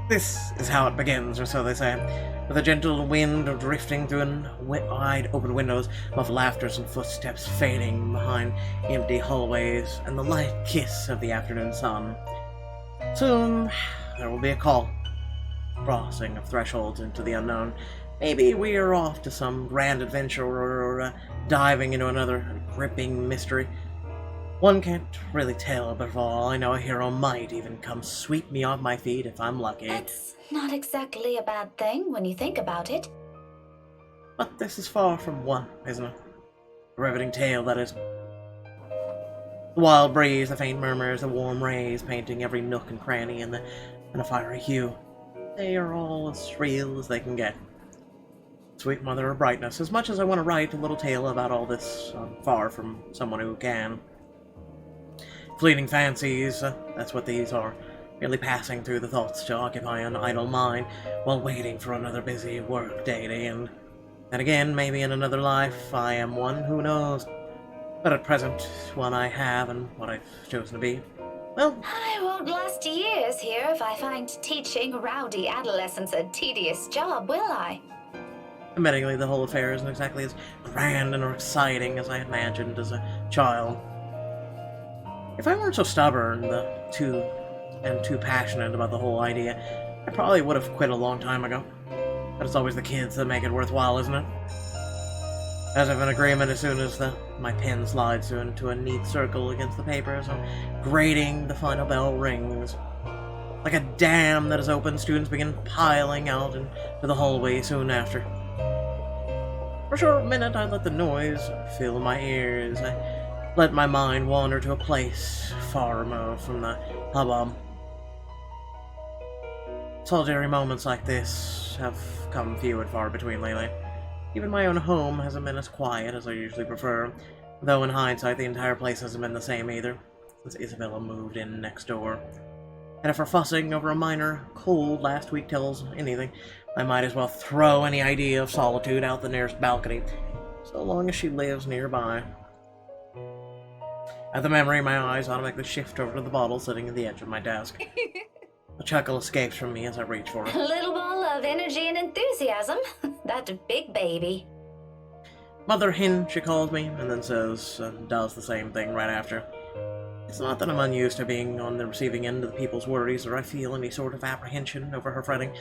This is how it begins, or so they say, with a gentle wind drifting through wide open windows, of laughters and footsteps fading behind empty hallways, and the light kiss of the afternoon sun. Soon there will be a call, crossing of thresholds into the unknown. Maybe we are off to some grand adventure or diving into another gripping mystery. One can't really tell, but for all I know, a hero might even come sweep me off my feet if I'm lucky. That's not exactly a bad thing when you think about it. But this is far from one, isn't it? A riveting tale, that is. The wild breeze, the faint murmurs, the warm rays painting every nook and cranny in a fiery hue. They are all as real as they can get. Sweet mother of brightness, as much as I want to write a little tale about all this, I'm far from someone who can. Fleeting fancies, that's what these are. Merely passing through the thoughts to occupy an idle mind while waiting for another busy work day to end. And again, maybe in another life, I am one, who knows. But at present, what I have and what I've chosen to be, well... I won't last years here if I find teaching rowdy adolescents a tedious job, will I? Admittingly, the whole affair isn't exactly as grand and exciting as I imagined as a child. If I weren't so stubborn, too passionate about the whole idea, I probably would have quit a long time ago. But it's always the kids that make it worthwhile, isn't it? As if in agreement, as soon as my pen slides into a neat circle against the paper, so grating, the final bell rings. Like a dam that is open, students begin piling out into the hallway soon after. For a short minute, I let the noise fill my ears. I let my mind wander to a place far removed from the hubbub. Solitary moments like this have come few and far between lately. Even my own home hasn't been as quiet as I usually prefer, though in hindsight the entire place hasn't been the same either, since Isabella moved in next door. And if her fussing over a minor cold last week tells anything, I might as well throw any idea of solitude out the nearest balcony, so long as she lives nearby. At the memory, my eyes automatically shift over to the bottle sitting at the edge of my desk. A chuckle escapes from me as I reach for it. A little ball of energy and enthusiasm. That big baby. Mother Hen, she calls me, and then says and does the same thing right after. It's not that I'm unused to being on the receiving end of people's worries, or I feel any sort of apprehension over her fretting.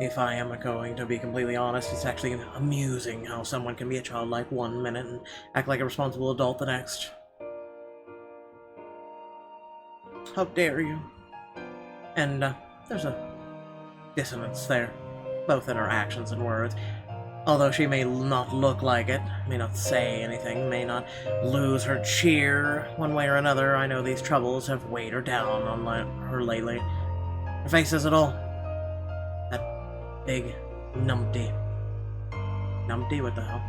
If I am going to be completely honest, it's actually amusing how someone can be a childlike one minute and act like a responsible adult the next. How dare you? And there's a dissonance there, both in her actions and words. Although she may not look like it, may not say anything, may not lose her cheer one way or another, I know these troubles have weighed her down on her lately. Her face says it all. That big numpty. Numpty? What the hell?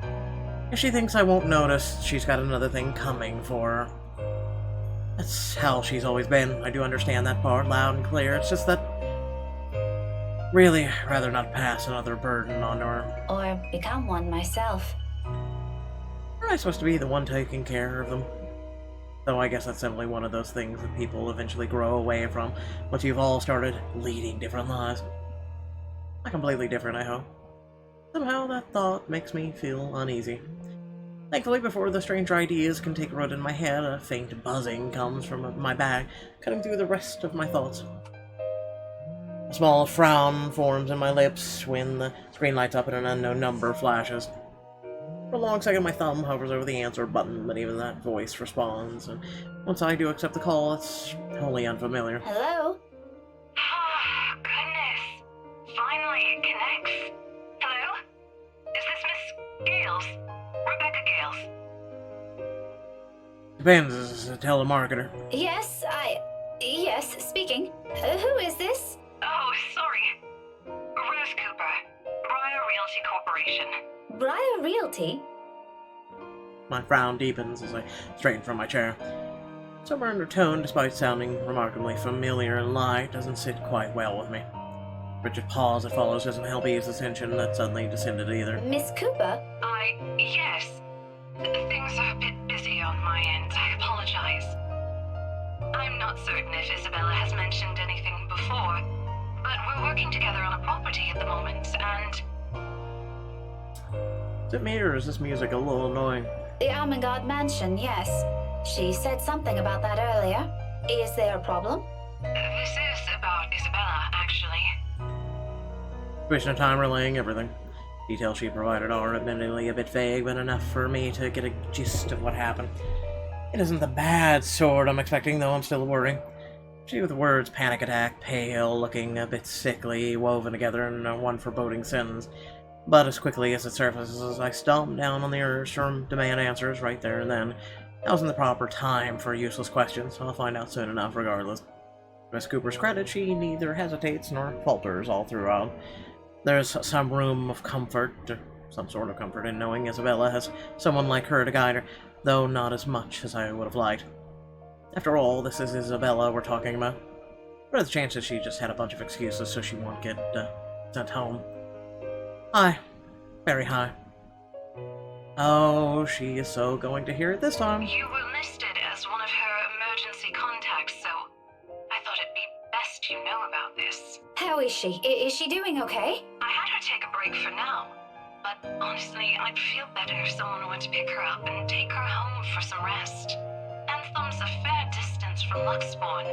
If she thinks I won't notice, she's got another thing coming for her. That's how she's always been. I do understand that part loud and clear. It's just that... really, I'd rather not pass another burden on her. Or become one myself. Am I supposed to be the one taking care of them? Though I guess that's simply one of those things that people eventually grow away from once you've all started leading different lives. Not completely different, I hope. Somehow that thought makes me feel uneasy. Thankfully, before the strange ideas can take root in my head, a faint buzzing comes from my back, cutting through the rest of my thoughts. A small frown forms in my lips when the screen lights up and an unknown number flashes. For a long second, my thumb hovers over the answer button, but even that voice responds, and once I do accept the call, it's wholly unfamiliar. Hello? Oh, goodness. Finally, it connects. Hello? Is this Miss Gales? Rebecca Gales. Depends, is a telemarketer. Yes, yes, speaking. Who is this? Oh, sorry. Rose Cooper, Briar Realty Corporation. Briar Realty? My frown deepens as I straighten from my chair. Sober undertone, despite sounding remarkably familiar and light, doesn't sit quite well with me. Rigid pause that follows doesn't help ease the tension that suddenly descended either. Miss Cooper? Yes. Things are a bit busy on my end. I apologize. I'm not certain if Isabella has mentioned anything before, but we're We're working together on a property at the moment, and Is it me, or is this music a little annoying? The Ermengarde Mansion, yes. She said something about that earlier. Is there a problem? this is about Isabella, actually. Situation of time relaying everything. Details she provided are admittedly a bit vague, but enough for me to get a gist of what happened. It isn't the bad sort I'm expecting, though I'm still worried. She with the words panic attack, pale, looking a bit sickly, woven together in one foreboding sentence. But as quickly as it surfaces, I stomp down on the urge to demand answers right there and then. That wasn't the proper time for useless questions, so I'll find out soon enough regardless. To Miss Cooper's credit, she neither hesitates nor falters all throughout. There's some room of comfort, or some sort of comfort, in knowing Isabella has someone like her to guide her, though not as much as I would have liked. After all, this is Isabella we're talking about. What are the chances she just had a bunch of excuses so she won't get sent home? High. Very high. Oh, she is so going to hear it this time. You were listed as one of her emergency contacts, so I thought it'd be best you know about this. How is she? Is she doing okay? I had her take a break for now, but honestly, I'd feel better if someone were to pick her up and take her home for some rest. Anthem's a fair distance from Luxbourne.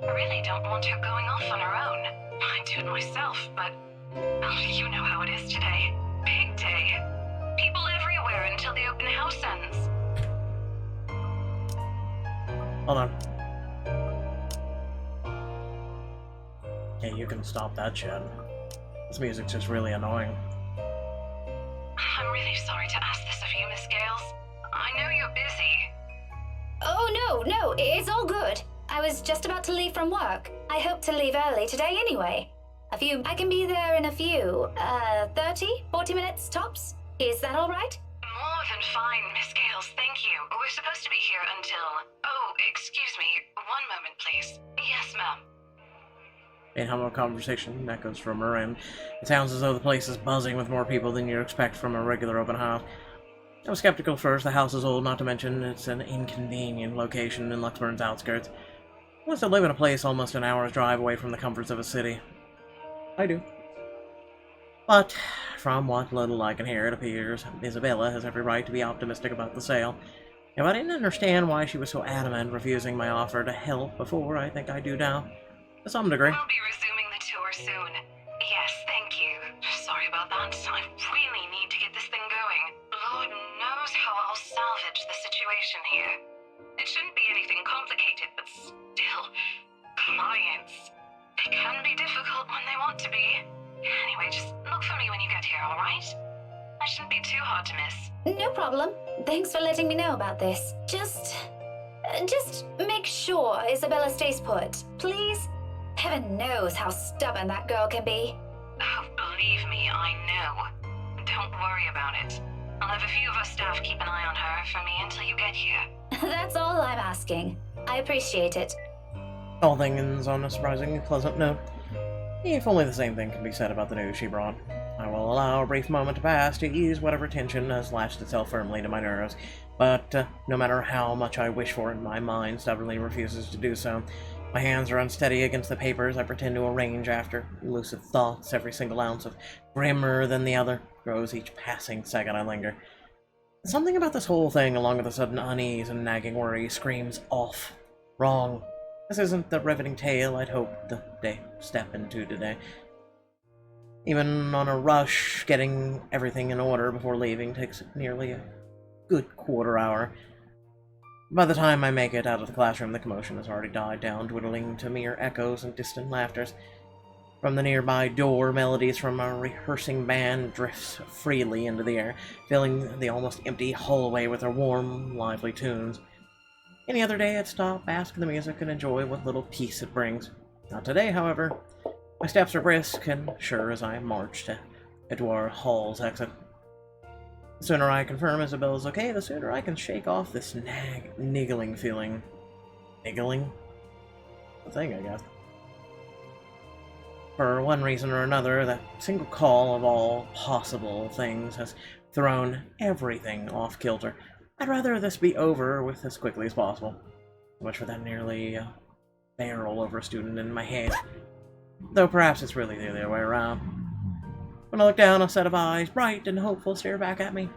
I really don't want her going off on her own. I'd do it myself, but oh, you know how it is today. Big day. People everywhere until the open house ends. Hold on. Hey, you can stop that shit. This music's just really annoying. I'm really sorry to ask this of you, Miss Gales. I know you're busy. Oh, no, it's all good. I was just about to leave from work. I hope to leave early today anyway. I can be there in a few, 30, 40 minutes tops. Is that all right? More than fine, Miss Gales, thank you. We're supposed to be here until... Oh, excuse me. One moment, please. Yes, ma'am. In humble conversation echoes from her end. It sounds as though the place is buzzing with more people than you'd expect from a regular open house. I was skeptical at first. The house is old, not to mention it's an inconvenient location in Luxbourne's outskirts. Who wants to live in a place almost an hour's drive away from the comforts of a city? I do. But, from what little I can hear, it appears Isabella has every right to be optimistic about the sale. If I didn't understand why she was so adamant refusing my offer to help before, I think I do now. To some degree. We'll be resuming the tour soon. Yes, thank you. Sorry about that. I really need to get this thing going. Lord knows how I'll salvage the situation here. It shouldn't be anything complicated, but still, clients. They can be difficult when they want to be. Anyway, just look for me when you get here, alright? I shouldn't be too hard to miss. No problem. Thanks for letting me know about this. Just make sure Isabella stays put, please. Heaven knows how stubborn that girl can be. Oh, believe me, I know. Don't worry about it. I'll have a few of our staff keep an eye on her for me until you get here. That's all I'm asking. I appreciate it. All things on a surprisingly pleasant note. If only the same thing can be said about the news she brought. I will allow a brief moment to pass to ease whatever tension has lashed itself firmly to my nerves, but no matter how much I wish for it, my mind stubbornly refuses to do so. My hands are unsteady against the papers I pretend to arrange after. Lucid thoughts, every single ounce of grimmer than the other, grows each passing second I linger. Something about this whole thing, along with a sudden unease and nagging worry, screams off. Wrong. This isn't the riveting tale I'd hoped to step into today. Even on a rush, getting everything in order before leaving takes nearly a good quarter hour. By the time I make it out of the classroom, the commotion has already died down, dwindling to mere echoes and distant laughters. From the nearby door, melodies from a rehearsing band drifts freely into the air, filling the almost empty hallway with their warm, lively tunes. Any other day, I'd stop, bask in the music, and enjoy what little peace it brings. Not today, however. My steps are brisk and sure as I march to Edouard Hall's exit. The sooner I confirm Isabella's okay, the sooner I can shake off this niggling feeling. Niggling? A thing, I guess. For one reason or another, that single call of all possible things has thrown everything off kilter. I'd rather this be over with as quickly as possible. So much for that nearly barrel over a student in my head. Though perhaps it's really the other way around. When I look down, a set of eyes, bright and hopeful, stare back at me.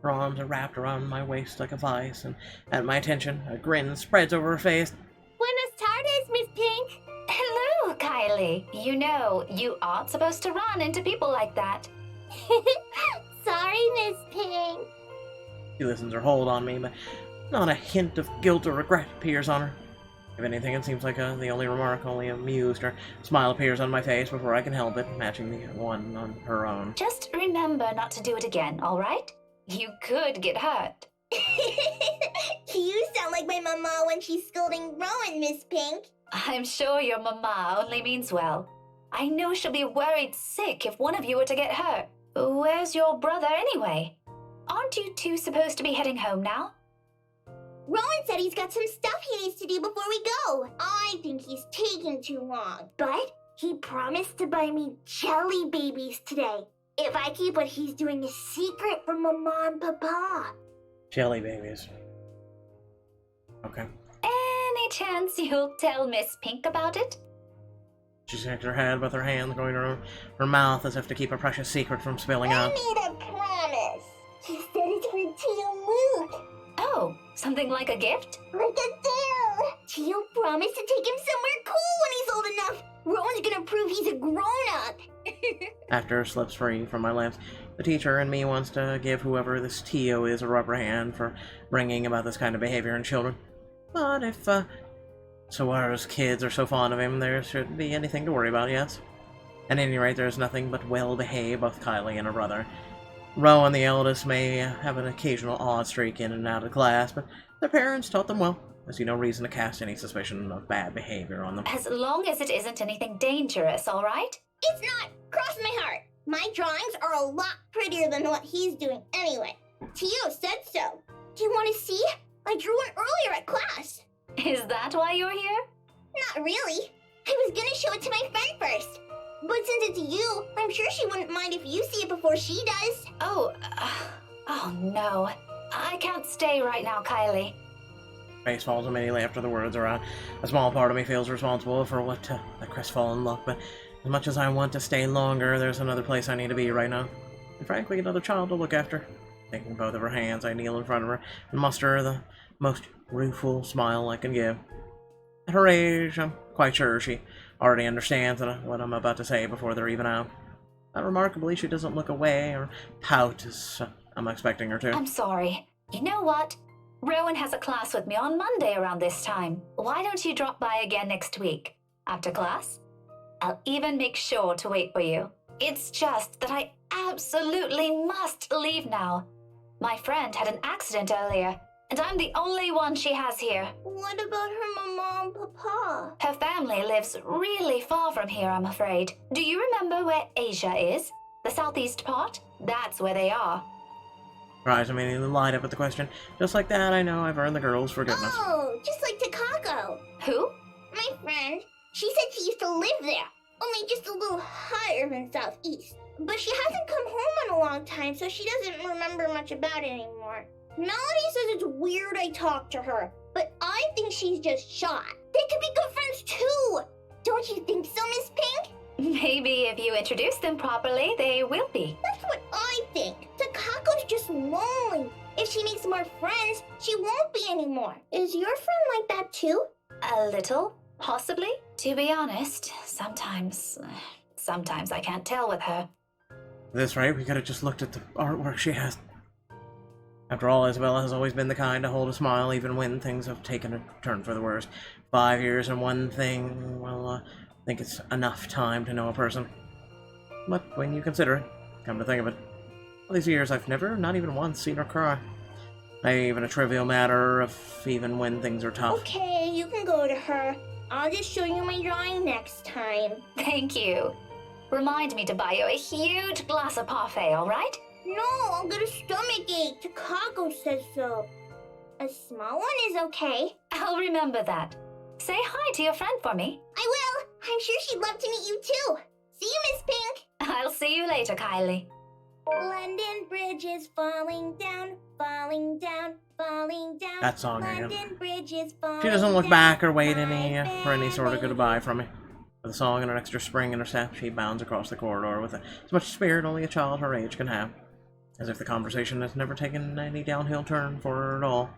Her arms are wrapped around my waist like a vice, and at my attention, a grin spreads over her face. Buenas tardes, Miss Pink. Hello, Kylie. You know, you aren't supposed to run into people like that. Sorry, Miss Pink. She loosens her hold on me, but not a hint of guilt or regret appears on her. If anything, it seems like the only remark only amused her. A smile appears on my face before I can help it, matching the one on her own. Just remember not to do it again, all right? You could get hurt. You sound like my mama when she's scolding Rowan, Miss Pink. I'm sure your mama only means well. I know she'll be worried sick if one of you were to get hurt. Where's your brother anyway? Aren't you two supposed to be heading home now? Rowan said he's got some stuff he needs to do before we go. I think he's taking too long. But he promised to buy me jelly babies today. If I keep what he's doing a secret from Mama and Papa. Jelly babies. Okay. Any chance you'll tell Miss Pink about it? She shakes her head with her hands going to her mouth as if to keep a precious secret from spilling I out. need a promise. She said it's for Tio Luke. Oh, something like a gift? Like a deal. Tio promised to take him somewhere cool when he's old enough. Rowan's gonna prove he's a grown-up. After slips free from my lips, the teacher and me wants to give whoever this Tio is a rubber hand for bringing about this kind of behavior in children. But if Sawara's kids are so fond of him, there shouldn't be anything to worry about, yes? At any rate, there's nothing but well-behaved, both Kylie and her brother. Rowan, the eldest, may have an occasional odd streak in and out of class, but their parents taught them well. I see no reason to cast any suspicion of bad behavior on them. As long as it isn't anything dangerous, all right? It's not. Cross my heart. My drawings are a lot prettier than what he's doing anyway. Tio said so. Do you want to see? I drew one earlier at class. Is that why you're here? Not really. I was gonna show it to my friend first. But since it's you, I'm sure she wouldn't mind if you see it before she does. Oh no. I can't stay right now, Kylie. Face falls immediately after the words are out. A small part of me feels responsible for what the crestfallen look, but as much as I want to stay longer, there's another place I need to be right now. And frankly, another child to look after. Taking both of her hands, I kneel in front of her and muster the most rueful smile I can give. At her age, I'm quite sure she already understands what I'm about to say before they're even out. Not remarkably, she doesn't look away or pout as I'm expecting her to. I'm sorry. You know what? Rowan has a class with me on Monday around this time. Why don't you drop by again next week? After class? I'll even make sure to wait for you. It's just that I absolutely must leave now. My friend had an accident earlier, and I'm the only one she has here. What about her mama and papa? Her family lives really far from here, I'm afraid. Do you remember where Asia is? The southeast part? That's where they are. Her eyes immediately light up at the question. Just like that, I know I've earned the girl's forgiveness. Oh, just like Takako. Who? My friend. She said she used to live there, only just a little higher than southeast. But she hasn't come home in a long time, so she doesn't remember much about it anymore. Melody says it's weird I talked to her, but I think she's just shy. They could be good friends too. Don't you think so, Miss Pink? Maybe if you introduce them properly, they will be. That's what I think. Takako's just lonely. If she makes more friends, she won't be anymore. Is your friend like that too? A little, possibly. To be honest, sometimes I can't tell with her. At this rate, we could have just looked at the artwork she has. After all, Isabella has always been the kind to hold a smile even when things have taken a turn for the worse. 5 years and one thing, well, I think it's enough time to know a person. But when you consider it, come to think of it, all these years I've never, not even once, seen her cry. Not even a trivial matter of even when things are tough. Okay, you can go to her. I'll just show you my drawing next time. Thank you. Remind me to buy you a huge glass of parfait, all right? No, I'll get a stomachache. Takako says so. A small one is okay. I'll remember that. Say hi to your friend for me. I will. I'm sure she'd love to meet you too. See you, Miss Pink. I'll see you later, Kylie. London Bridge is falling down, falling down, falling down. That song again. London Bridge is falling She doesn't look down. back or wait for any sort of goodbye from me. With a song and an extra spring in her step, she bounds across the corridor with as much spirit only a child her age can have. As if the conversation has never taken any downhill turn for her at all.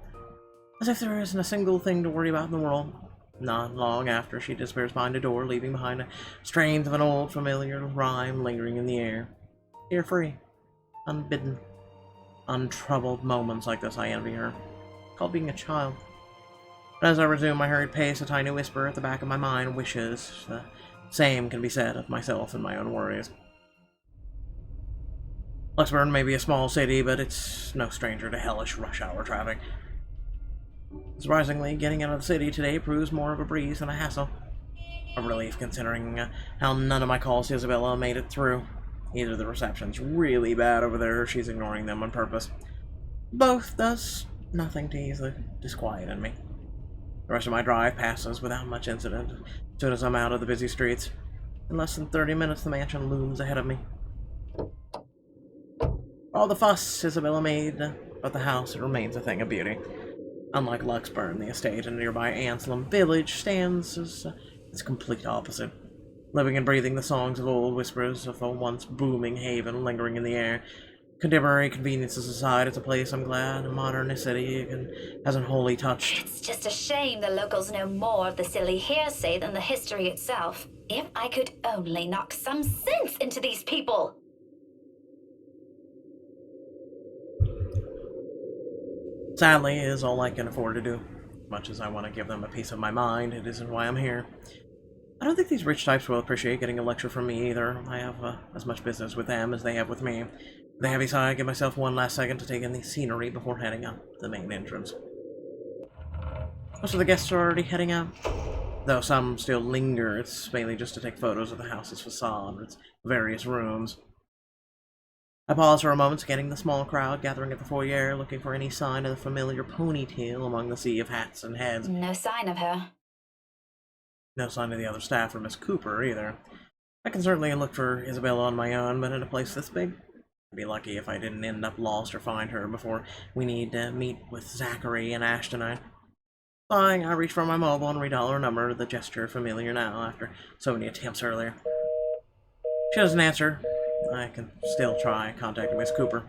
As if there isn't a single thing to worry about in the world. Not long after, she disappears behind a door, leaving behind the strains of an old familiar rhyme lingering in the air. Carefree, unbidden, untroubled moments like this I envy her. Called being a child. As I resume my hurried pace, a tiny whisper at the back of my mind wishes the same can be said of myself and my own worries. Luxburn may be a small city, but it's no stranger to hellish rush hour traffic. Surprisingly, getting out of the city today proves more of a breeze than a hassle. A relief considering how none of my calls to Isabella made it through. Either the reception's really bad over there or she's ignoring them on purpose. Both does nothing to ease the disquiet in me. The rest of my drive passes without much incident as soon as I'm out of the busy streets. In less than 30 minutes, the mansion looms ahead of me. All the fuss Isabella made about the house, it remains a thing of beauty. Unlike Luxburn, the estate in nearby Anselm village stands as its complete opposite. Living and breathing the songs of old, whispers of a once booming haven lingering in the air. Contemporary conveniences aside, it's a place I'm glad modernicity hasn't wholly touched. It's just a shame the locals know more of the silly hearsay than the history itself. If I could only knock some sense into these people! Sadly, it is all I can afford to do. Much as I want to give them a piece of my mind, it isn't why I'm here. I don't think these rich types will appreciate getting a lecture from me either. I have as much business with them as they have with me. With a heavy sigh, I give myself one last second to take in the scenery before heading up the main entrance. Most of the guests are already heading out, though some still linger. It's mainly just to take photos of the house's facade and its various rooms. I pause for a moment, scanning the small crowd gathering at the foyer, looking for any sign of the familiar ponytail among the sea of hats and heads. No sign of her. No sign of the other staff or Miss Cooper, either. I can certainly look for Isabella on my own, but in a place this big, I'd be lucky if I didn't end up lost or find her before we need to meet with Zachary and Ashtonite. Sighing, I reach for my mobile and redial her number, the gesture familiar now after so many attempts earlier. She doesn't answer. I can still try contacting Miss Cooper.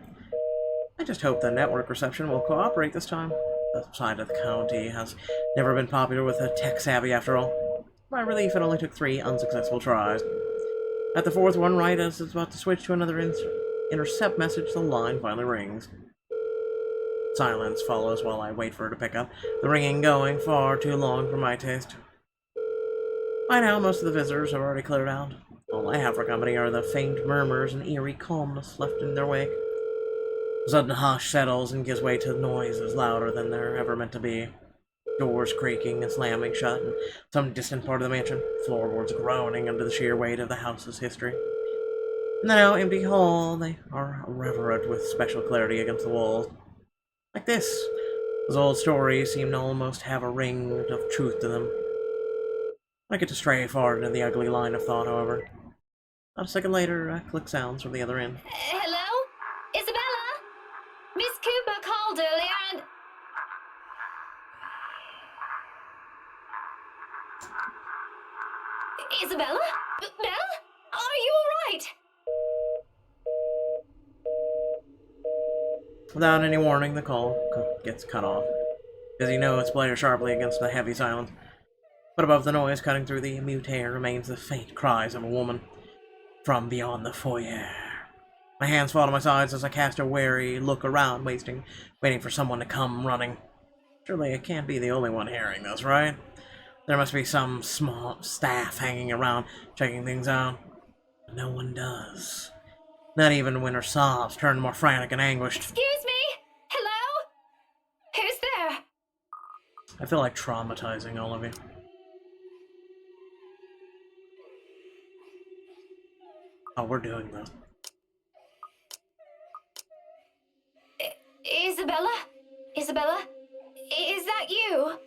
I just hope the network reception will cooperate this time. The side of the county has never been popular with the tech-savvy after all. To my relief, it only took 3 unsuccessful tries. At the 4th one, right as it's about to switch to another intercept message, the line finally rings. Silence follows while I wait for her to pick up, the ringing going far too long for my taste. By now, most of the visitors have already cleared out. All I have for company are the faint murmurs and eerie calmness left in their wake. A sudden hush settles and gives way to noises louder than they're ever meant to be. Doors creaking and slamming shut in some distant part of the mansion, floorboards groaning under the sheer weight of the house's history. In the now empty hall, they are reverent with special clarity against the walls. Like this, those old stories seem to almost have a ring of truth to them. I get to stray far into the ugly line of thought, however. Not a second later, a click sounds from the other end. Hello? Isabella? Miss Cooper called earlier and... Isabella? Belle? Are you alright? Without any warning, the call gets cut off. Busy notes blare sharply against the heavy silence. But above the noise cutting through the mute air remains the faint cries of a woman from beyond the foyer. My hands fall to my sides as I cast a wary look around, waiting for someone to come running. Surely I can't be the only one hearing this, right? There must be some small staff hanging around, checking things out. But no one does. Not even when her sobs turn more frantic and anguished. Excuse me? Hello? Who's there? I feel like traumatizing all of you. Oh, we're doing this. Isabella? Isabella? Is that you?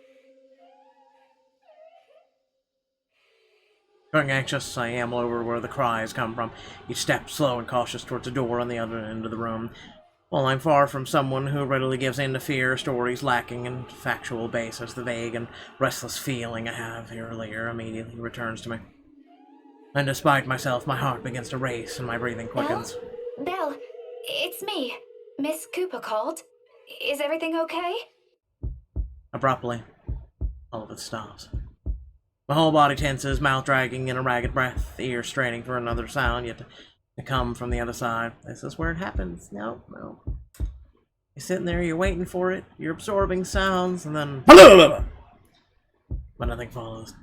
Growing anxious, I amble over where the cries come from, each step slow and cautious towards the door on the other end of the room. While I'm far from someone who readily gives in to fear, stories lacking in factual basis, the vague and restless feeling I have earlier immediately returns to me. and despite myself, my heart begins to race and my breathing quickens. Belle, it's me. Miss Cooper called. Is everything okay? Abruptly, all of it stops. My whole body tenses, mouth dragging in a ragged breath, ears straining for another sound yet to come from the other side. This is where it happens. No. You're sitting there, you're waiting for it, you're absorbing sounds, and then... But nothing follows.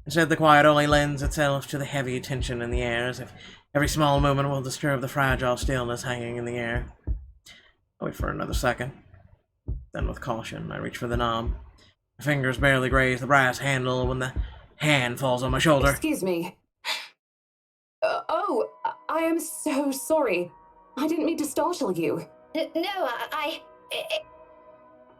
Instead, the quiet only lends itself to the heavy tension in the air, as if every small movement will disturb the fragile stillness hanging in the air. I wait for another second. Then, with caution, I reach for the knob. My fingers barely graze the brass handle when the hand falls on my shoulder. Excuse me. I am so sorry. I didn't mean to startle you. No,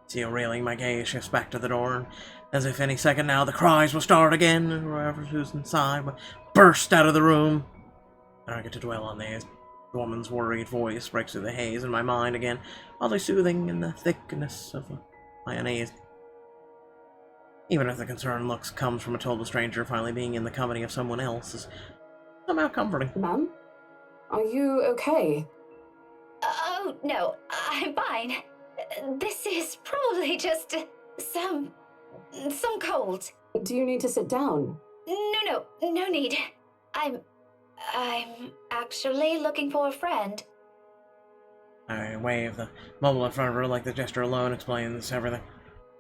Still reeling, my gaze shifts back to the door, and as if any second now the cries will start again, and whoever's inside will burst out of the room. I don't get to dwell on these. The woman's worried voice breaks through the haze in my mind again, oddly soothing in the thickness of my unease. Even if the concerned looks comes from a total stranger, finally being in the company of someone else is somehow comforting. Ma'am? Are you okay? Oh, no, I'm fine. This is probably just some cold. Do you need to sit down? No need. I'm actually looking for a friend. I wave the mobile in front of her like the gesture alone explains everything.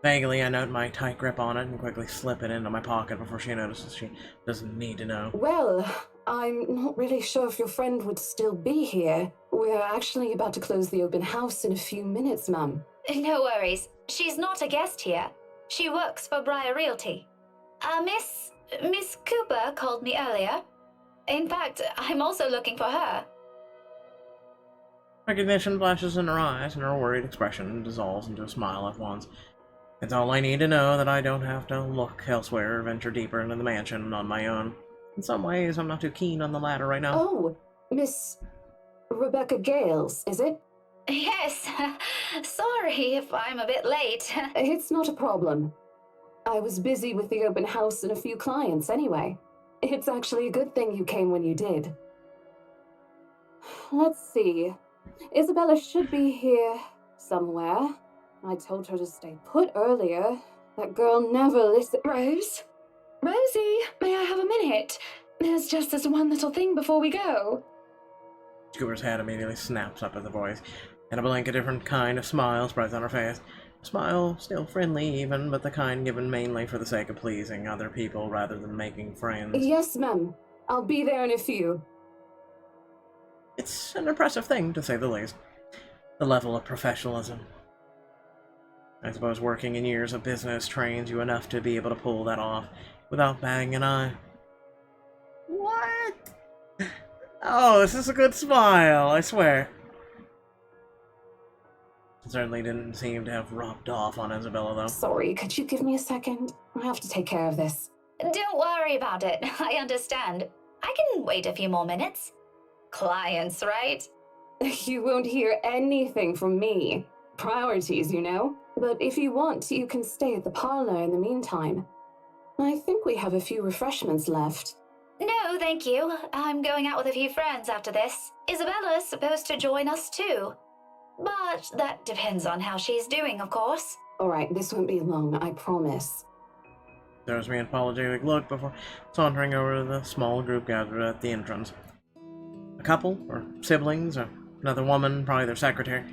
Vaguely, I note my tight grip on it and quickly slip it into my pocket before she notices she doesn't need to know. Well, I'm not really sure if your friend would still be here. We're actually about to close the open house in a few minutes, ma'am. No worries. She's not a guest here. She works for Briar Realty. Miss Cooper called me earlier. In fact, I'm also looking for her. Recognition flashes in her eyes, and her worried expression dissolves into a smile at once. It's all I need to know that I don't have to look elsewhere or venture deeper into the mansion on my own. In some ways, I'm not too keen on the latter right now. Oh, Miss Rebecca Gales, is it? Yes. Sorry if I'm a bit late. It's not a problem. I was busy with the open house and a few clients anyway. It's actually a good thing you came when you did. Let's see. Isabella should be here somewhere. I told her to stay put earlier. That girl never listens. Rose? Rosie, may I have a minute? There's just this one little thing before we go. Cooper's head immediately snaps up at the voice, and a blink, a different kind of smile spreads on her face. A smile still friendly even, but the kind given mainly for the sake of pleasing other people rather than making friends. Yes, ma'am. I'll be there in a few. It's an impressive thing, to say the least. The level of professionalism. I suppose working in years of business trains you enough to be able to pull that off without batting an eye. What? Oh, this is a good smile, I swear. It certainly didn't seem to have rubbed off on Isabella, though. Sorry, could you give me a second? I have to take care of this. Don't worry about it. I understand. I can wait a few more minutes. Clients, right? You won't hear anything from me. Priorities, you know? But if you want, you can stay at the parlor in the meantime. I think we have a few refreshments left. No, thank you. I'm going out with a few friends after this. Isabella's supposed to join us too. But that depends on how she's doing, of course. Alright, this won't be long, I promise. Throws me an apologetic look before sauntering over to the small group gathered at the entrance. A couple, or siblings, or another woman, probably their secretary.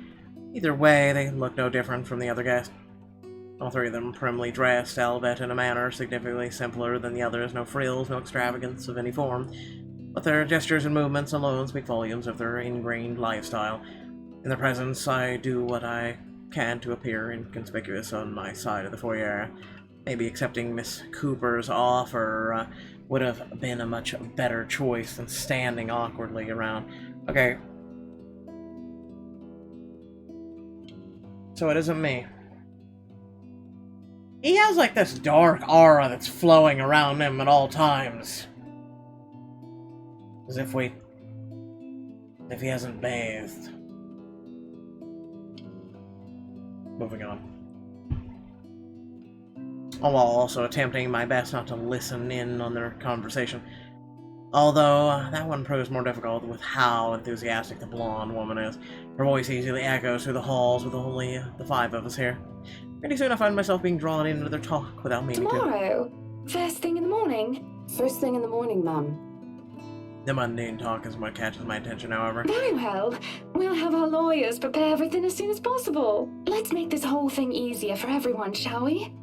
Either way, they look no different from the other guests. All three of them primly dressed, albeit in a manner significantly simpler than the others, no frills, no extravagance of any form. But their gestures and movements alone speak volumes of their ingrained lifestyle. In their presence, I do what I can to appear inconspicuous on my side of the foyer. Maybe accepting Miss Cooper's offer would have been a much better choice than standing awkwardly around. Okay. So it isn't me. He has like this dark aura that's flowing around him at all times. As if he hasn't bathed. Moving on. While also attempting my best not to listen in on their conversation. Although, that one proves more difficult with how enthusiastic the blonde woman is. Her voice easily echoes through the halls with only the 5 of us here. Pretty soon I find myself being drawn into their talk without meaning to. Tomorrow? First thing in the morning? First thing in the morning, ma'am. The mundane talk is what catches my attention, however. Very well. We'll have our lawyers prepare everything as soon as possible. Let's make this whole thing easier for everyone, shall we?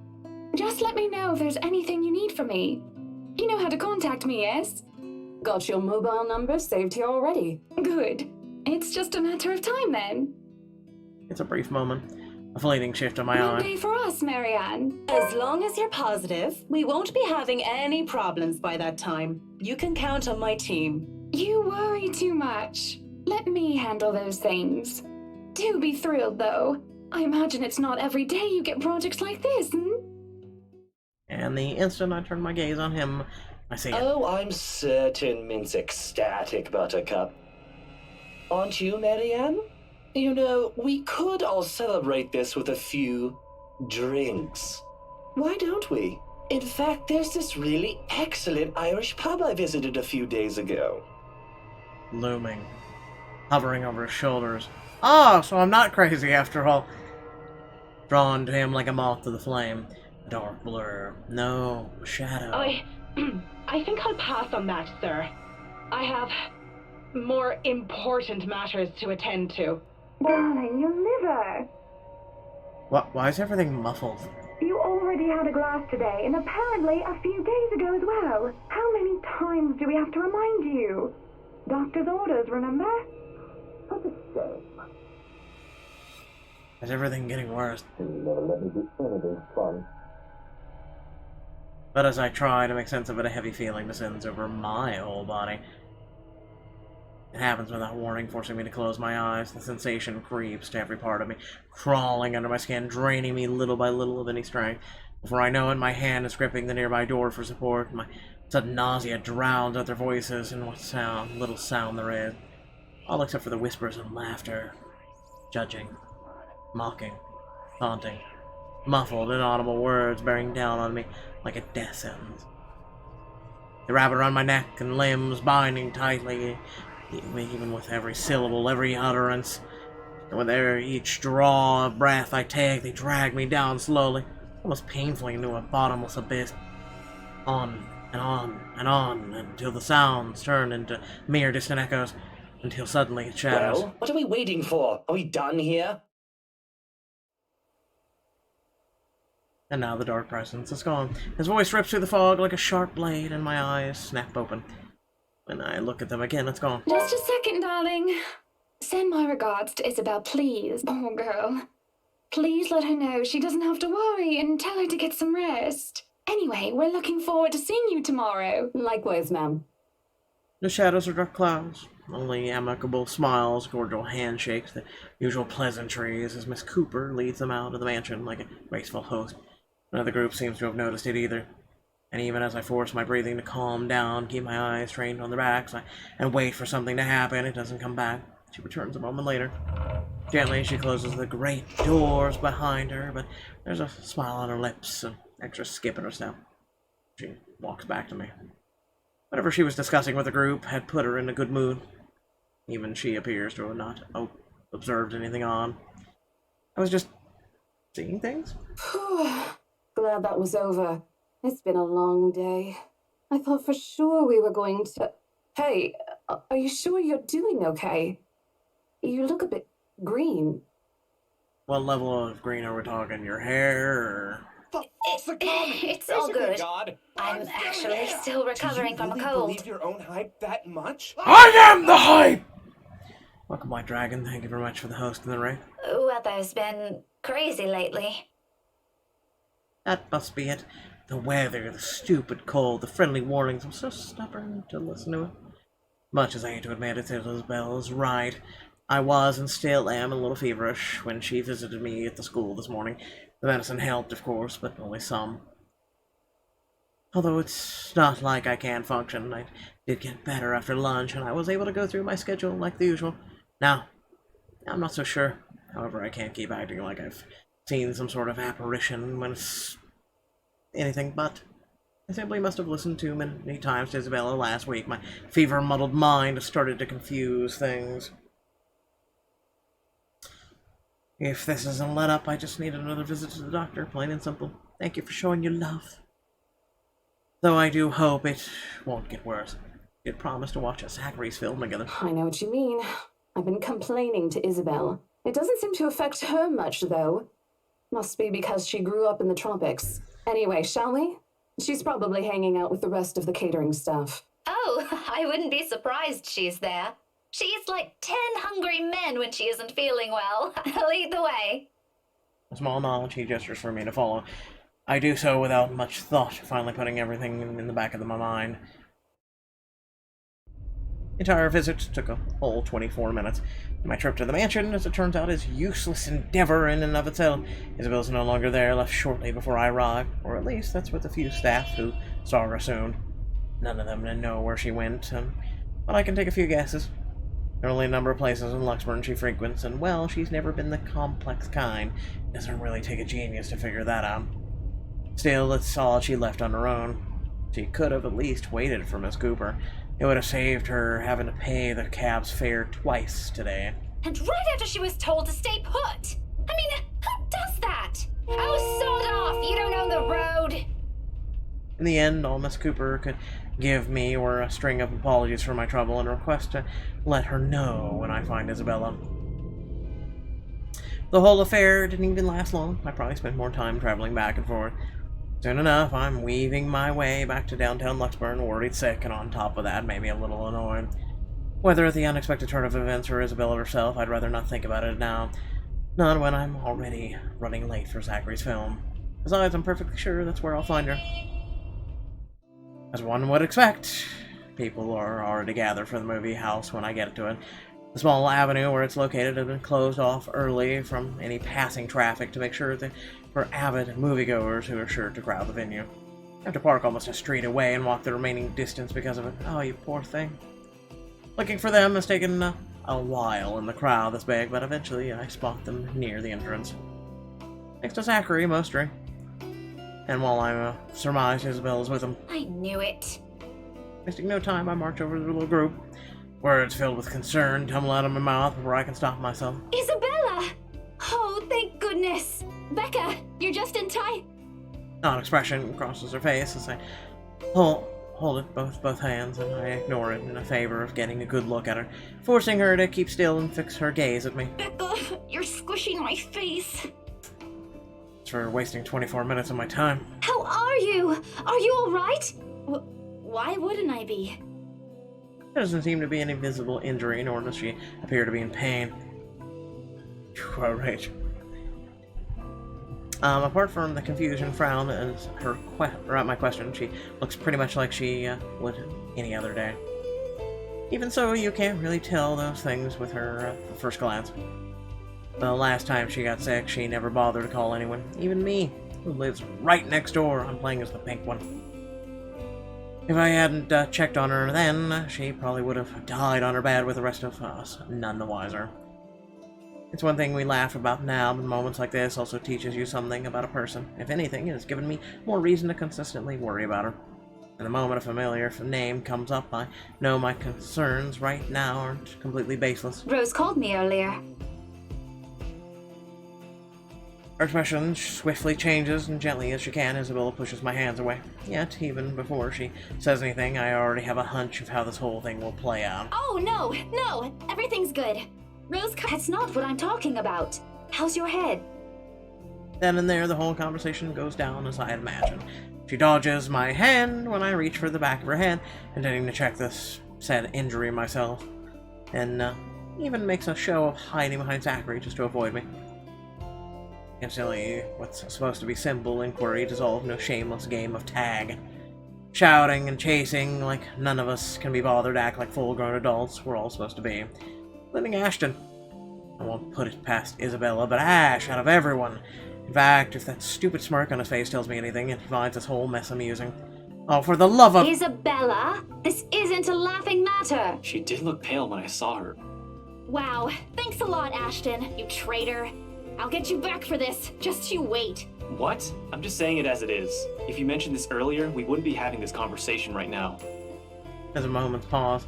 Just let me know if there's anything you need from me. You know how to contact me, yes? Got your mobile number saved here already. Good. It's just a matter of time then. It's a brief moment. A fleeting shift of my Good eye. day for us, Marianne. As long as you're positive, we won't be having any problems by that time. You can count on my team. You worry too much. Let me handle those things. Do be thrilled, though. I imagine it's not every day you get projects like this, And the instant I turn my gaze on him, I see it. Oh, I'm certain Mint's ecstatic, Buttercup. Aren't you, Marianne? You know, we could all celebrate this with a few drinks. Why don't we? In fact, there's this really excellent Irish pub I visited a few days ago. Looming. Hovering over his shoulders. Oh, so I'm not crazy after all. Drawn to him like a moth to the flame. A dark blur. No shadow. I think I'll pass on that, sir. I have more important matters to attend to. Darling, your liver. What? Why is everything muffled? You already had a glass today, and apparently a few days ago as well. How many times do we have to remind you? Doctor's orders, remember? Is everything getting worse? But as I try to make sense of it, a heavy feeling descends over my whole body. It happens without warning, forcing me to close my eyes. The sensation creeps to every part of me, crawling under my skin, draining me little by little of any strength. Before I know it, my hand is gripping the nearby door for support. My sudden nausea drowns out their voices and what little sound there is. All except for the whispers and laughter. Judging. Mocking. Taunting. Muffled, inaudible words bearing down on me like a death sentence. They wrap around my neck and limbs, binding tightly, even with every syllable, every utterance. And with each draw of breath I take, they drag me down slowly, almost painfully into a bottomless abyss. On and on and on, until the sounds turn into mere distant echoes, until suddenly it shatters. Well, what are we waiting for? Are we done here? And now the dark presence is gone. His voice rips through the fog like a sharp blade, and my eyes snap open. When I look at them again, it's gone. Just a second, darling. Send my regards to Isabel, please. Poor girl. Please let her know she doesn't have to worry and tell her to get some rest. Anyway, we're looking forward to seeing you tomorrow. Likewise, ma'am. The shadows are dark clouds. Only amicable smiles, cordial handshakes, the usual pleasantries as Miss Cooper leads them out of the mansion like a graceful host. None of the group seems to have noticed it either. And even as I force my breathing to calm down, keep my eyes trained on their backs, and wait for something to happen, it doesn't come back. She returns a moment later. Gently, she closes the great doors behind her, but there's a smile on her lips, an extra skip in her step. She walks back to me. Whatever she was discussing with the group had put her in a good mood. Even she appears to have not observed anything odd. I was just seeing things. Glad that was over. It's been a long day. I thought for sure we were going to... Hey, are you sure you're doing okay? You look a bit green. What level of green are we talking? Your hair, or... It's all good. I'm actually still recovering from a cold. Believe your own hype that much? I am the hype! Welcome, White Dragon. Thank you very much for the host in the ring. Weather's been crazy lately. That must be it. The weather, the stupid cold, the friendly warnings. I'm so stubborn to listen to it. Much as I hate to admit it, Isabel's right. I was and still am a little feverish when she visited me at the school this morning. The medicine helped, of course, but only some. Although it's not like I can't function. I did get better after lunch, and I was able to go through my schedule like the usual. Now, I'm not so sure. However, I can't keep acting like I've seen some sort of apparition when it's anything but I simply must have listened too many times to Isabella last week. My fever-muddled mind started to confuse things. If this isn't let up, I just need another visit to the doctor, plain and simple. Thank you for showing your love. Though I do hope it won't get worse. We did promise to watch a Zachary's film together. I know what you mean. I've been complaining to Isabel. It doesn't seem to affect her much, though. Must be because she grew up in the tropics. Anyway, shall we? She's probably hanging out with the rest of the catering staff. Oh, I wouldn't be surprised she's there. She eats like 10 hungry men when she isn't feeling well. I'll lead the way. A small nod, he gestures for me to follow. I do so without much thought, finally putting everything in the back of my mind. The entire visit took a whole 24 minutes. My trip to the mansion, as it turns out, is a useless endeavor in and of itself. Isabel's no longer there, left shortly before I arrived, or at least that's what the few staff who saw her assumed. None of them know where she went, but I can take a few guesses. There are only a number of places in Luxburn she frequents, and, well, she's never been the complex kind. It doesn't really take a genius to figure that out. Still, it's all she left on her own. She could have at least waited for Miss Cooper. It would have saved her having to pay the cab's fare twice today. And right after she was told to stay put. I mean, who does that? Oh, sod off! You don't own the road! In the end, all Miss Cooper could give me were a string of apologies for my trouble and a request to let her know when I find Isabella. The whole affair didn't even last long. I probably spent more time traveling back and forth. Soon enough, I'm weaving my way back to downtown Luxburn, worried sick, and on top of that, maybe a little annoyed. Whether at the unexpected turn of events or Isabella herself, I'd rather not think about it now. Not when I'm already running late for Zachary's film. Besides, I'm perfectly sure that's where I'll find her. As one would expect, people are already gathered for the movie house when I get to it. The small avenue where it's located has been closed off early from any passing traffic to make sure that for avid moviegoers who are sure to crowd the venue. I have to park almost a street away and walk the remaining distance because of it. Oh, you poor thing. Looking for them has taken a while in the crowd this big, but eventually I spot them near the entrance. Next to Zachary, mostly. And while I'm surmised Isabel's with him. I knew it. Wasting no time, I march over to the little group. Words filled with concern tumble out of my mouth before I can stop myself. Isabella! Oh, thank goodness! Becca, you're just in time. Odd expression crosses her face as I hold it both hands, and I ignore it in a favor of getting a good look at her, forcing her to keep still and fix her gaze at me. Becca, you're squishing my face. It's for wasting 24 minutes of my time. How are you? Are you all right? Why wouldn't I be? There doesn't seem to be any visible injury, nor does she appear to be in pain. Outrage. Apart from the confusion frown as at my question, she looks pretty much like she would any other day. Even so, you can't really tell those things with her at first glance. The last time she got sick, she never bothered to call anyone, even me, who lives right next door. I'm playing as the pink one. If I hadn't checked on her then, she probably would have died on her bed with the rest of us, none the wiser. It's one thing we laugh about now, but moments like this also teaches you something about a person. If anything, it has given me more reason to consistently worry about her. In the moment a familiar name comes up, I know my concerns right now aren't completely baseless. Rose called me earlier. Her expression swiftly changes, and gently as she can, Isabella pushes my hands away. Yet, even before she says anything, I already have a hunch of how this whole thing will play out. Oh, no, everything's good. Rose, that's not what I'm talking about. How's your head? Then and there, the whole conversation goes down as I had imagined. She dodges my hand when I reach for the back of her head, intending to check this said injury myself, and even makes a show of hiding behind Zachary just to avoid me. Instantly, what's supposed to be simple inquiry dissolved in a shameless game of tag. Shouting and chasing like none of us can be bothered to act like full-grown adults we're all supposed to be. Including Ashton. I won't put it past Isabella, but Ash, out of everyone. In fact, if that stupid smirk on his face tells me anything, it finds this whole mess amusing. Oh, for the love of— Isabella, this isn't a laughing matter. She did look pale when I saw her. Wow, thanks a lot, Ashton, you traitor. I'll get you back for this. Just you wait. What? I'm just saying it as it is. If you mentioned this earlier, we wouldn't be having this conversation right now. There's a moment's pause.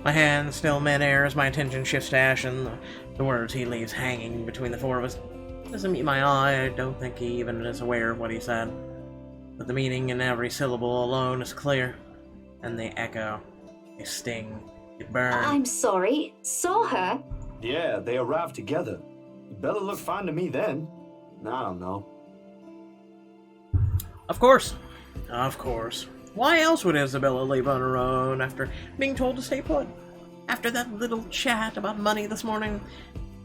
My hand still mid-air as my attention shifts to Ashen, the words he leaves hanging between the four of us. Doesn't meet my eye, I don't think he even is aware of what he said. But the meaning in every syllable alone is clear. And they echo. They sting. They burn. I'm sorry. Saw her? Yeah, they arrived together. Bella looked fine to me then. I don't know. Of course. Of course. Why else would Isabella leave on her own after being told to stay put? After that little chat about money this morning?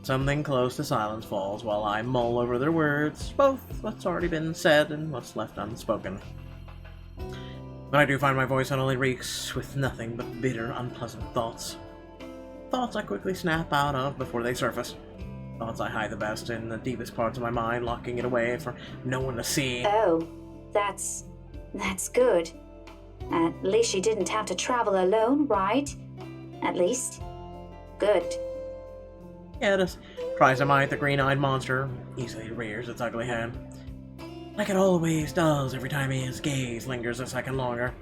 Something close to silence falls while I mull over their words, both what's already been said and what's left unspoken. But I do find my voice suddenly reeks with nothing but bitter, unpleasant thoughts. Thoughts I quickly snap out of before they surface. Thoughts I hide the best in the deepest parts of my mind, locking it away for no one to see. Oh, that's good. At least she didn't have to travel alone, right? At least. Good. Yet, as tries to might, the green-eyed monster easily rears its ugly head. Like it always does every time his gaze lingers a second longer.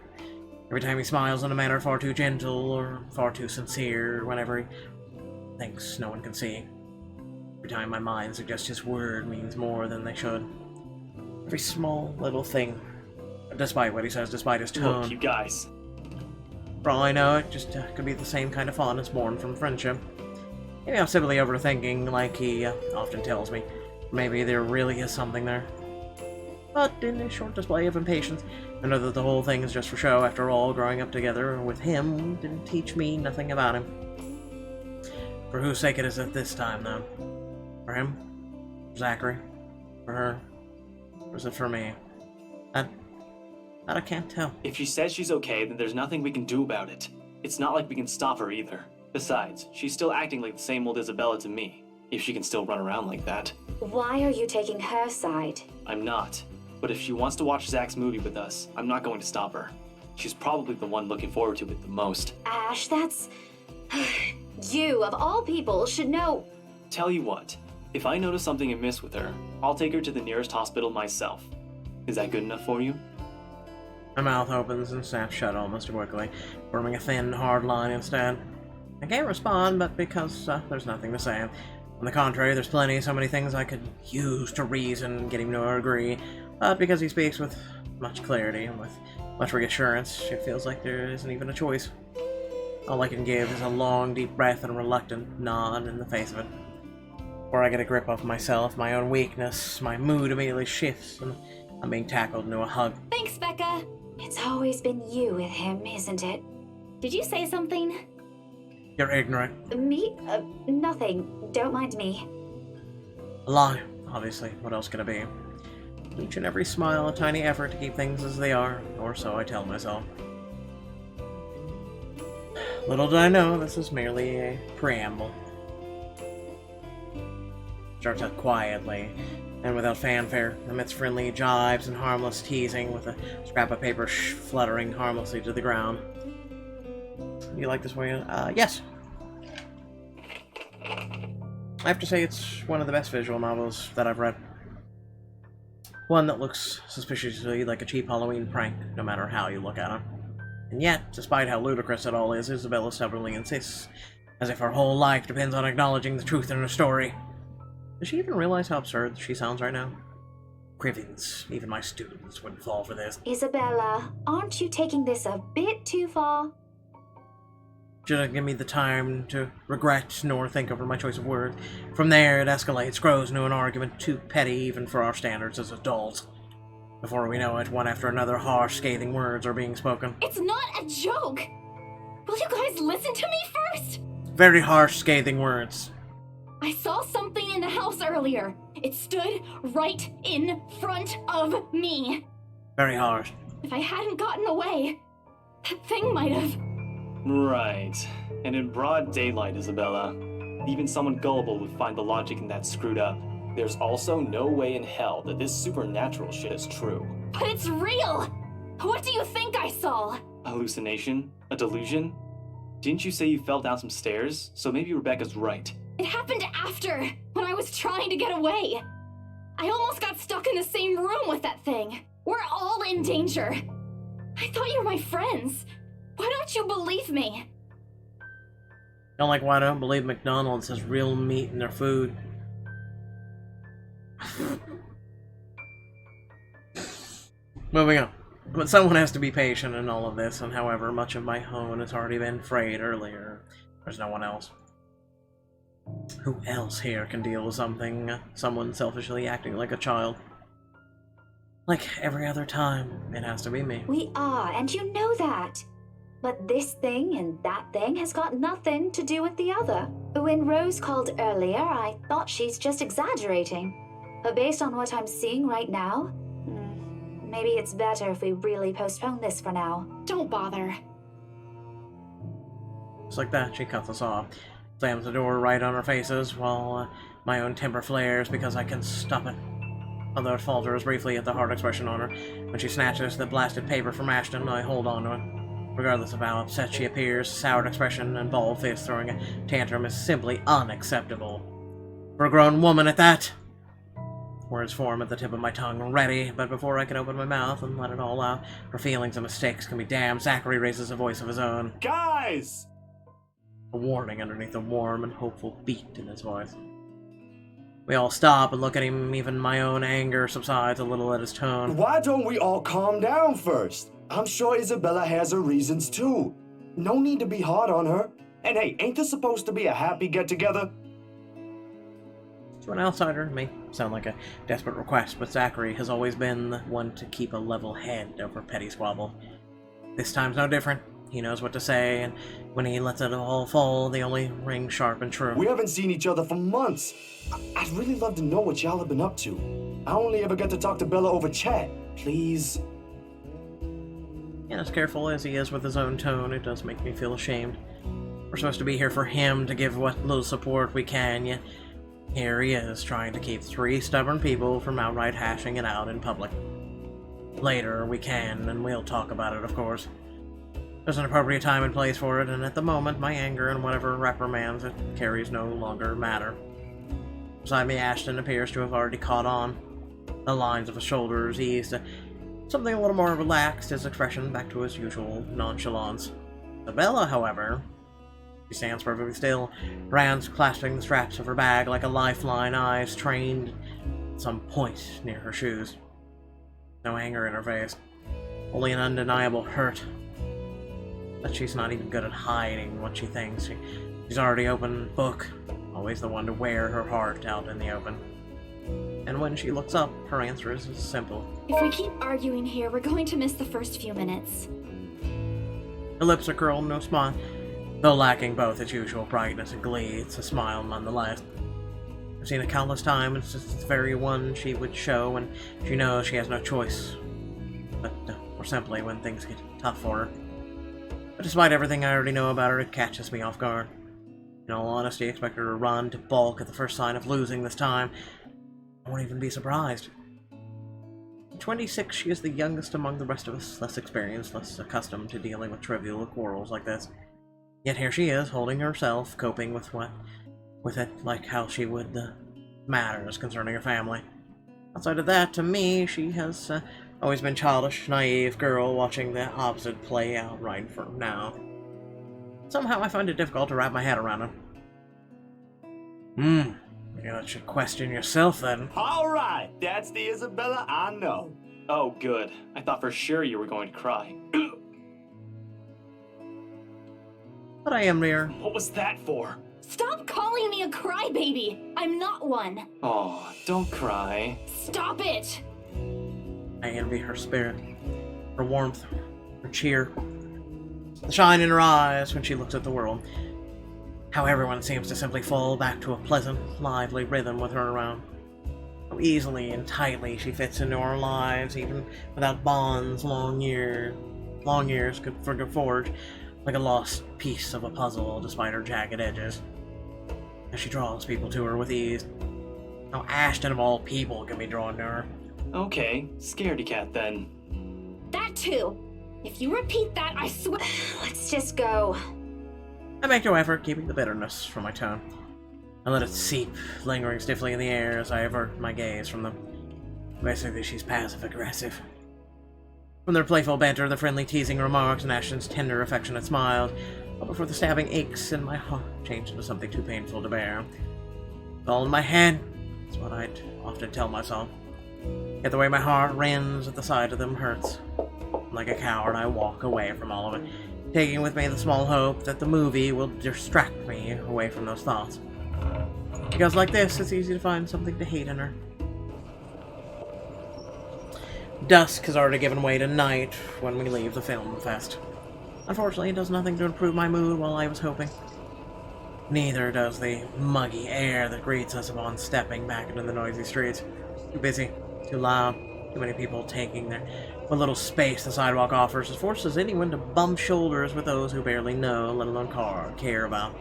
Every time he smiles in a manner far too gentle or far too sincere, whenever he thinks no one can see. Every time my mind suggests his word means more than they should. Every small little thing, despite what he says, despite his tone. Look, you guys. For all I know, it just could be the same kind of fondness born from friendship. Maybe I'm simply overthinking, like he often tells me. Maybe there really is something there. But in a short display of impatience, I know that the whole thing is just for show. After all, growing up together with him didn't teach me nothing about him. For whose sake it is at this time, though? For him? For Zachary? For her? Or is it for me? That I can't tell. If she says she's okay, then there's nothing we can do about it. It's not like we can stop her either. Besides, she's still acting like the same old Isabella to me, if she can still run around like that. Why are you taking her side? I'm not. But if she wants to watch Zach's movie with us, I'm not going to stop her. She's probably the one looking forward to it the most. Ash, that's... You, of all people, should know... Tell you what, if I notice something amiss with her, I'll take her to the nearest hospital myself. Is that good enough for you? My mouth opens and snaps shut almost quickly, forming a thin, hard line instead. I can't respond, but because there's nothing to say. On the contrary, there's so many things I could use to reason, get him to agree, but because he speaks with much clarity and with much reassurance, it feels like there isn't even a choice. All I can give is a long, deep breath and a reluctant nod in the face of it. Before I get a grip of myself, my own weakness, my mood immediately shifts, and I'm being tackled into a hug. Thanks, Becca. It's always been you with him, isn't it? Did you say something? You're ignorant. Me? Nothing. Don't mind me. A lie, obviously. What else could it be? Each and every smile a tiny effort to keep things as they are, or so I tell myself. Little did I know, this is merely a preamble. Starts out quietly, and without fanfare, amidst friendly jibes and harmless teasing, with a scrap of paper fluttering harmlessly to the ground. You like this way? Yes. I have to say it's one of the best visual novels that I've read. One that looks suspiciously like a cheap Halloween prank, no matter how you look at it. And yet, despite how ludicrous it all is, Isabella stubbornly insists, as if her whole life depends on acknowledging the truth in her story. Does she even realize how absurd she sounds right now? Crivians, even my students wouldn't fall for this. Isabella, aren't you taking this a bit too far? She doesn't give me the time to regret nor think over my choice of words. From there, it escalates, grows into an argument too petty even for our standards as adults. Before we know it, one after another, harsh, scathing words are being spoken. It's not a joke! Will you guys listen to me first? Very harsh, scathing words. I saw something in the house earlier. It stood right in front of me. Very harsh. If I hadn't gotten away, that thing might have... Right. And in broad daylight, Isabella. Even someone gullible would find the logic in that screwed up. There's also no way in hell that this supernatural shit is true. But it's real! What do you think I saw? A hallucination? A delusion? Didn't you say you fell down some stairs? So maybe Rebecca's right. It happened after, when I was trying to get away. I almost got stuck in the same room with that thing. We're all in danger. I thought you were my friends. Why don't you believe me? Don't like why I don't believe McDonald's has real meat in their food. Moving on. But someone has to be patient in all of this, and however much of my own has already been frayed earlier, there's no one else. Who else here can deal with someone selfishly acting like a child? Like every other time, it has to be me. We are, and you know that. But this thing and that thing has got nothing to do with the other. When Rose called earlier, I thought she's just exaggerating. But based on what I'm seeing right now, maybe it's better if we really postpone this for now. Don't bother. Just like that, she cuts us off. Slams the door right on our faces, while my own temper flares because I can stop it. Although it falters briefly at the hard expression on her. When she snatches the blasted paper from Ashton, I hold on to it. Regardless of how upset she appears, soured expression and bald face throwing a tantrum is simply unacceptable. For a grown woman at that! Words form at the tip of my tongue, ready, but before I can open my mouth and let it all out, her feelings and mistakes can be damned. Zachary raises a voice of his own. Guys! A warning underneath a warm and hopeful beat in his voice. We all stop and look at him, even my own anger subsides a little at his tone. Why don't we all calm down first? I'm sure Isabella has her reasons too. No need to be hard on her. And hey, ain't this supposed to be a happy get-together? To an outsider, it may sound like a desperate request, but Zachary has always been the one to keep a level head over petty squabble. This time's no different. He knows what to say, and when he lets it all fall, they only ring sharp and true. We haven't seen each other for months. I'd really love to know what y'all have been up to. I only ever get to talk to Bella over chat. Please. And as careful as he is with his own tone, it does make me feel ashamed. We're supposed to be here for him, to give what little support we can, yet here he is, trying to keep 3 stubborn people from outright hashing it out in public. Later, we can, and we'll talk about it, of course. There's an appropriate time and place for it, and at the moment, my anger and whatever reprimands it carries no longer matter. Beside me, Ashton appears to have already caught on. The lines of his shoulders eased to something a little more relaxed, his expression back to his usual nonchalance. Isabella, however, she stands perfectly still, her hands clasping the straps of her bag like a lifeline, eyes trained at some point near her shoes. No anger in her face, only an undeniable hurt. But she's not even good at hiding what she thinks. She's already open book, always the one to wear her heart out in the open. And when she looks up, her answer is simple. If we keep arguing here, we're going to miss the first few minutes. Her lips are curled, no smile. Though lacking both its usual brightness and glee, it's a smile nonetheless. I've seen it countless times, it's just the very one she would show when she knows she has no choice. But, or simply when things get tough for her. But despite everything I already know about her, it catches me off guard. In all honesty, I expect her to run, to balk at the first sign of losing this time. I won't even be surprised. At 26, she is the youngest among the rest of us, less experienced, less accustomed to dealing with trivial quarrels like this. Yet here she is, holding herself, coping with it like how she would the matters concerning her family. Outside of that, to me, she has always been childish, naive girl watching the opposite play out right from now. Somehow I find it difficult to wrap my head around it. You should question yourself then. Alright, that's the Isabella I know. Oh, good. I thought for sure you were going to cry. But I am near. What was that for? Stop calling me a crybaby! I'm not one! Oh, don't cry. Stop it! I envy her spirit, her warmth, her cheer, the shine in her eyes when she looks at the world. How everyone seems to simply fall back to a pleasant, lively rhythm with her around. How easily and tightly she fits into our lives, even without bonds. Long years could forge like a lost piece of a puzzle despite her jagged edges. As she draws people to her with ease. How Ashton of all people can be drawn to her. Okay, scaredy cat then. That too! If you repeat that, I swear— Let's just go. I make no effort keeping the bitterness from my tone. I let it seep, lingering stiffly in the air as I avert my gaze from them. Basically, she's passive-aggressive. From their playful banter, the friendly teasing remarks, and Ashton's tender, affectionate smiles, all before the stabbing aches in my heart changed into something too painful to bear. It's all in my head. That's what I'd often tell myself. Yet the way my heart rends at the sight of them hurts. Like a coward, I walk away from all of it, taking with me the small hope that the movie will distract me away from those thoughts. Because like this, it's easy to find something to hate in her. Dusk has already given way to night when we leave the film fest. Unfortunately, it does nothing to improve my mood while I was hoping. Neither does the muggy air that greets us upon stepping back into the noisy streets. Too busy, too loud, too many people taking what little space the sidewalk offers. It forces anyone to bump shoulders with those who barely know, let alone care about.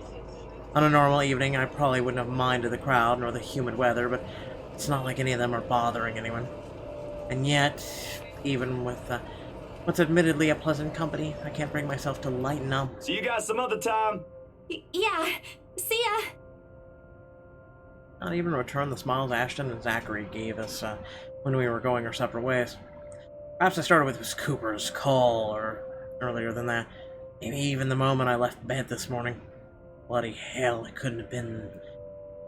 On a normal evening, I probably wouldn't have minded the crowd nor the humid weather, but it's not like any of them are bothering anyone. And yet, even with what's admittedly a pleasant company, I can't bring myself to lighten up. See you guys some other time. Yeah, see ya. Not even return the smiles Ashton and Zachary gave us when we were going our separate ways. Perhaps I started with Miss Cooper's call, or earlier than that. Maybe even the moment I left bed this morning. Bloody hell, it couldn't have been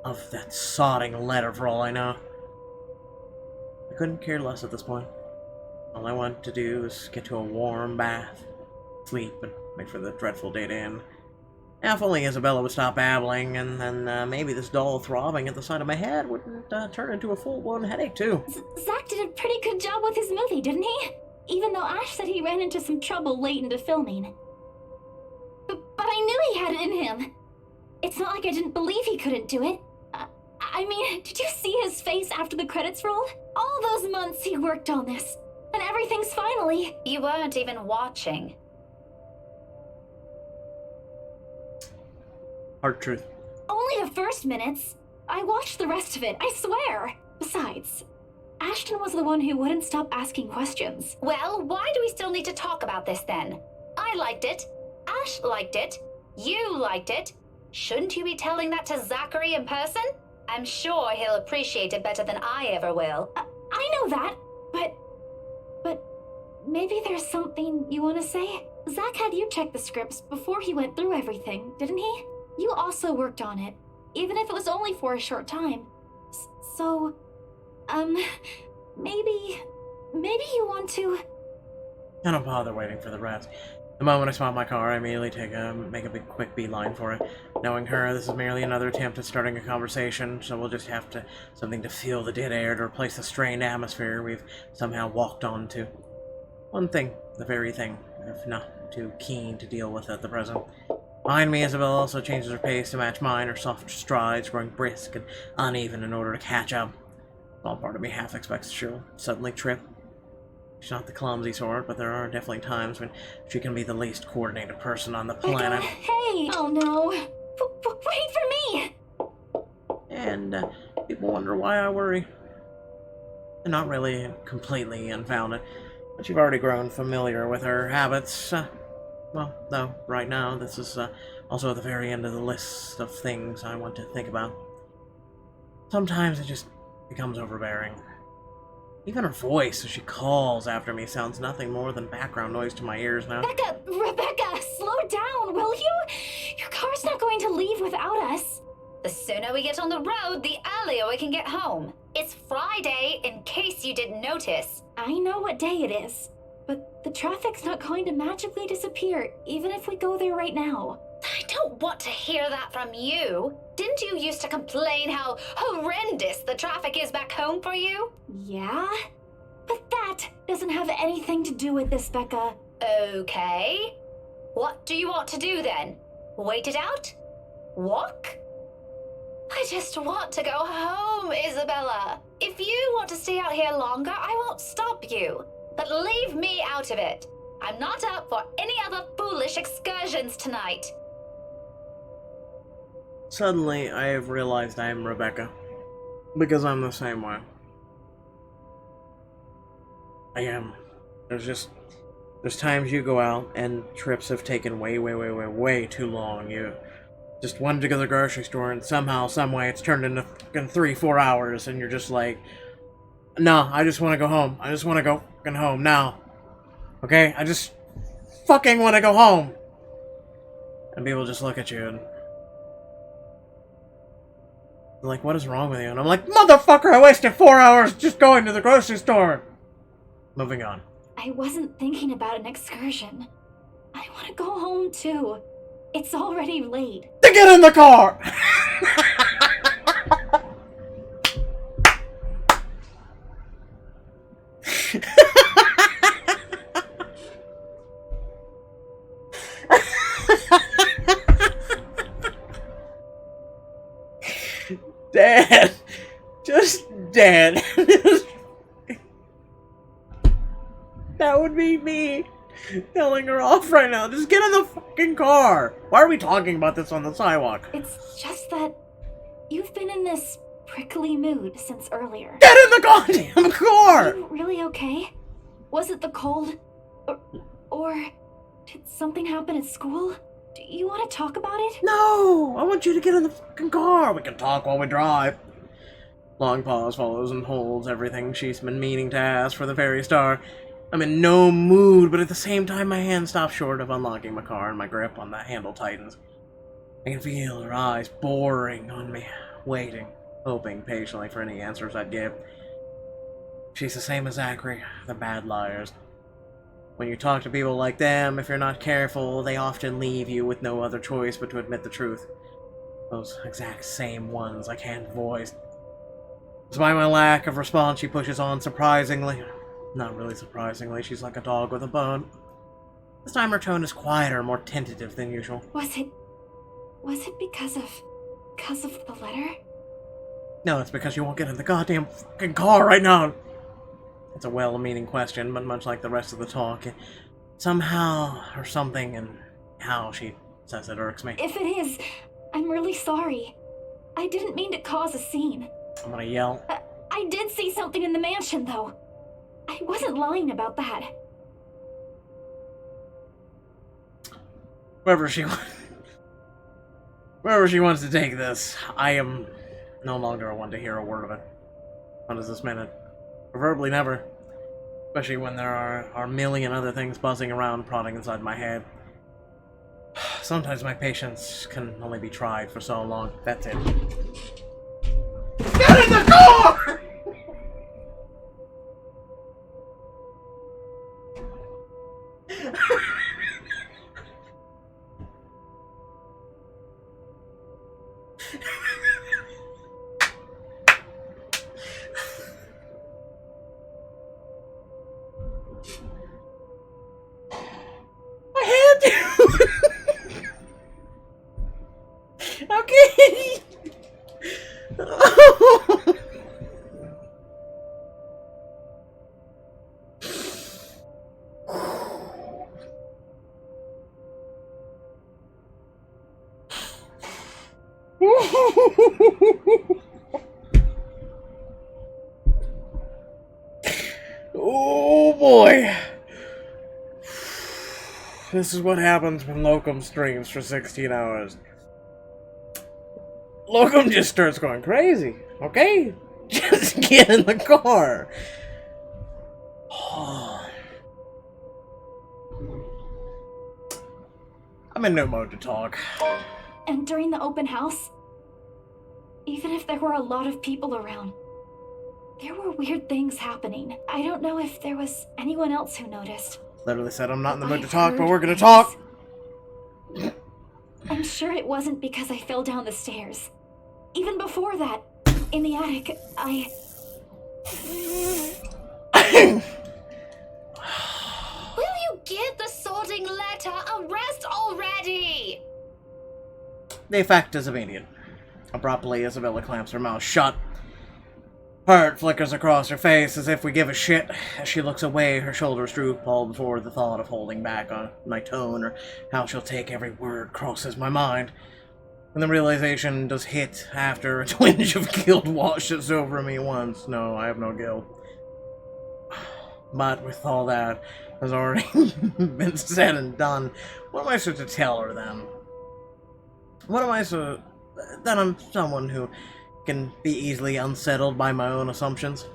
of that sodding letter for all I know. I couldn't care less at this point. All I wanted to do was get to a warm bath, sleep, and wait for the dreadful day to end. Now, if only Isabella would stop babbling, and then maybe this dull throbbing at the side of my head wouldn't turn into a full-blown headache, too. Zach did a pretty good job with his movie, didn't he? Even though Ash said he ran into some trouble late into filming. But I knew he had it in him. It's not like I didn't believe he couldn't do it. I mean, did you see his face after the credits rolled? All those months he worked on this, and everything's finally... You weren't even watching. Hard truth. Only the first minutes. I watched the rest of it, I swear. Besides, Ashton was the one who wouldn't stop asking questions. Well, why do we still need to talk about this then? I liked it. Ash liked it. You liked it. Shouldn't you be telling that to Zachary in person? I'm sure he'll appreciate it better than I ever will. I know that, but maybe there's something you want to say? Zach had you check the scripts before he went through everything, didn't he? You also worked on it, even if it was only for a short time. So, maybe you want to... I don't bother waiting for the rest. The moment I spot my car, I immediately make a big quick beeline for it. Knowing her, this is merely another attempt at starting a conversation, so we'll just have something to fill the dead air to replace the strained atmosphere we've somehow walked onto. One thing, the very thing, if not too keen to deal with at the present. Behind me, Isabel also changes her pace to match mine, her soft strides growing brisk and uneven in order to catch up. A small part of me half expects she'll suddenly trip. She's not the clumsy sort, but there are definitely times when she can be the least coordinated person on the planet. Hey! Oh no! Wait for me! And people wonder why I worry. And not really completely unfounded, but you've already grown familiar with her habits. Well, though, right now, this is also at the very end of the list of things I want to think about. Sometimes it just becomes overbearing. Even her voice as she calls after me sounds nothing more than background noise to my ears now. Rebecca, slow down, will you? Your car's not going to leave without us. The sooner we get on the road, the earlier we can get home. It's Friday, in case you didn't notice. I know what day it is, but the traffic's not going to magically disappear, even if we go there right now. I don't want to hear that from you. Didn't you used to complain how horrendous the traffic is back home for you? Yeah? But that doesn't have anything to do with this, Becca. Okay. What do you want to do then? Wait it out? Walk? I just want to go home, Isabella. If you want to stay out here longer, I won't stop you. But leave me out of it. I'm not up for any other foolish excursions tonight. Suddenly, I have realized I am Rebecca. Because I'm the same way. I am. There's times you go out and trips have taken way too long. You just wanted to go to the grocery store and somehow, someway, it's turned into 3-4 hours and you're just like, No, I just want to go home. I just want to go fucking home now. Okay? I just fucking want to go home. And people just look at you and they're like, what is wrong with you? And I'm like, motherfucker, I wasted 4 hours just going to the grocery store. Moving on. I wasn't thinking about an excursion. I want to go home too. It's already late. Then get in the car! Dad! Just Dad. That would be me telling her off right now. Just get in the fucking car. Why are we talking about this on the sidewalk? It's just that you've been in this prickly mood since earlier. Get in the goddamn car! Are you really okay? Was it the cold? Or did something happen at school? Do you want to talk about it? No! I want you to get in the fucking car. We can talk while we drive. Long pause follows and holds everything she's been meaning to ask for the very start. I'm in no mood, but at the same time my hand stops short of unlocking my car and my grip on the handle tightens. I can feel her eyes boring on me, waiting, hoping patiently for any answers I'd give. She's the same as Zachary, the bad liars. When you talk to people like them, if you're not careful, they often leave you with no other choice but to admit the truth. Those exact same ones I can't voice. Despite my lack of response, she pushes on surprisingly. Not really surprisingly, she's like a dog with a bone. This time her tone is quieter, more tentative than usual. Was it because of the letter? No, it's because you won't get in the goddamn fucking car right now. It's a well-meaning question, but much like the rest of the talk, somehow or something and how she says it irks me. If it is, I'm really sorry. I didn't mean to cause a scene. I'm gonna yell. I did see something in the mansion, though. I wasn't lying about that. Wherever she wants to take this, I am no longer one to hear a word of it. Not at this minute. Preferably never. Especially when there are a million other things buzzing around, prodding inside my head. Sometimes my patience can only be tried for so long. That's it. Get in the car! I had to! Okay! Oh boy. This is what happens when Locum streams for 16 hours. Locum just starts going crazy, okay? Just get in the car. I'm in no mode to talk. And during the open house, even if there were a lot of people around, there were weird things happening. I don't know if there was anyone else who noticed. Literally said I'm not in the mood to talk, but we're gonna talk. I'm sure it wasn't because I fell down the stairs. Even before that, in the attic, Will you get the sorting letter? Arrest already! The effect is immediate. Abruptly, Isabella clamps her mouth shut. Heart flickers across her face as if we give a shit. As she looks away, her shoulders droop, all before the thought of holding back on my tone or how she'll take every word crosses my mind. And the realization does hit after a twinge of guilt washes over me once. No, I have no guilt. But with all that has already been said and done, what am I supposed to tell her then? What am I so... That I'm someone who can be easily unsettled by my own assumptions?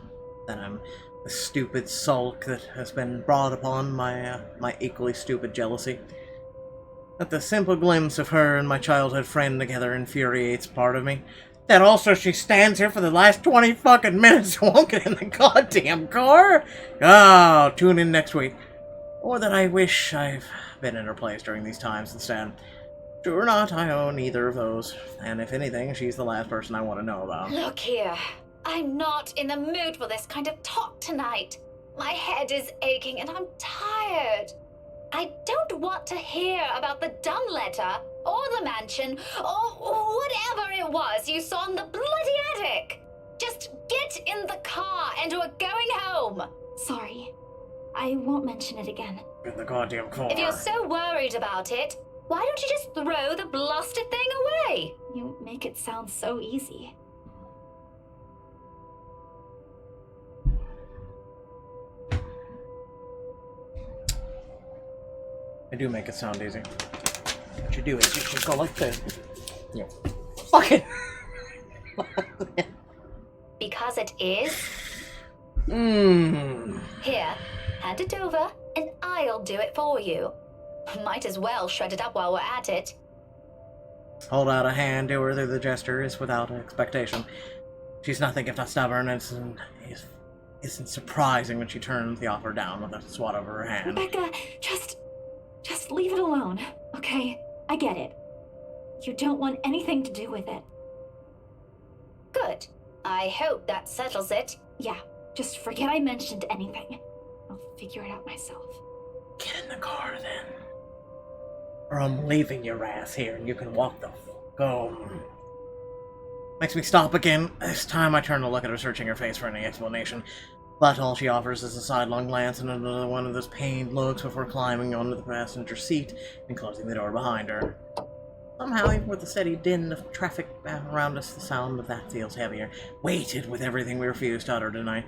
That I'm the stupid sulk that has been brought upon my equally stupid jealousy. That the simple glimpse of her and my childhood friend together infuriates part of me. That also she stands here for the last 20 fucking minutes and won't get in the goddamn car? Oh, tune in next week. Or that I wish I've been in her place during these times instead. True or not, I own neither of those. And if anything, she's the last person I want to know about. Look here. I'm not in the mood for this kind of talk tonight. My head is aching and I'm tired. I don't want to hear about the dumb letter, or the mansion, or whatever it was you saw in the bloody attic. Just get in the car and we're going home. Sorry. I won't mention it again. In the goddamn car. If you're so worried about it, why don't you just throw the blasted thing away? You make it sound so easy. I do make it sound easy. What you do is you should go like this. Yeah. Fuck it! Because it is? Mmm. Here, hand it over, and I'll do it for you. Might as well shred it up while we're at it. Hold out a hand to her through the gesture is without expectation. She's nothing if not stubborn, and isn't surprising when she turns the offer down with a swat over her hand. Rebecca, just leave it alone, okay? I get it. You don't want anything to do with it. Good. I hope that settles it. Yeah, just forget I mentioned anything. I'll figure it out myself. Get in the car, then. Or I'm leaving your ass here, and you can walk the fuck home. Makes me stop again. This time I turn to look at her, searching her face for any explanation. But all she offers is a sidelong glance and another one of those pained looks before climbing onto the passenger seat and closing the door behind her. Somehow, even with the steady din of traffic around us, the sound of that feels heavier, weighted with everything we refuse to utter tonight.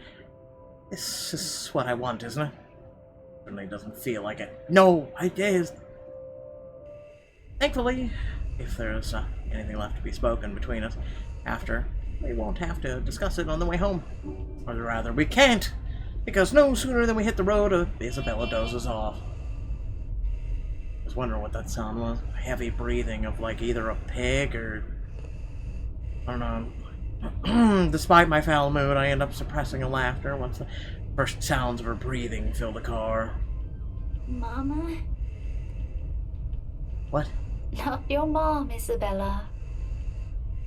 This is what I want, isn't it? Certainly doesn't feel like it. No, it is. Thankfully, if there's anything left to be spoken between us after, we won't have to discuss it on the way home. Or rather, we can't, because no sooner than we hit the road, Isabella dozes off. I was wondering what that sound was. Heavy breathing of, like, either a pig or... I don't know. Despite my foul mood, I end up suppressing a laughter once the first sounds of her breathing fill the car. Mama? What? Not your mom, Isabella.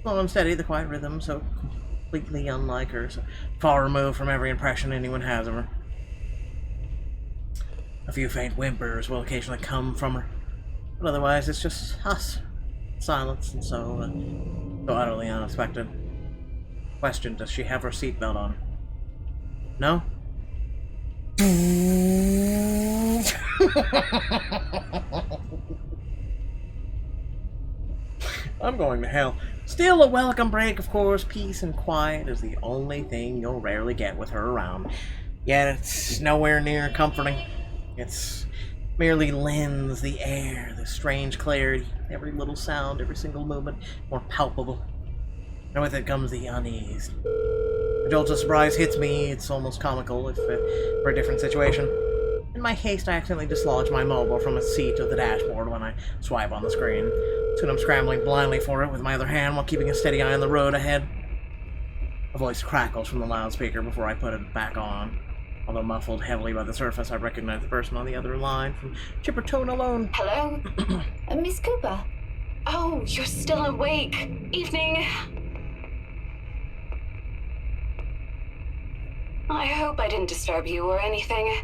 Slow and steady, the quiet rhythm, so completely unlike her, so far removed from every impression anyone has of her. A few faint whimpers will occasionally come from her, but otherwise it's just us. Silence, and so utterly unexpected. Question, does she have her seatbelt on? No? I'm going to hell. Still a welcome break, of course. Peace and quiet is the only thing you'll rarely get with her around. Yet it's nowhere near comforting. It's merely lends the air, the strange clarity, every little sound, every single movement more palpable. And with it comes the unease. A jolt of surprise hits me. It's almost comical if for a different situation. In my haste, I accidentally dislodge my mobile from its seat of the dashboard when I swipe on the screen. Soon I'm scrambling blindly for it with my other hand while keeping a steady eye on the road ahead. A voice crackles from the loudspeaker before I put it back on. Although muffled heavily by the surface, I recognize the person on the other line from chipper tone alone. Hello? Miss Cooper? Oh, you're still awake. Evening. I hope I didn't disturb you or anything.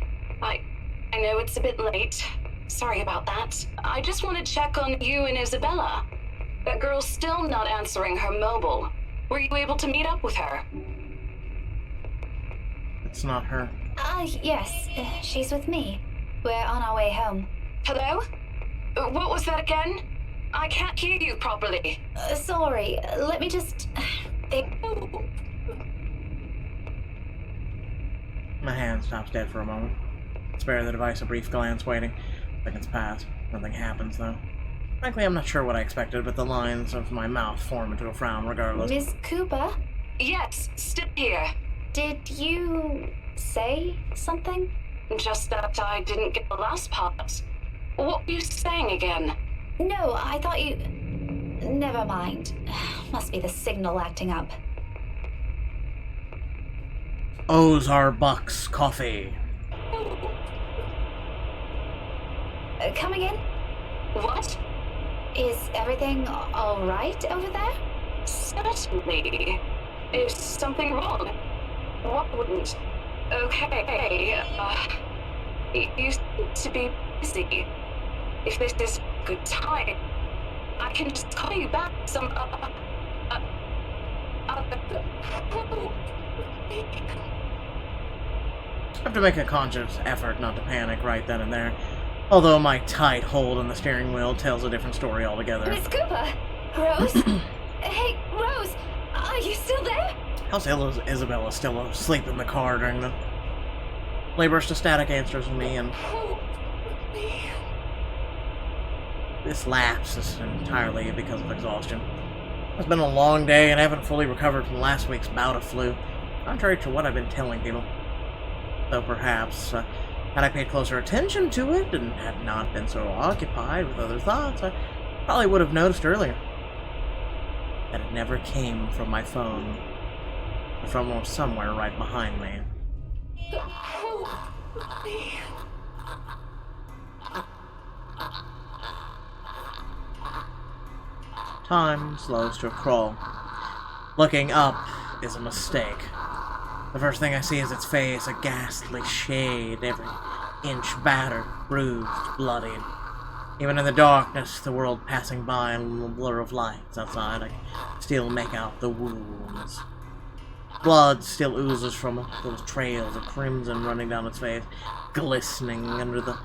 I know it's a bit late. Sorry about that. I just want to check on you and Isabella. That girl's still not answering her mobile. Were you able to meet up with her? It's not her. Yes. She's with me. We're on our way home. Hello? What was that again? I can't hear you properly. Sorry. Let me just... My hand stops dead for a moment. Spare the device a brief glance, waiting. Seconds pass. Nothing happens, though. Frankly, I'm not sure what I expected, but the lines of my mouth form into a frown regardless. Miss Cooper? Yes, still here. Did you say something? Just that I didn't get the last part. What were you saying again? No, I thought you... Never mind. Must be the signal acting up. Ozar Bucks Coffee. Come again? What? Is everything all right over there? Certainly. Is something wrong? What wouldn't? Okay, you seem to be busy. If this is a good time, I can just call you back some, I have to make a conscious effort not to panic right then and there. Although my tight hold on the steering wheel tells a different story altogether. Miss Cooper! Rose? Hey, Rose! Are you still there? How's Isabella still asleep in the car during the... They burst of static answers from me, and... This lapse is entirely because of exhaustion. It's been a long day, and I haven't fully recovered from last week's bout of flu, contrary to what I've been telling people. Though perhaps, had I paid closer attention to it, and had not been so occupied with other thoughts, I probably would have noticed earlier that it never came from my phone, but from somewhere right behind me. Time slows to a crawl. Looking up is a mistake. The first thing I see is its face, a ghastly shade, every inch battered, bruised, bloodied. Even in the darkness, the world passing by in a blur of lights outside, I can still make out the wounds. Blood still oozes from it, those trails of crimson running down its face, glistening under the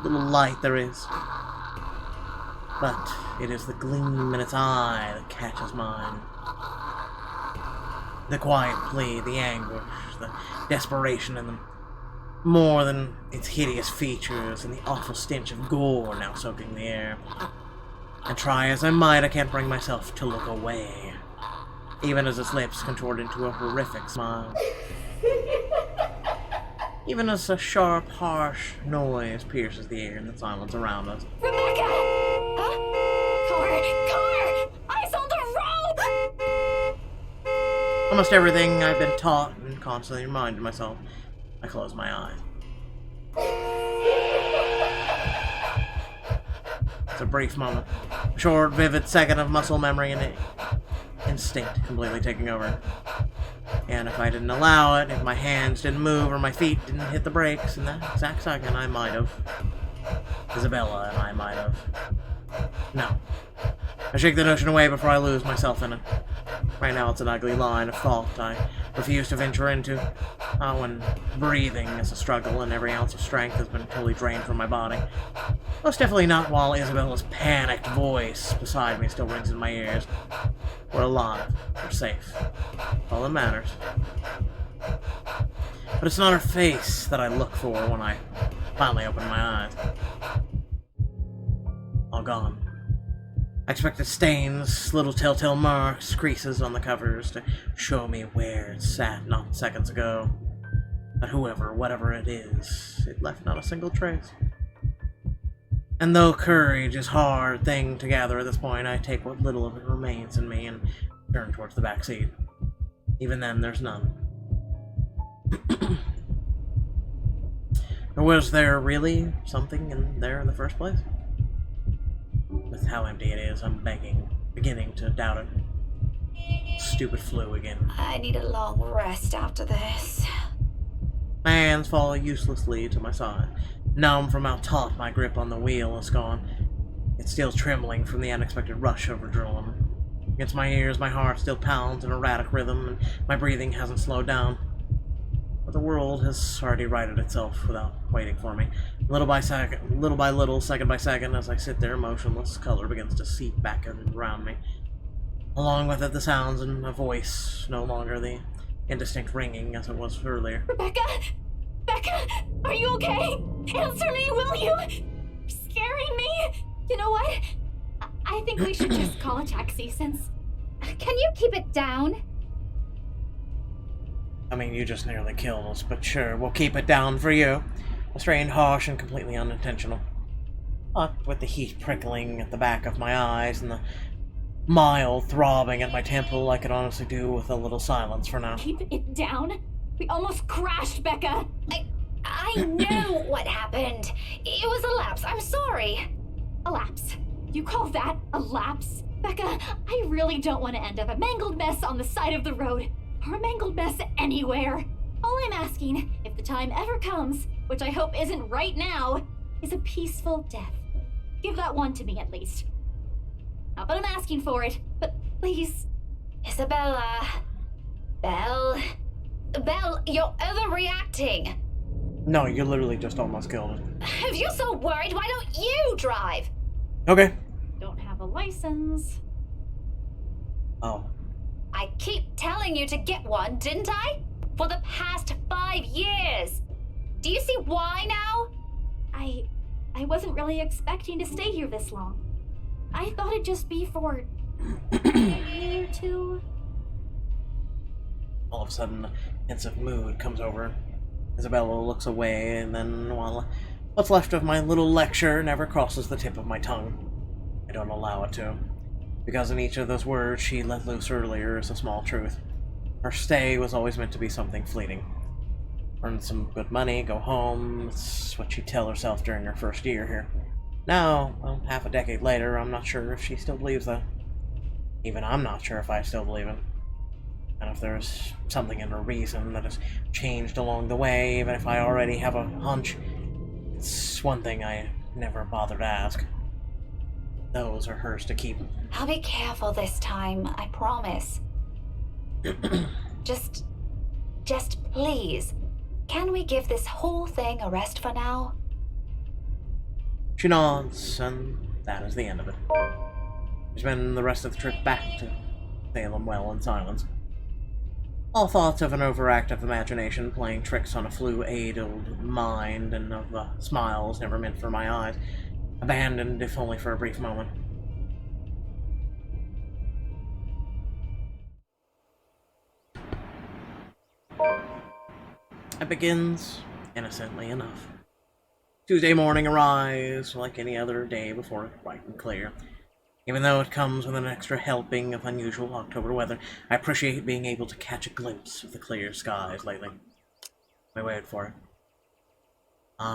little light there is. But it is the gleam in its eye that catches mine. The quiet plea, the anguish, the desperation in them. More than its hideous features and the awful stench of gore now soaking the air. And try as I might, I can't bring myself to look away. Even as its lips contort into a horrific smile. Even as a sharp, harsh noise pierces the air in the silence around us. Rebecca! Huh? Car! Eyes on the road! Almost everything I've been taught and constantly reminded myself. I close my eyes. It's a brief moment. A short, vivid second of muscle memory and instinct completely taking over. And if I didn't allow it, if my hands didn't move or my feet didn't hit the brakes in that exact second, I might have. Isabella and I might have. No. I shake the notion away before I lose myself in it. Right now it's an ugly line of thought I refuse to venture into. When breathing is a struggle and every ounce of strength has been totally drained from my body. Most definitely not while Isabella's panicked voice beside me still rings in my ears. We're alive. We're safe. All that matters. But it's not her face that I look for when I finally open my eyes. All gone. I expected stains, little telltale marks, creases on the covers to show me where it sat not seconds ago. But whatever it is, it left not a single trace. And though courage is a hard thing to gather at this point, I take what little of it remains in me and turn towards the back seat. Even then, there's none. Or was there really something in there in the first place? With how empty it is, I'm beginning to doubt it. Stupid flu again. I need a long rest after this. My hands fall uselessly to my side. Numb from how taut my grip on the wheel is gone. It's still trembling from the unexpected rush of adrenaline. Against my ears, my heart still pounds in erratic rhythm, and my breathing hasn't slowed down. But the world has already righted itself without waiting for me. Little by little, second by second, as I sit there motionless, color begins to seep back around me. Along with it, the sounds and a voice, no longer the indistinct ringing as it was earlier. Rebecca! Becca! Are you okay? Answer me, will you? You're scaring me! You know what? I think we should just call a taxi since... Can you keep it down? I mean, you just nearly killed us, but sure, we'll keep it down for you. A strain harsh and completely unintentional. But with the heat prickling at the back of my eyes and the mild throbbing at my temple, I could honestly do with a little silence for now. Keep it down? We almost crashed, Becca! I know what happened. It was a lapse. I'm sorry. A lapse? You call that a lapse? Becca, I really don't want to end up a mangled mess on the side of the road. Or a mangled mess anywhere. All I'm asking, if the time ever comes, which I hope isn't right now, is a peaceful death. Give that one to me at least. Not that I'm asking for it, but please. Isabella. Belle, you're overreacting. No, you literally just almost killed it. If you're so worried, why don't you drive? Okay. Don't have a license. Oh. I keep telling you to get one, didn't I? For the past 5 years. Do you see why now? I wasn't really expecting to stay here this long. I thought it'd just be for a year or two. All of a sudden, a pensive mood comes over. Isabella looks away, and then, well, what's left of my little lecture never crosses the tip of my tongue. I don't allow it to. Because in each of those words she let loose earlier is a small truth. Her stay was always meant to be something fleeting. Earn some good money, go home, it's what she tell herself during her first year here. Now, well, half a decade later, I'm not sure if she still believes that. Even I'm not sure if I still believe it. And if there's something in her reason that has changed along the way, even if I already have a hunch, it's one thing I never bothered to ask. Those are hers to keep. I'll be careful this time, I promise. Just please, can we give this whole thing a rest for now? She nods, and that is the end of it. We spend the rest of the trip back to Salem well in silence. All thoughts of an overactive imagination playing tricks on a flu-aided mind and of smiles never meant for my eyes, abandoned if only for a brief moment. It begins innocently enough. Tuesday morning arrives like any other day before bright and clear. Even though it comes with an extra helping of unusual October weather, I appreciate being able to catch a glimpse of the clear skies lately. I waited for it.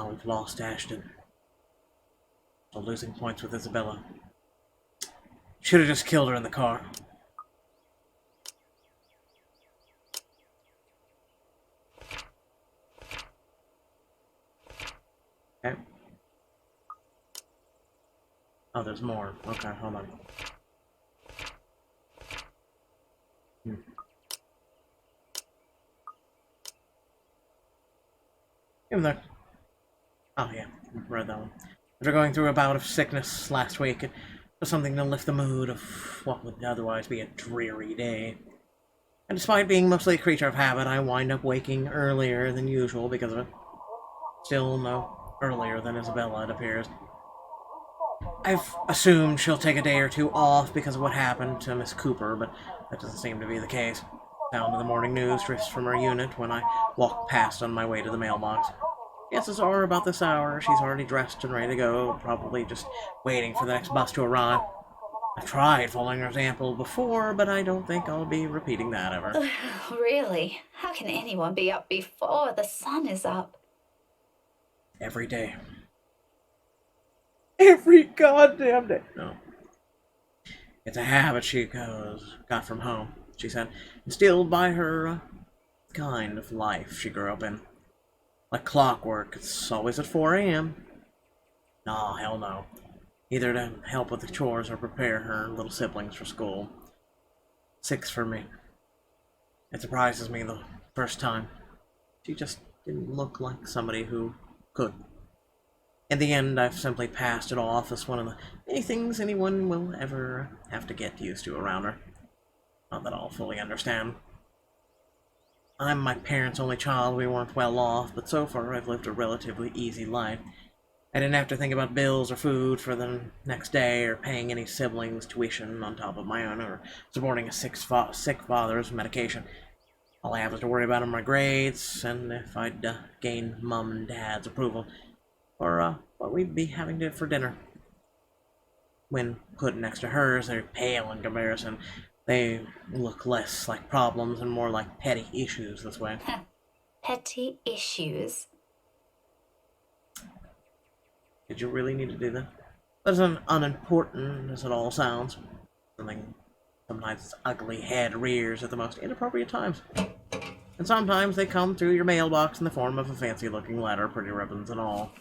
We've lost Ashton. Still losing points with Isabella. Should have just killed her in the car. Okay. Oh, there's more. Okay, hold on. Even though... Oh, yeah. Read that one. After going through a bout of sickness last week, it was something to lift the mood of what would otherwise be a dreary day. And despite being mostly a creature of habit, I wind up waking earlier than usual because of it. Still no earlier than Isabella, it appears. I've assumed she'll take a day or two off because of what happened to Miss Cooper, but that doesn't seem to be the case. Sound of the morning news drifts from her unit when I walk past on my way to the mailbox. Chances are about this hour she's already dressed and ready to go, probably just waiting for the next bus to arrive. I've tried following her example before, but I don't think I'll be repeating that ever. Really? How can anyone be up before the sun is up? Every day. Every goddamn day. No. It's a habit she got from home, she said, instilled by her kind of life she grew up in. Like clockwork, it's always at 4 a.m. Nah, hell no. Either to help with the chores or prepare her little siblings for school. 6 for me. It surprises me the first time. She just didn't look like somebody who could. In the end, I've simply passed it off as one of the many things anyone will ever have to get used to around her. Not that I'll fully understand. I'm my parents' only child, we weren't well off, but so far I've lived a relatively easy life. I didn't have to think about bills or food for the next day, or paying any siblings' tuition on top of my own, or supporting a sick father's medication. All I have is to worry about are my grades, and if I'd gain Mom and Dad's approval, or what we'd be having for dinner. When put next to hers, they're pale in comparison. They look less like problems and more like petty issues this way. Petty issues? Did you really need to do that? As unimportant as it all sounds, sometimes its ugly head rears at the most inappropriate times. And sometimes they come through your mailbox in the form of a fancy-looking letter, pretty ribbons and all.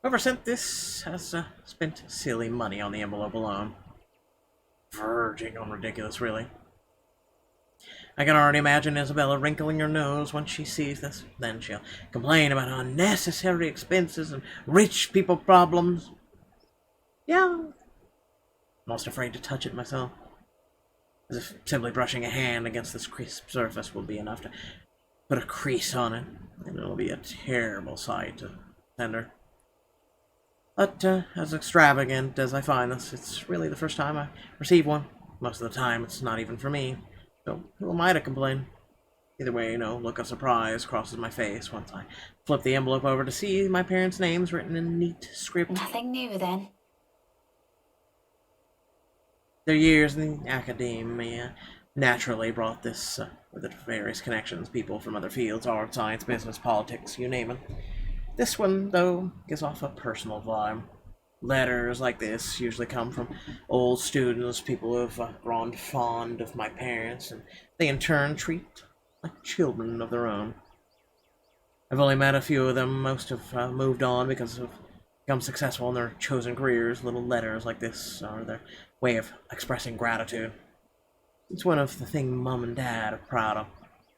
Whoever sent this has spent silly money on the envelope alone. Verging on ridiculous, really. I can already imagine Isabella wrinkling her nose when she sees this. Then she'll complain about unnecessary expenses and rich people problems. Yeah. I'm almost afraid to touch it myself. As if simply brushing a hand against this crisp surface will be enough to put a crease on it. And it'll be a terrible sight to send her. But as extravagant as I find this, it's really the first time I receive one. Most of the time, it's not even for me. So who am I to complain? Either way, look of surprise crosses my face once I flip the envelope over to see my parents' names written in neat script. Nothing new then. Their years in the academia naturally brought this with its various connections, people from other fields, art, science, business, politics, you name it. This one, though, gives off a personal vibe. Letters like this usually come from old students, people who have grown fond of my parents, and they in turn treat like children of their own. I've only met a few of them. Most have moved on because of become successful in their chosen careers. Little letters like this are their way of expressing gratitude. It's one of the things Mom and Dad are proud of.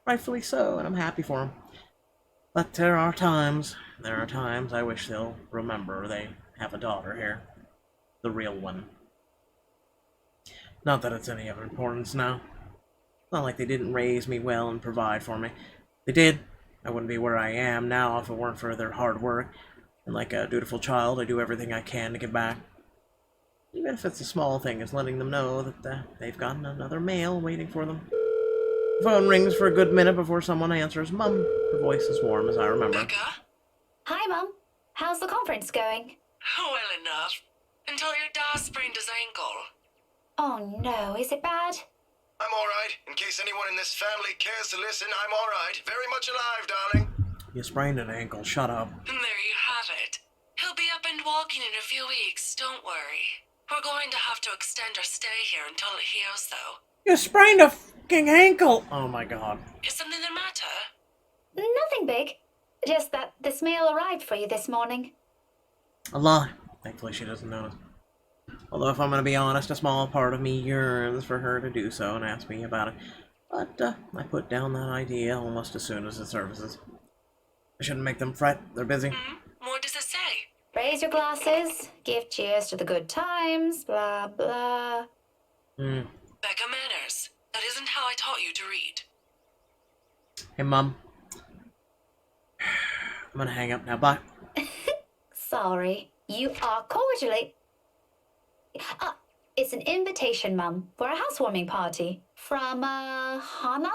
Rightfully so, and I'm happy for them. But there are times I wish they'll remember they have a daughter here. The real one. Not that it's any of importance now. Not like they didn't raise me well and provide for me. They did. I wouldn't be where I am now if it weren't for their hard work. And like a dutiful child, I do everything I can to give back. Even if it's a small thing, as letting them know that they've gotten another mail waiting for them. The phone rings for a good minute before someone answers. Mum. Her voice is warm as I remember. Becca? Hi, Mum. How's the conference going? Well enough. Until your dad sprained his ankle. Oh no, is it bad? I'm alright. In case anyone in this family cares to listen, I'm alright. Very much alive, darling. You sprained an ankle. Shut up. And there you have it. He'll be up and walking in a few weeks, don't worry. We're going to have to extend our stay here until it heals, though. You sprained a fucking ankle! Oh my god. Is something the matter? Nothing big. Just that this mail arrived for you this morning. A lie. Thankfully she doesn't notice. Although if I'm gonna be honest, a small part of me yearns for her to do so and ask me about it. But I put down that idea almost as soon as it surfaces. I shouldn't make them fret. They're busy. What does it say? Raise your glasses, give cheers to the good times, blah blah. Becca manners. That isn't how I taught you to read. Hey, Mum. I'm gonna hang up now. Bye. Sorry. You are cordially... it's an invitation, Mum, for a housewarming party. From, Hannah?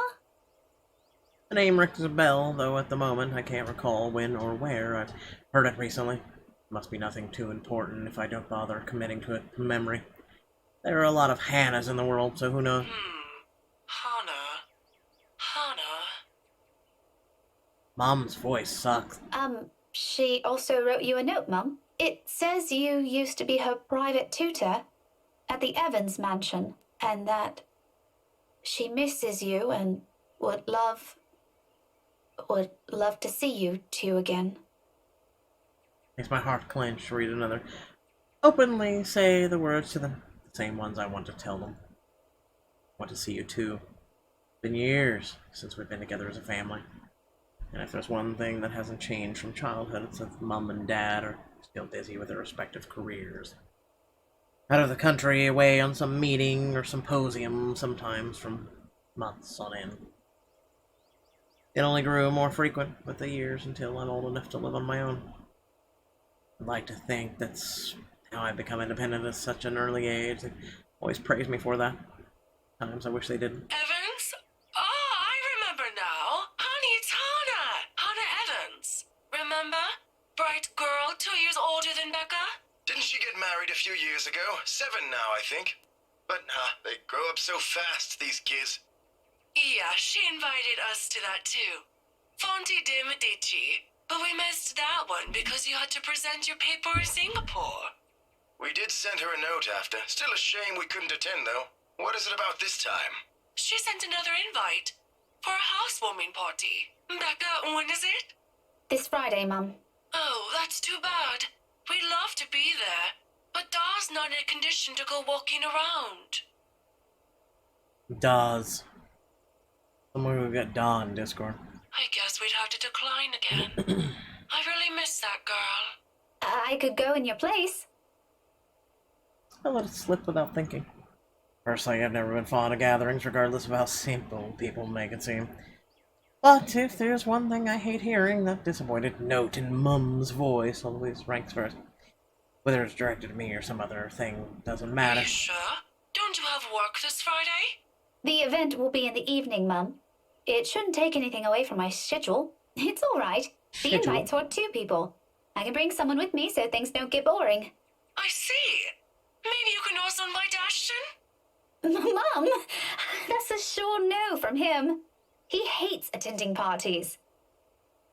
The name rings a bell, though at the moment I can't recall when or where I've heard it recently. Must be nothing too important if I don't bother committing to it from memory. There are a lot of Hannahs in the world, so who knows? Hannah. Mom's voice sucks. She also wrote you a note, Mum. It says you used to be her private tutor at the Evans Mansion, and that she misses you and would love to see you two again. Makes my heart clench to read another. Openly say the words to them. The same ones I want to tell them. Want to see you too. Been years since we've been together as a family. And if there's one thing that hasn't changed from childhood, it's that Mum and Dad are still busy with their respective careers. Out of the country, away on some meeting or symposium, sometimes from months on end. It only grew more frequent with the years until I'm old enough to live on my own. I'd like to think that's how I've become independent at such an early age. They always praise me for that. Times I wish they didn't. Evans? Oh, I remember few years ago. 7 now, I think. But, they grow up so fast, these kids. Yeah, she invited us to that too. Fonty de Medici. But we missed that one because you had to present your paper in Singapore. We did send her a note after. Still a shame we couldn't attend, though. What is it about this time? She sent another invite for a housewarming party. Becca, when is it? This Friday, Mum. Oh, that's too bad. We'd love to be there, but Da's not in a condition to go walking around. Does. Someone who got Da in Discord. I guess we'd have to decline again. I really miss that girl. I could go in your place. I let it slip without thinking. Personally, I've never been fond of gatherings, regardless of how simple people make it seem. But if there's one thing I hate hearing, that disappointed note in Mum's voice always ranks first. Whether it's directed at me or some other thing, doesn't matter. Are you sure? Don't you have work this Friday? The event will be in the evening, Mum. It shouldn't take anything away from my schedule. It's all right. The Schedule? invite's for 2 people. I can bring someone with me so things don't get boring. I see. Maybe you can also invite Ashton? Mum, that's a sure no from him. He hates attending parties.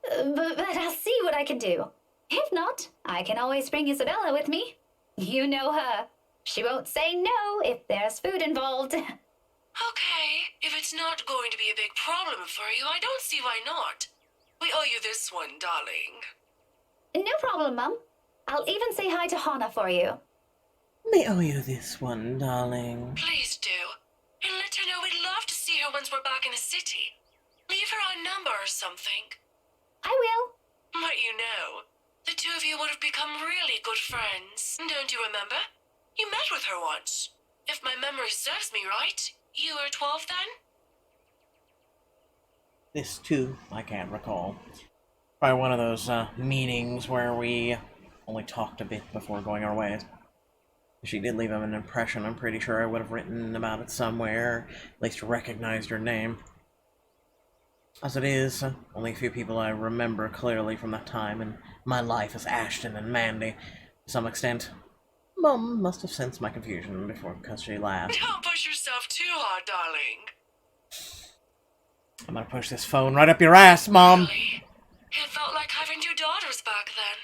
But I'll see what I can do. If not, I can always bring Isabella with me. You know her. She won't say no if there's food involved. Okay, if it's not going to be a big problem for you, I don't see why not. We owe you this one, darling. No problem, Mum. I'll even say hi to Hannah for you. May owe you this one, darling. Please do. And let her know we'd love to see her once we're back in the city. Leave her a number or something. I will. But you know, the two of you would have become really good friends. Don't you remember? You met with her once. If my memory serves me right, you were 12 then? This, too, I can't recall. Probably one of those meetings where we only talked a bit before going our ways. If she did leave him an impression, I'm pretty sure I would have written about it somewhere, at least recognized her name. As it is, only a few people I remember clearly from that time in my life as Ashton and Mandy, to some extent. Mum must have sensed my confusion because she laughed. Don't push yourself too hard, darling. I'm gonna push this phone right up your ass, Mom! Really? It felt like having 2 daughters back then.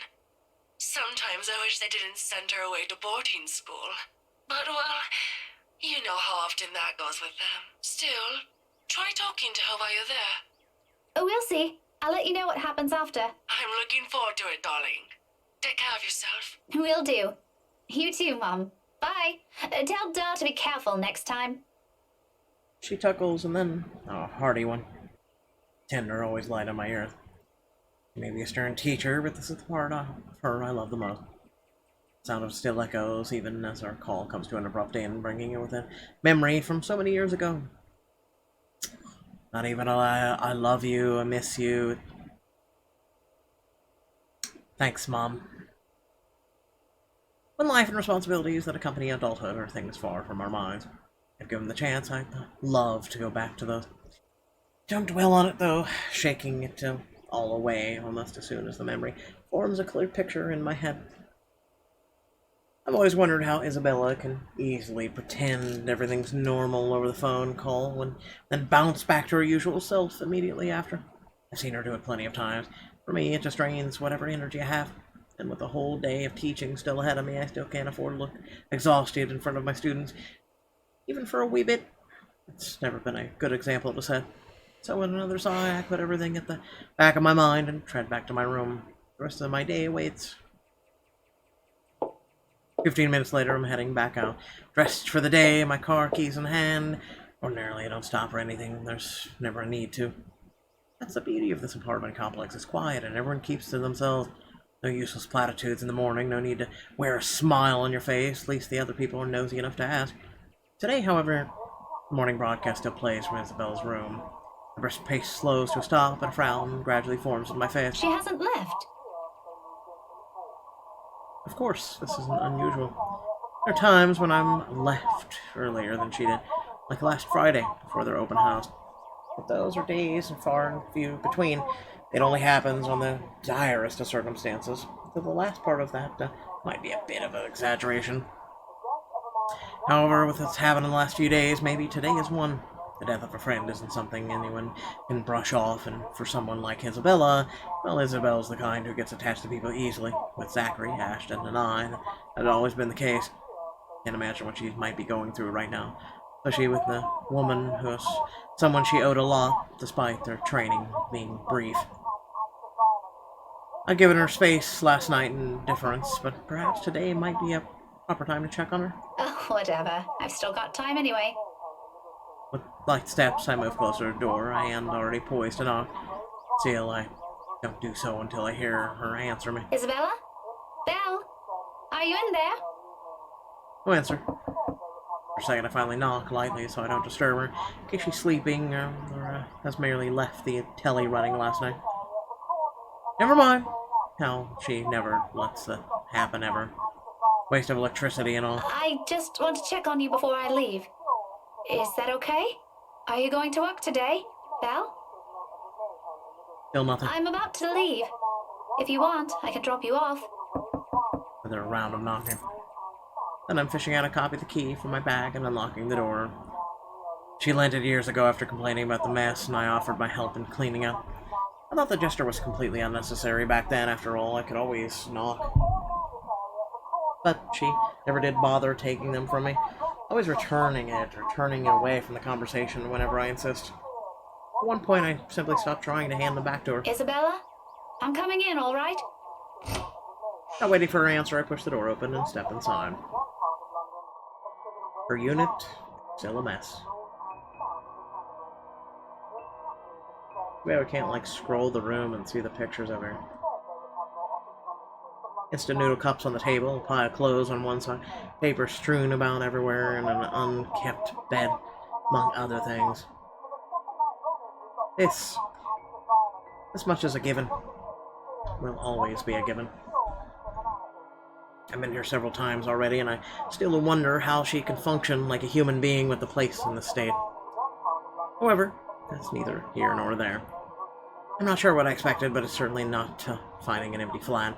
Sometimes I wish they didn't send her away to boarding school. But, well, you know how often that goes with them. Still, try talking to her while you're there. We'll see. I'll let you know what happens after. I'm looking forward to it, darling. Take care of yourself. Will do. You too, Mom. Bye. Tell Da to be careful next time. She chuckles, and then a hearty one. Tender, always light on my ear. Maybe a stern teacher, but this is the part of her I love the most. Sound of still echoes, even as our call comes to an abrupt end, bringing it with a memory from so many years ago. Not even a I love you, I miss you. Thanks, Mom. When life and responsibilities that accompany adulthood are things far from our minds, if given the chance, I'd love to go back to those. Don't dwell on it, though, shaking it all away almost as soon as the memory forms a clear picture in my head. I've always wondered how Isabella can easily pretend everything's normal over the phone call and then bounce back to her usual self immediately after. I've seen her do it plenty of times. For me, it just drains whatever energy I have. And with a whole day of teaching still ahead of me, I still can't afford to look exhausted in front of my students. Even for a wee bit. It's never been a good example to set. So with another sigh, I put everything at the back of my mind and tread back to my room. The rest of my day waits. 15 minutes later, I'm heading back out. Dressed for the day, my car keys in hand. Ordinarily, I don't stop for anything. There's never a need to. That's the beauty of this apartment complex. It's quiet and everyone keeps to themselves. No useless platitudes in the morning. No need to wear a smile on your face. At least the other people are nosy enough to ask. Today, however, the morning broadcast still plays from Isabella's room. The brisk pace slows to a stop and a frown gradually forms on my face. She hasn't left. Of course, this isn't unusual. There are times when I'm left earlier than she did, like last Friday before their open house. But those are days and far and few between. It only happens on the direst of circumstances. So the last part of that might be a bit of an exaggeration. However, with what's happened in the last few days, maybe today is one. The death of a friend isn't something anyone can brush off, and for someone like Isabella, well, Isabel's the kind who gets attached to people easily. With Zachary, Ashton, and I, that had always been the case. Can't imagine what she might be going through right now, especially with the woman who's someone she owed a lot, despite their training being brief. I'd given her space last night in deference, but perhaps today might be a proper time to check on her. Oh, whatever. I've still got time anyway. With light steps, I move closer to the door, I am already poised to knock. Still, I don't do so until I hear her answer me. Isabella? Belle? Are you in there? No answer. For a second, I finally knock lightly so I don't disturb her, in case she's sleeping or has merely left the telly running last night. Never mind. How she never lets that happen ever. Waste of electricity and all. I just want to check on you before I leave. Is that okay? Are you going to work today, Belle? Still nothing. I'm about to leave. If you want, I can drop you off. Another round of knocking. Then I'm fishing out a copy of the key from my bag and unlocking the door. She lent it years ago after complaining about the mess, and I offered my help in cleaning up. I thought the gesture was completely unnecessary back then. After all, I could always knock. But she never did bother taking them from me, always returning it or turning it away from the conversation whenever I insist. At one point, I simply stopped trying to hand them back to her. Isabella? I'm coming in, all right? Not waiting for her answer, I push the door open and step inside. Her unit, still a mess. Maybe I can't, like, scroll the room and see the pictures of her. Instant noodle cups on the table, a pile of clothes on one side, paper strewn about everywhere, and an unkept bed, among other things. This much is a given. Will always be a given. I've been here several times already, and I still wonder how she can function like a human being with the place in the state. However, that's neither here nor there. I'm not sure what I expected, but it's certainly not finding an empty flat.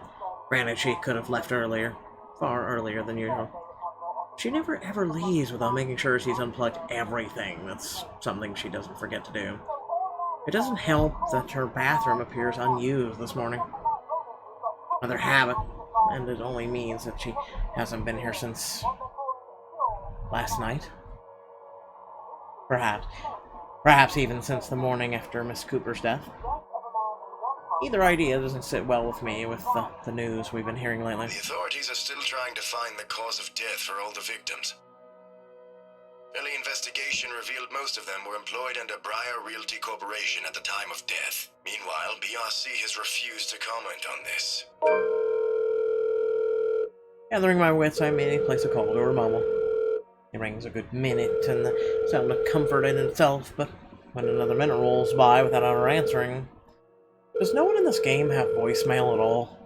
Granted, she could have left earlier. Far earlier than usual. She never ever leaves without making sure she's unplugged everything. That's something she doesn't forget to do. It doesn't help that her bathroom appears unused this morning. Another habit, and it only means that she hasn't been here since last night. Perhaps even since the morning after Miss Cooper's death. Either idea doesn't sit well with me with the news we've been hearing lately. The authorities are still trying to find the cause of death for all the victims. Early investigation revealed most of them were employed under Briar Realty Corporation at the time of death. Meanwhile, BRC has refused to comment on this. Gathering my wits, I immediately place a call to her mama. It rings a good minute, and the sound of comfort in itself, but when another minute rolls by without her answering... Does no one in this game have voicemail at all?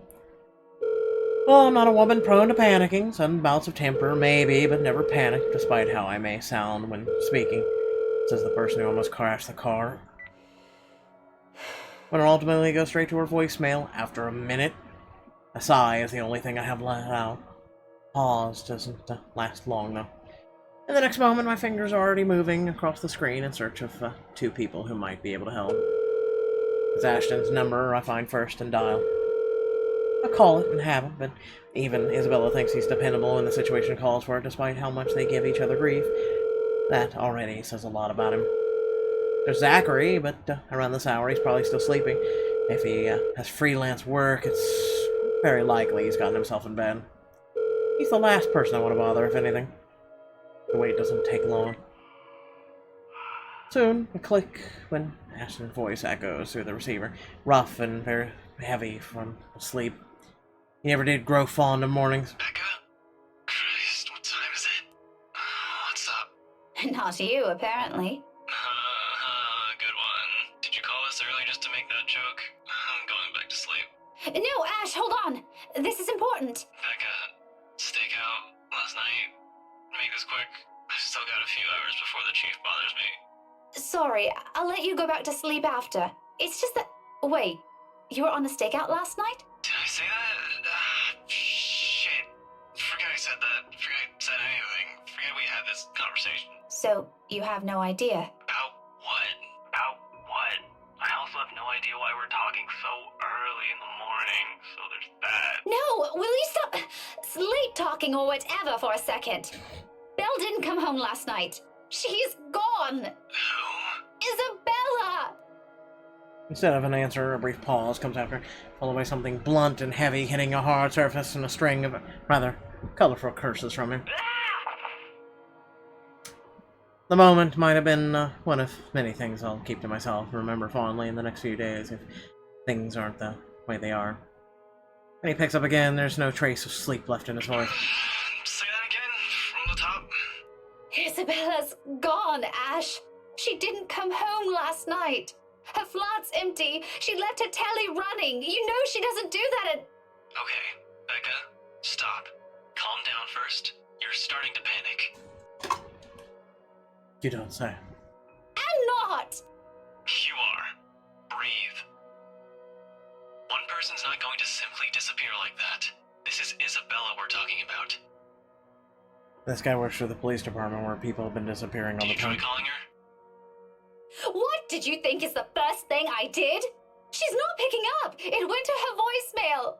Well, I'm not a woman prone to panicking. Sudden bouts of temper, maybe, but never panic, despite how I may sound when speaking, says the person who almost crashed the car. When I ultimately go straight to her voicemail, after a minute, a sigh is the only thing I have let out. Pause doesn't last long, though. In the next moment, my fingers are already moving across the screen in search of two people who might be able to help. It's Ashton's number I find first and dial. I call it and have it, but even Isabella thinks he's dependable when the situation calls for it, despite how much they give each other grief. That already says a lot about him. There's Zachary, but around this hour he's probably still sleeping. If he has freelance work, it's very likely he's gotten himself in bed. He's the last person I want to bother, if anything. The wait doesn't take long. Soon, a click when Ashton's voice echoes through the receiver, rough and very heavy from sleep. He never did grow fond of mornings. Becca? Christ, what time is it? What's up? Not you, apparently. Good one. Did you call us early just to make that joke? I'm going back to sleep. No, Ash, hold on. This is important. Becca, stakeout last night. Make this quick. I've still got a few hours before the chief bothers me. Sorry, I'll let you go back to sleep after. It's just that... Wait, you were on a stakeout last night? Did I say that? Shit. Forget I said that. Forget I said anything. Forget we had So, you have no idea? About what? About what? I also have no idea why we're talking so early in the morning, so there's that. No! Will you stop sleep talking or whatever for a second? Belle didn't come home last night. She's gone! Who? Isabella! Instead of an answer, a brief pause comes after, followed by something blunt and heavy hitting a hard surface and a string of, rather, colorful curses from him. The moment might have been one of many things I'll keep to myself and remember fondly in the next few days if things aren't the way they are. When he picks up again, there's no trace of sleep left in his voice. Say that again, from the top. Isabella's gone, Ash. She didn't come home last night. Her flat's empty. She left her telly running. You know she doesn't do that at... Okay, Becca, stop. Calm down first. You're starting to panic. You don't say. I'm not! You are. Breathe. One person's not going to simply disappear like that. This is Isabella we're talking about. This guy works for the police department where people have been disappearing all the time. Did you try calling her? What did you think is the first thing I did? She's not picking up. It went to her voicemail.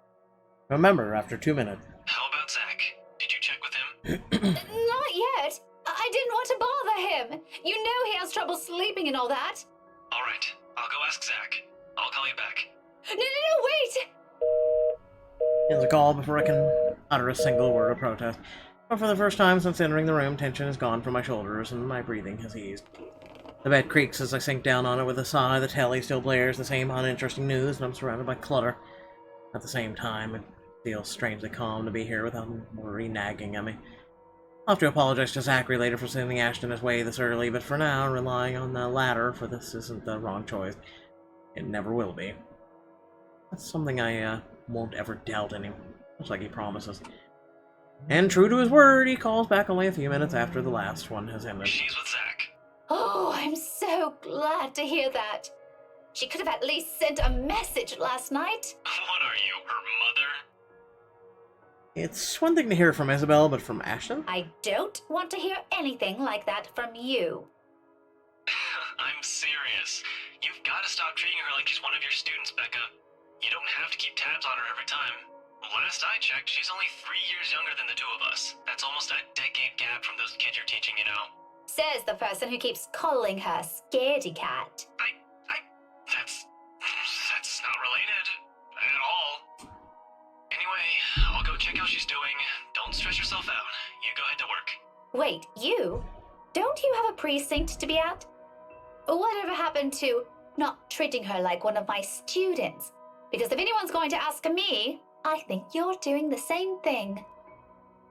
Remember, after 2 minutes. How about Zach? Did you check with him? Not yet. I didn't want to bother him. You know he has trouble sleeping and all that. All right, I'll go ask Zach. I'll call you back. No, wait! Ends a call before I can utter a single word of protest. But for the first time since entering the room, tension is gone from my shoulders and my breathing has eased. The bed creaks as I sink down on it with a sigh. The telly still blares the same uninteresting news, and I'm surrounded by clutter. At the same time, it feels strangely calm to be here without worry nagging at me. I'll have to apologize to Zachary later for sending Ashton his way this early, but for now, relying on the latter, for this isn't the wrong choice. It never will be. That's something I won't ever doubt in him, much like he promises. And true to his word, he calls back only a few minutes after the last one has ended. She's with Zach. Oh, I'm so glad to hear that. She could have at least sent a message last night. What are you, her mother? It's one thing to hear from Isabel, but from Ashton? I don't want to hear anything like that from you. I'm serious. You've got to stop treating her like she's one of your students, Becca. You don't have to keep tabs on her every time. Last I checked, she's only 3 years younger than the two of us. That's almost a decade gap from those kids you're teaching, you know. Says the person who keeps calling her Scaredy Cat. That's not related at all. Anyway, I'll go check how she's doing. Don't stress yourself out. You go ahead to work. Wait, you? Don't you have a precinct to be at? Whatever happened to not treating her like one of my students? Because if anyone's going to ask me, I think you're doing the same thing.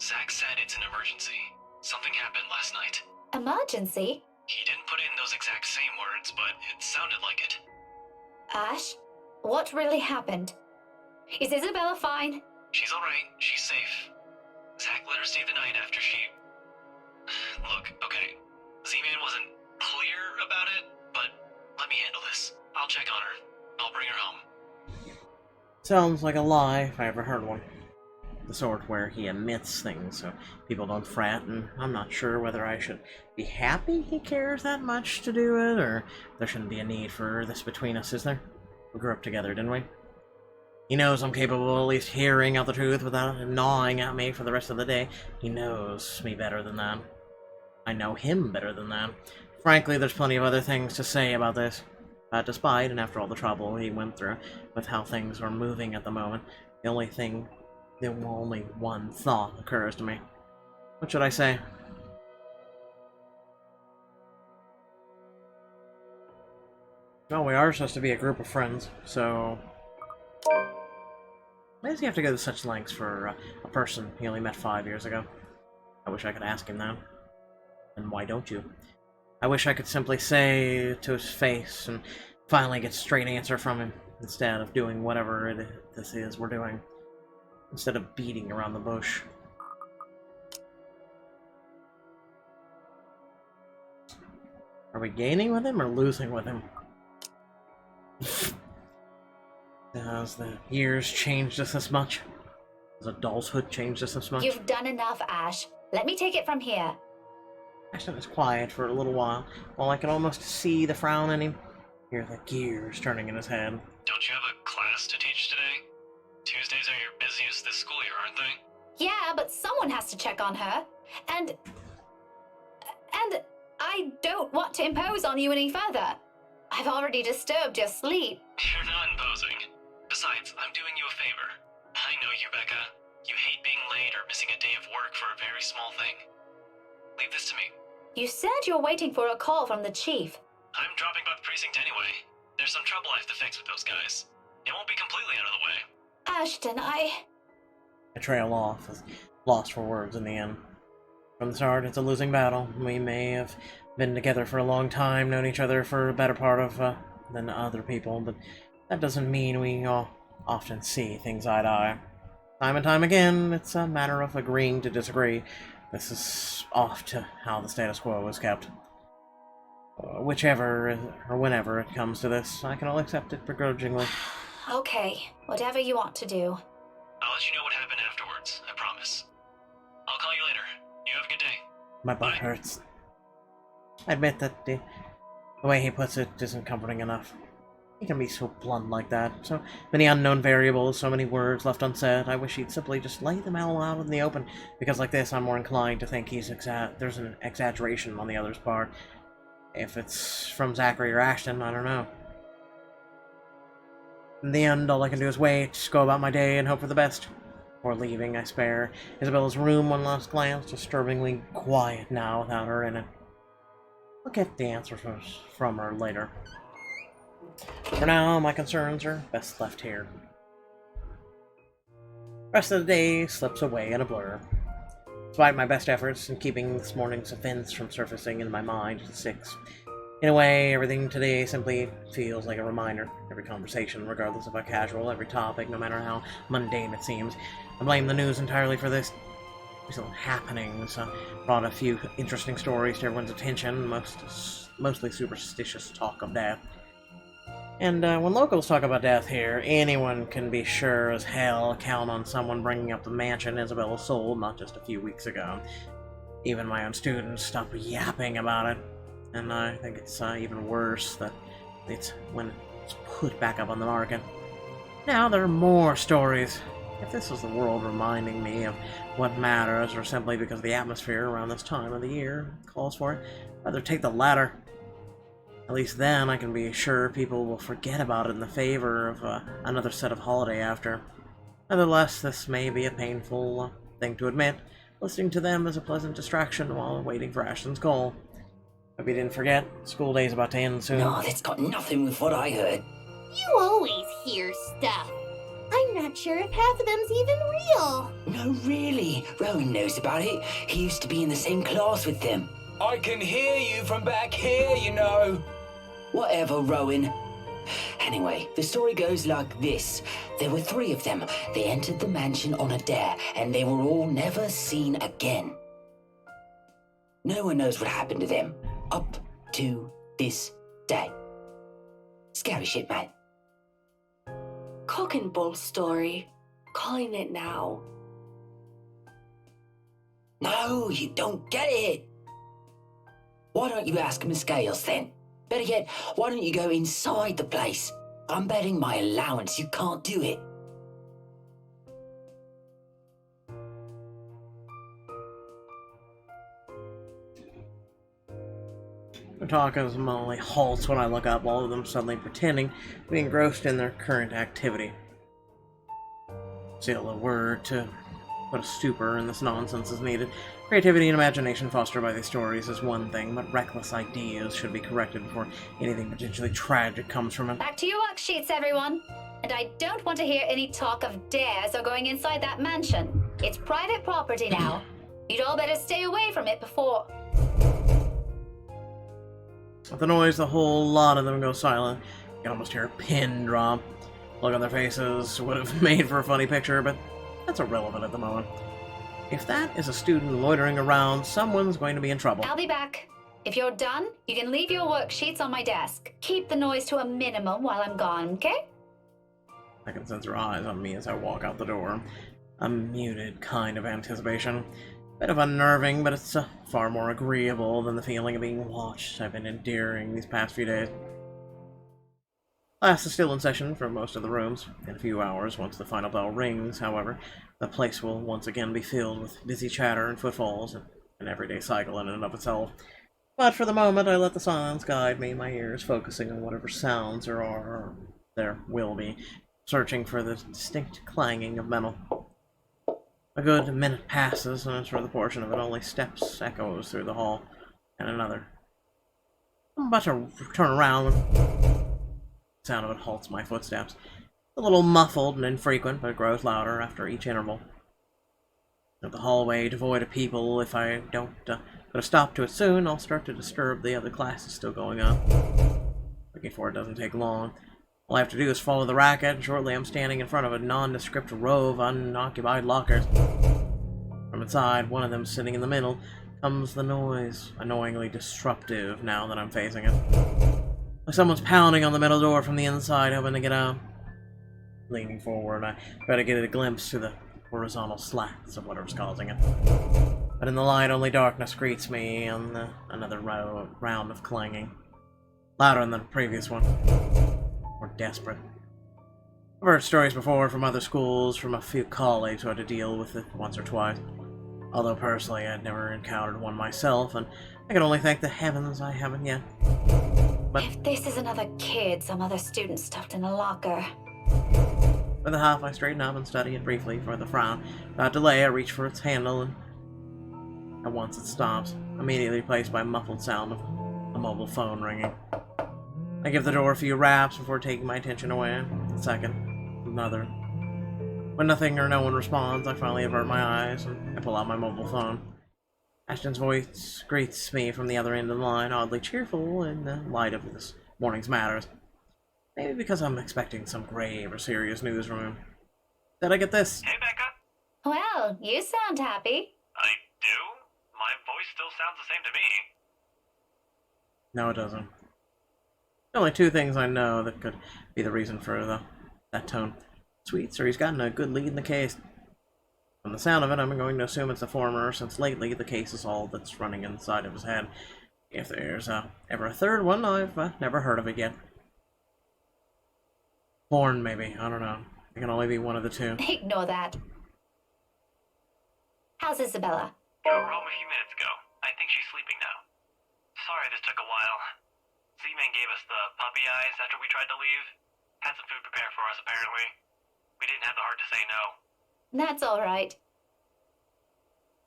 Zach said it's an emergency. Something happened last night. Emergency? He didn't put in those exact same words, but it sounded like it. Ash, what really happened? Is Isabella fine? She's alright. She's safe. Zach let her stay the night after she... Look, okay. Z-Man wasn't clear about it, but let me handle this. I'll check on her. I'll bring her home. Sounds like a lie, if I ever heard one. The sort where he admits things so people don't fret, and I'm not sure whether I should be happy he cares that much to do it, or there shouldn't be a need for this between us, is there? We grew up together, didn't we? He knows I'm capable of at least hearing out the truth without gnawing at me for the rest of the day. He knows me better than that. I know him better than that. Frankly, there's plenty of other things to say about this. But despite, and after all the trouble he went through with how things are moving at the moment, the only one thought occurs to me. What should I say? Well, we are supposed to be a group of friends, so... why does he have to go to such lengths for a person he only met 5 years ago? I wish I could ask him that. And why don't you? I wish I could simply say to his face and finally get a straight answer from him, instead of doing whatever this is we're doing. Instead of beating around the bush. Are we gaining with him or losing with him? Has the years changed us this much? Has adulthood changed us this much? You've done enough, Ash. Let me take it from here. Ashton is quiet for a little while I can almost see the frown in him, hear the gears turning in his head. Don't you have a class to teach today? Tuesdays are your busiest this school year, aren't they? Yeah, but someone has to check on her. And I don't want to impose on you any further. I've already disturbed your sleep. You're not imposing. Besides, I'm doing you a favor. I know you, Becca. You hate being late or missing a day of work for a very small thing. Leave this to me. You said you're waiting for a call from the chief. I'm dropping by the precinct anyway. There's some trouble I have to fix with those guys. It won't be completely out of the way. Ashton, I trail off, lost for words in the end. From the start, it's a losing battle. We may have been together for a long time, known each other for a better part of, than other people, but that doesn't mean we often see things eye to eye. Time and time again, it's a matter of agreeing to disagree. This is off to how the status quo is kept. Whichever or whenever it comes to this, I can only accept it begrudgingly. Okay, whatever you want to do. I'll let you know what happened afterwards, I promise. I'll call you later. You have a good day. My butt hurts. I admit that the way he puts it isn't comforting enough. He can be so blunt like that. So many unknown variables, so many words left unsaid. I wish he'd simply just lay them all out in the open, because like this I'm more inclined to think there's an exaggeration on the other's part. If it's from Zachary or Ashton, I don't know. In the end, all I can do is wait, go about my day, and hope for the best. Before leaving, I spare Isabella's room one last glance, disturbingly quiet now without her in it. I'll get the answers from her later. For now, my concerns are best left here. The rest of the day slips away in a blur. Despite my best efforts in keeping this morning's events from surfacing in my mind at 6. In a way, everything today simply feels like a reminder. Every conversation, regardless of how casual, every topic, no matter how mundane it seems. I blame the news entirely for this. Recent happenings brought a few interesting stories to everyone's attention, mostly superstitious talk of death. And when locals talk about death here, anyone can be sure as hell count on someone bringing up the mansion Isabella sold not just a few weeks ago. Even my own students stopped yapping about it. And I think it's even worse that it's when it's put back up on the market. Now there are more stories. If this is the world reminding me of what matters, or simply because the atmosphere around this time of the year calls for it, I'd rather take the latter. At least then I can be sure people will forget about it in the favor of another set of holiday after. Nevertheless, this may be a painful thing to admit. Listening to them is a pleasant distraction while waiting for Ashton's call. Hope you didn't forget, school day's about to end soon. No, that's got nothing with what I heard. You always hear stuff. I'm not sure if half of them's even real. No, really. Rowan knows about it. He used to be in the same class with them. I can hear you from back here, you know. Whatever, Rowan. Anyway, the story goes like this. There were 3 of them. They entered the mansion on a dare, and they were all never seen again. No one knows what happened to them, up to this day. Scary shit, man. Cock and bull story. Calling it now. No, you don't get it. Why don't you ask Miss Gales then? Better yet, why don't you go inside the place? I'm betting my allowance you can't do it. The talk only halts when I look up, all of them suddenly pretending to be engrossed in their current activity. Still, a word to put a stupor in this nonsense is needed. Creativity and imagination fostered by these stories is one thing, but reckless ideas should be corrected before anything potentially tragic comes from it. Back to your worksheets, everyone. And I don't want to hear any talk of dares or going inside that mansion. It's private property now. You'd all better stay away from it before... With the noise, the whole lot of them go silent. You can almost hear a pin drop. Look on their faces would have made for a funny picture, but that's irrelevant at the moment. If that is a student loitering around, someone's going to be in trouble. I'll be back. If you're done, you can leave your worksheets on my desk. Keep the noise to a minimum while I'm gone, okay? I can sense her eyes on me as I walk out the door. A muted kind of anticipation. Bit of unnerving, but it's far more agreeable than the feeling of being watched I've been enduring these past few days. Class is still in session for most of the rooms. In a few hours, once the final bell rings, however, the place will once again be filled with busy chatter and footfalls, an everyday cycle in and of itself. But for the moment, I let the silence guide me, my ears focusing on whatever sounds there are, or there will be, searching for the distinct clanging of metal. A good minute passes, and as for the portion of it, only steps echoes through the hall, and another. I'm about to turn around when the sound of it halts my footsteps. A little muffled and infrequent, but grows louder after each interval. The hallway devoid of people, if I don't put a stop to it soon, I'll start to disturb the other classes still going on. Looking for it doesn't take long. All I have to do is follow the racket, and shortly I'm standing in front of a nondescript row of unoccupied lockers. From inside, one of them sitting in the middle, comes the noise, annoyingly disruptive now that I'm facing it. Like someone's pounding on the metal door from the inside, hoping to get out. Leaning forward, I try to get a glimpse to the horizontal slats of whatever's causing it. But in the light, only darkness greets me, and another round of clanging. Louder than the previous one. More desperate. I've heard stories before from other schools, from a few colleagues who had to deal with it once or twice. Although personally, I'd never encountered one myself, and I can only thank the heavens I haven't yet. But If this is another kid some other student stuffed in a locker. with a half, I straighten up and study it briefly for the frown. Without delay, I reach for its handle, and at once it stops, immediately replaced by a muffled sound of a mobile phone ringing. I give the door a few raps before taking my attention away. A second, another. When nothing or no one responds, I finally avert my eyes and I pull out my mobile phone. Ashton's voice greets me from the other end of the line, oddly cheerful in the light of this morning's matters. Maybe because I'm expecting some grave or serious news from him. Did I get this? Hey, Becca. Well, you sound happy. I do? My voice still sounds the same to me. No, it doesn't. Only two things I know that could be the reason for that tone. Sweet, sir, he's gotten a good lead in the case. From the sound of it, I'm going to assume it's the former, since lately the case is all that's running inside of his head. If there's ever a third one, I've never heard of it yet. Porn, maybe. I don't know. It can only be one of the two. Ignore that. How's Isabella? You were home a few minutes ago. I think she's sleeping now. Sorry this took a while. Z-Man gave us the puppy eyes after we tried to leave. Had some food prepared for us, apparently. We didn't have the heart to say no. That's all right.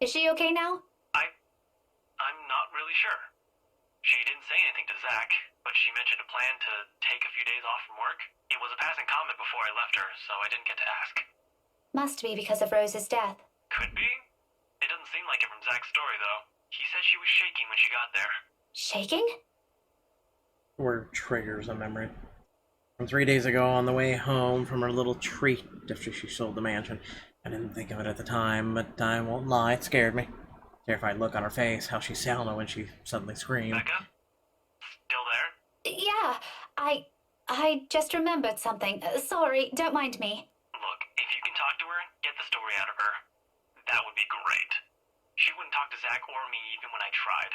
Is she okay now? I'm not really sure. She didn't say anything to Zach, but she mentioned a plan to take a few days off from work. It was a passing comment before I left her, so I didn't get to ask. Must be because of Rose's death. Could be. It doesn't seem like it from Zach's story, though. He said she was shaking when she got there. Shaking? Word triggers a memory. From 3 days ago, on the way home from her little treat after she sold the mansion. I didn't think of it at the time, but I won't lie, it scared me. Terrified look on her face, how she sounded when she suddenly screamed. Becca? Still there? Yeah, I just remembered something. Sorry, don't mind me. Look, if you can talk to her, get the story out of her. That would be great. She wouldn't talk to Zach or me even when I tried.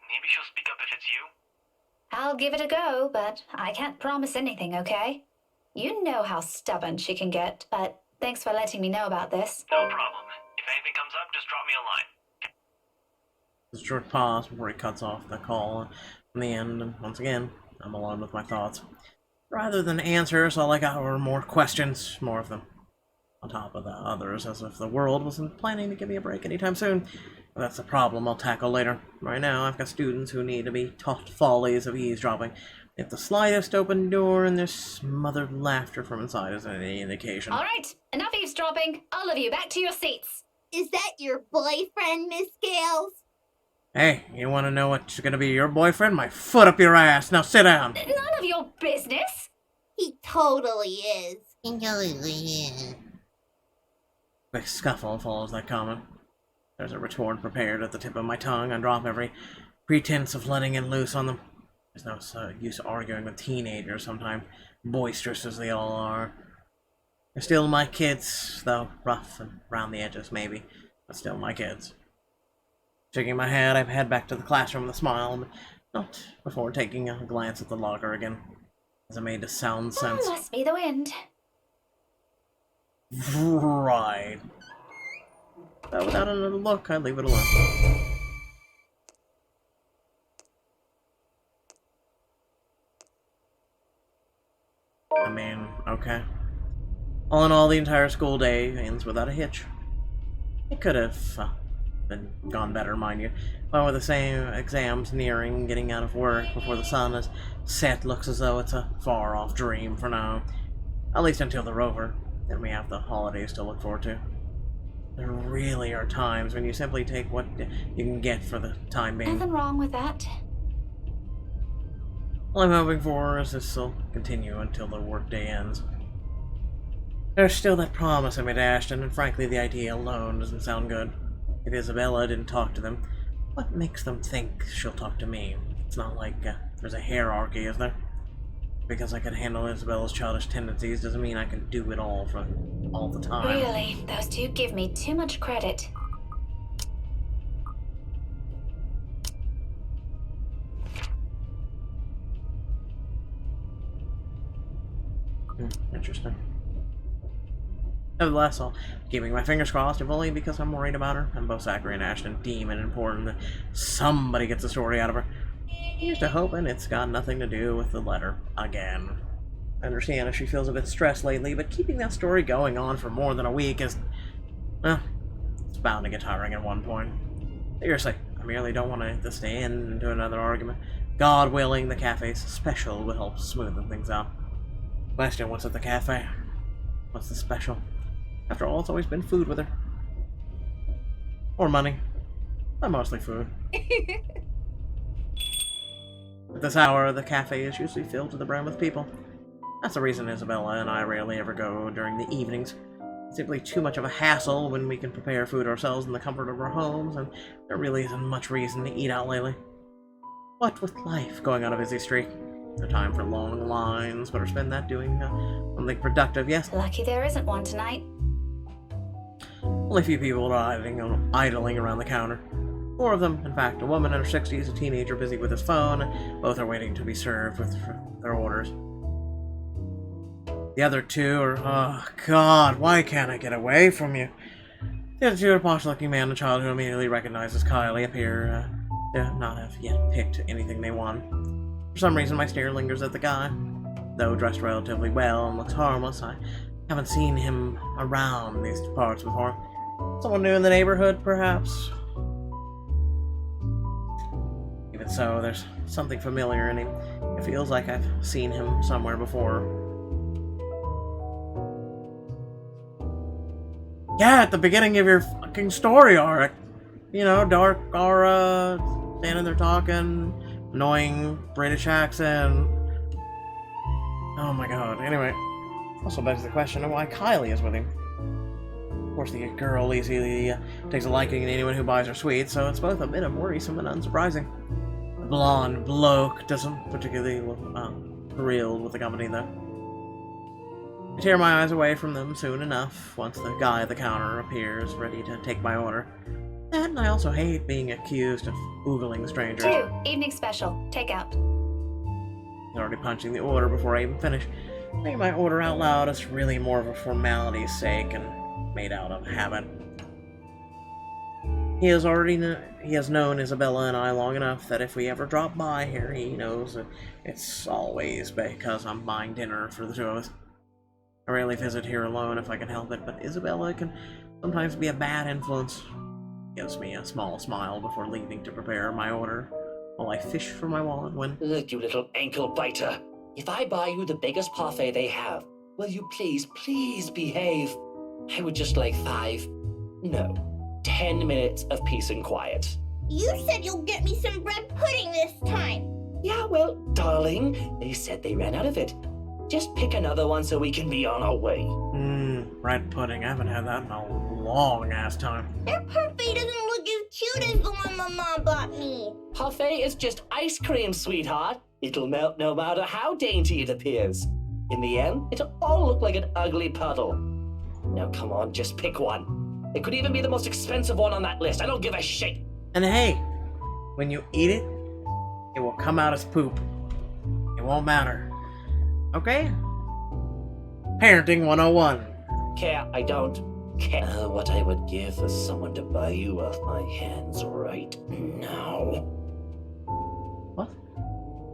Maybe she'll speak up if it's you? I'll give it a go, but I can't promise anything, okay? You know how stubborn she can get, but thanks for letting me know about this. No problem. If anything comes up, just drop me a line. There's a short pause before he cuts off the call in the end, and once again, I'm alone with my thoughts. Rather than answers, all I got were more questions, more of them. On top of the others, as if the world wasn't planning to give me a break anytime soon. But that's a problem I'll tackle later. Right now, I've got students who need to be taught follies of eavesdropping. If the slightest open door and their smothered laughter from inside is any indication. All right, enough eavesdropping. All of you, back to your seats. Is that your boyfriend, Miss Gales? Hey, you want to know what's going to be your boyfriend? My foot up your ass. Now sit down. None of your business. He totally is. A scuffle follows that comment. There's a retort prepared at the tip of my tongue. I drop every pretense of letting it loose on them. There's no use arguing with teenagers sometimes, boisterous as they all are. They're still my kids, though rough and round the edges maybe, but still my kids. Shaking my head, I head back to the classroom with a smile, but not before taking a glance at the locker again, as I made a sound sense. Must be the wind. Right. But without another look, I leave it alone. I mean, okay. All in all, the entire school day ends without a hitch. It could have been gone better, mind you. But with the same exams nearing, getting out of work before the sun is set looks as though it's a far-off dream for now. At least until they're over. Then we have the holidays to look forward to. There really are times when you simply take what you can get for the time being. Nothing wrong with that. All I'm hoping for is this will continue until the workday ends. There's still that promise I made Ashton, and frankly the idea alone doesn't sound good. If Isabella didn't talk to them, what makes them think she'll talk to me? It's not like there's a hierarchy, is there? Because I can handle Isabella's childish tendencies doesn't mean I can do it all for all the time. Really, those two give me too much credit. Interesting. Nevertheless, I'll keeping my fingers crossed, if only because I'm worried about her. And both Zachary and Ashton deem it important that somebody gets the story out of her. Here's to hoping it's got nothing to do with the letter again. I understand if she feels a bit stressed lately, but keeping that story going on for more than a week is, well, it's bound to get tiring at one point. Seriously, I merely don't want this to end into another argument. God willing, the cafe's special will help smoothen things out. Question, what's at the cafe? What's the special? After all, it's always been food with her. Or money. But mostly food. At this hour, the cafe is usually filled to the brim with people. That's the reason Isabella and I rarely ever go during the evenings. It's simply too much of a hassle when we can prepare food ourselves in the comfort of our homes, and there really isn't much reason to eat out lately. What with life going on a busy streak? No time for long lines, better spend that doing something productive, yes? Lucky there isn't one tonight. Only a few people are idling around the counter. 4 of them, in fact, a woman in her 60s, a teenager busy with his phone. Both are waiting to be served with their orders. The other 2 are, oh god, why can't I get away from you? The other 2 are a posh-looking man and child who immediately recognizes Kylie appear to not have yet picked anything they want. For some reason, my stare lingers at the guy. Though dressed relatively well and looks harmless, I haven't seen him around these parts before. Someone new in the neighborhood, perhaps? Even so, there's something familiar in him. It feels like I've seen him somewhere before. Yeah, at the beginning of your fucking story arc. You know, dark aura, standing there talking, annoying British accent. Oh my god. Anyway, also begs the question of why Kylie is with him. Of course, the girl easily takes a liking to anyone who buys her sweets, so it's both a bit of worrisome and unsurprising. The blonde bloke doesn't particularly look thrilled with the company, though. I tear my eyes away from them soon enough, once the guy at the counter appears, ready to take my order. And I also hate being accused of oogling strangers. 2, evening special, takeout. Already punching the order before I even finish. Saying my order out loud is really more of a formality's sake and made out of habit. He has known Isabella and I long enough that if we ever drop by here, he knows that it's always because I'm buying dinner for the 2 of us. I rarely visit here alone if I can help it, but Isabella can sometimes be a bad influence. Gives me a small smile before leaving to prepare my order, while I fish for my wallet when... Look, you little ankle biter. If I buy you the biggest parfait they have, will you please behave? I would just like 10 minutes of peace and quiet. You said you'll get me some bread pudding this time. Yeah, well, darling, they said they ran out of it. Just pick another one so we can be on our way. Bread pudding. I haven't had that in a long-ass time. Their parfait doesn't look as cute as the one my mom bought me. Parfait is just ice cream, sweetheart. It'll melt no matter how dainty it appears. In the end, it'll all look like an ugly puddle. Now come on, just pick one. It could even be the most expensive one on that list. I don't give a shit. And hey, when you eat it, it will come out as poop. It won't matter. Okay? Parenting 101. Care, I don't care what I would give for someone to buy you off my hands right now. What?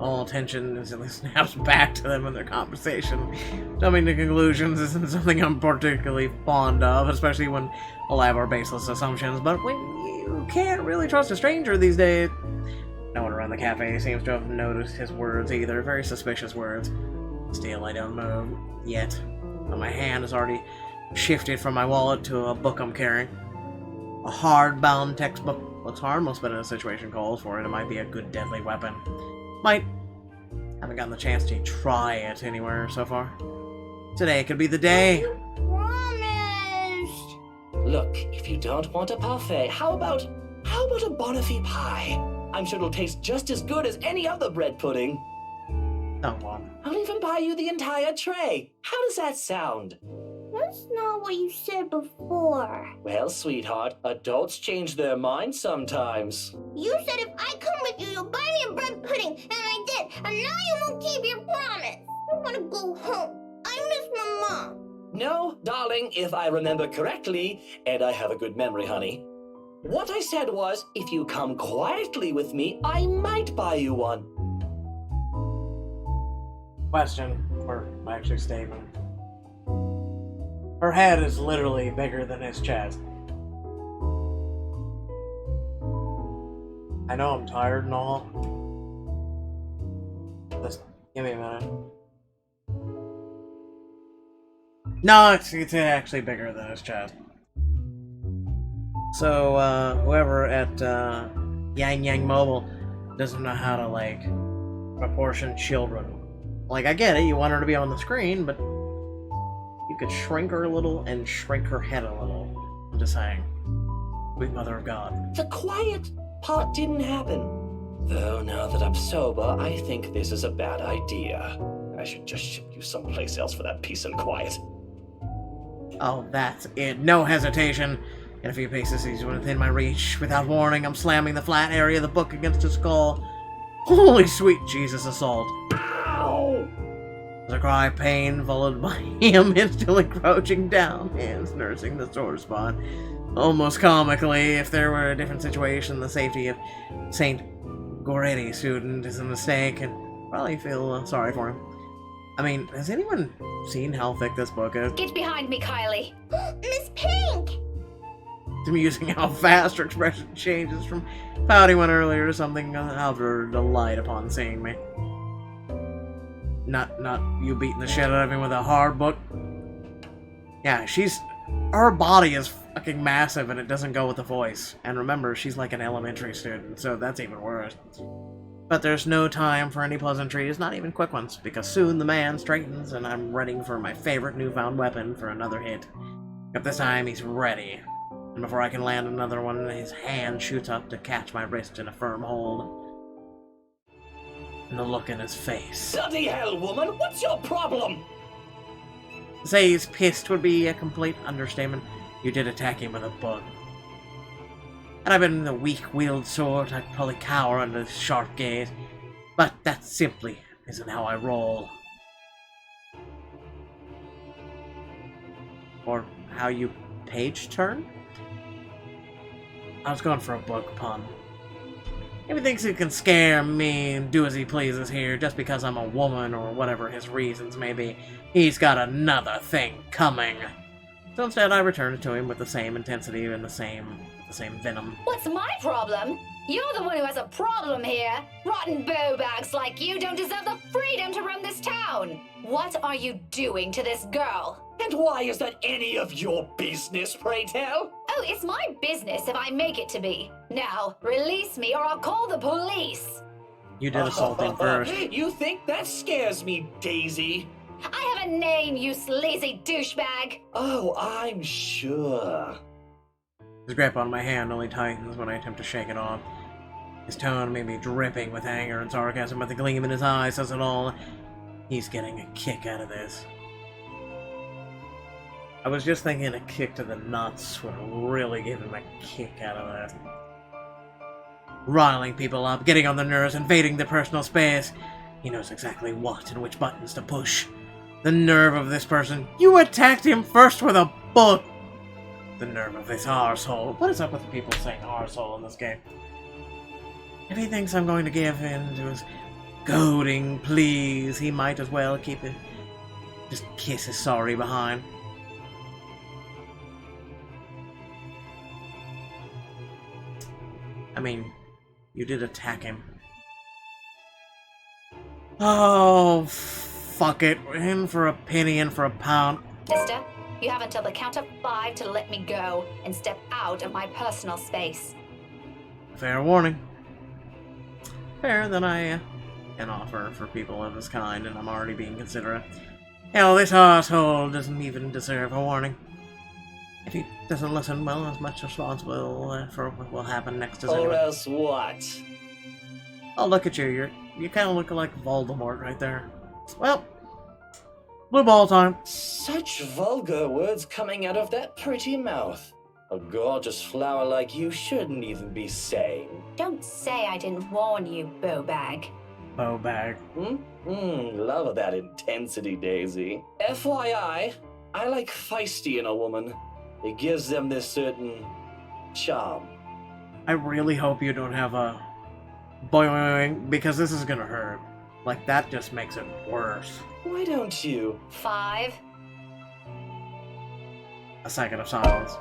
All attention instantly snaps back to them in their conversation. Jumping to conclusions isn't something I'm particularly fond of, especially when we'll have our baseless assumptions, but when you can't really trust a stranger these days. No one around the cafe seems to have noticed his words either. Very suspicious words. Still, I don't move. Yet. But my hand has already shifted from my wallet to a book I'm carrying. A hard-bound textbook. Looks harmless, but in a situation calls for it, it might be a good deadly weapon. Haven't gotten the chance to try it anywhere so far. Today could be the day. Promised. Look, if you don't want a parfait, how about a Bonifay pie? I'm sure it'll taste just as good as any other bread pudding. Come on. I'll even buy you the entire tray. How does that sound? That's not what you said before. Well, sweetheart, adults change their minds sometimes. You said if I come with you, you'll buy me a bread pudding, and I did, and now you won't keep your promise. I want to go home. I miss my mom. No, darling, if I remember correctly, and I have a good memory, honey. What I said was, if you come quietly with me, I might buy you one. Question, or actually statement. Her head is literally bigger than his chest. I know I'm tired and all. Just give me a minute. No, it's actually bigger than his chest. So, whoever at Yang Yang Mobile doesn't know how to, like, proportion children. Like, I get it, you want her to be on the screen, but you could shrink her a little and shrink her head a little. I'm just saying. Sweet Mother of God. The quiet part didn't happen. Though now that I'm sober, I think this is a bad idea. I should just ship you someplace else for that peace and quiet. Oh, that's it. No hesitation. In a few paces, he's within my reach. Without warning, I'm slamming the flat area of the book against his skull. Holy sweet Jesus assault. Ow! There's a cry of pain, followed by him instantly crouching down, hands nursing the sore spot. Almost comically, if there were a different situation, the safety of St. Goretti student is a mistake, and probably feel sorry for him. I mean, has anyone seen how thick this book is? Get behind me, Kylie. Miss Pink! It's amusing how fast her expression changes from pouting one earlier to something of her delight upon seeing me. Not you beating the shit out of me with a hard book. Yeah, her body is fucking massive and it doesn't go with the voice. And remember, she's like an elementary student, so that's even worse. But there's no time for any pleasantries, not even quick ones, because soon the man straightens and I'm ready for my favorite newfound weapon for another hit. Except this time he's ready. And before I can land another one, his hand shoots up to catch my wrist in a firm hold. And the look in his face. Bloody hell, woman! What's your problem? To say he's pissed would be a complete understatement. You did attack him with a book. Had I been the weak-wielded sort, I'd probably cower under his sharp gaze. But that simply isn't how I roll. Or how you page-turn? I was going for a book pun. If he thinks he can scare me and do as he pleases here just because I'm a woman or whatever his reasons may be, he's got another thing coming. So instead I return it to him with the same intensity and the same venom. What's my problem? You're the one who has a problem here. Rotten bowbags like you don't deserve the freedom to run this town. What are you doing to this girl? And why is that any of your business, pray tell? Oh, it's my business if I make it to be. Now, release me or I'll call the police. You did assault him first. You think that scares me, Daisy? I have a name, you sleazy douchebag. Oh, I'm sure. His grip on my hand only tightens when I attempt to shake it off. His tone may be dripping with anger and sarcasm, but the gleam in his eyes says it all. He's getting a kick out of this. I was just thinking a kick to the nuts would really give him a kick out of that. riling people up, getting on their nerves, invading their personal space. He knows exactly what and which buttons to push. The nerve of this person. You attacked him first with a book. The nerve of this arsehole. What is up with people saying arsehole in this game? If he thinks I'm going to give in to his goading pleas, he might as well keep it. Just kiss his sorry behind. I mean, you did attack him. Oh, fuck it. We're in for a penny, in for a pound. Mister, you have until the count of 5 to let me go and step out of my personal space. Fair warning. Fair that I can offer for people of this kind, and I'm already being considerate. Hell, this asshole doesn't even deserve a warning. If he doesn't listen, well, as much responsible for what will happen next as Or anyone. else what? Oh, look at you. You kind of look like Voldemort right there. Well, blue ball time. Such vulgar words coming out of that pretty mouth. A gorgeous flower like you shouldn't even be saying. Don't say I didn't warn you, Bowbag. Bowbag. Love that intensity, Daisy. FYI, I like feisty in a woman. It gives them this certain charm. I really hope you don't have a boing, because this is gonna hurt. Like, that just makes it worse. Why don't you? 5. A second of silence.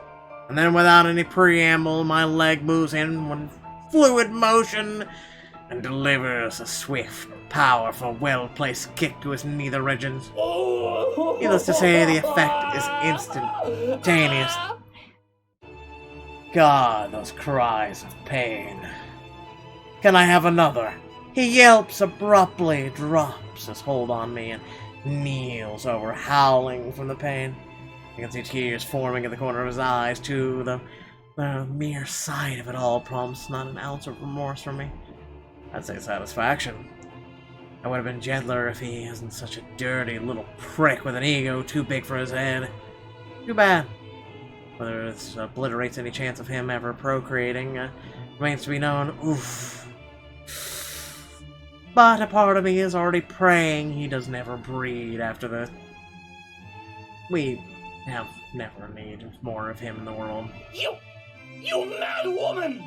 And then without any preamble, my leg moves in one fluid motion and delivers a swift, powerful, well-placed kick to his nether regions. Needless to say, the effect is instantaneous. God, those cries of pain. Can I have another? He yelps abruptly, drops his hold on me, and kneels over, howling from the pain. I can see tears forming at the corner of his eyes, too. The mere sight of it all prompts not an ounce of remorse from me. I'd say satisfaction. I would have been gentler if he isn't such a dirty little prick with an ego too big for his head. Too bad. Whether this obliterates any chance of him ever procreating remains to be known. Oof. But a part of me is already praying he does never breed after this. We have never needed more of him in the world. You mad woman!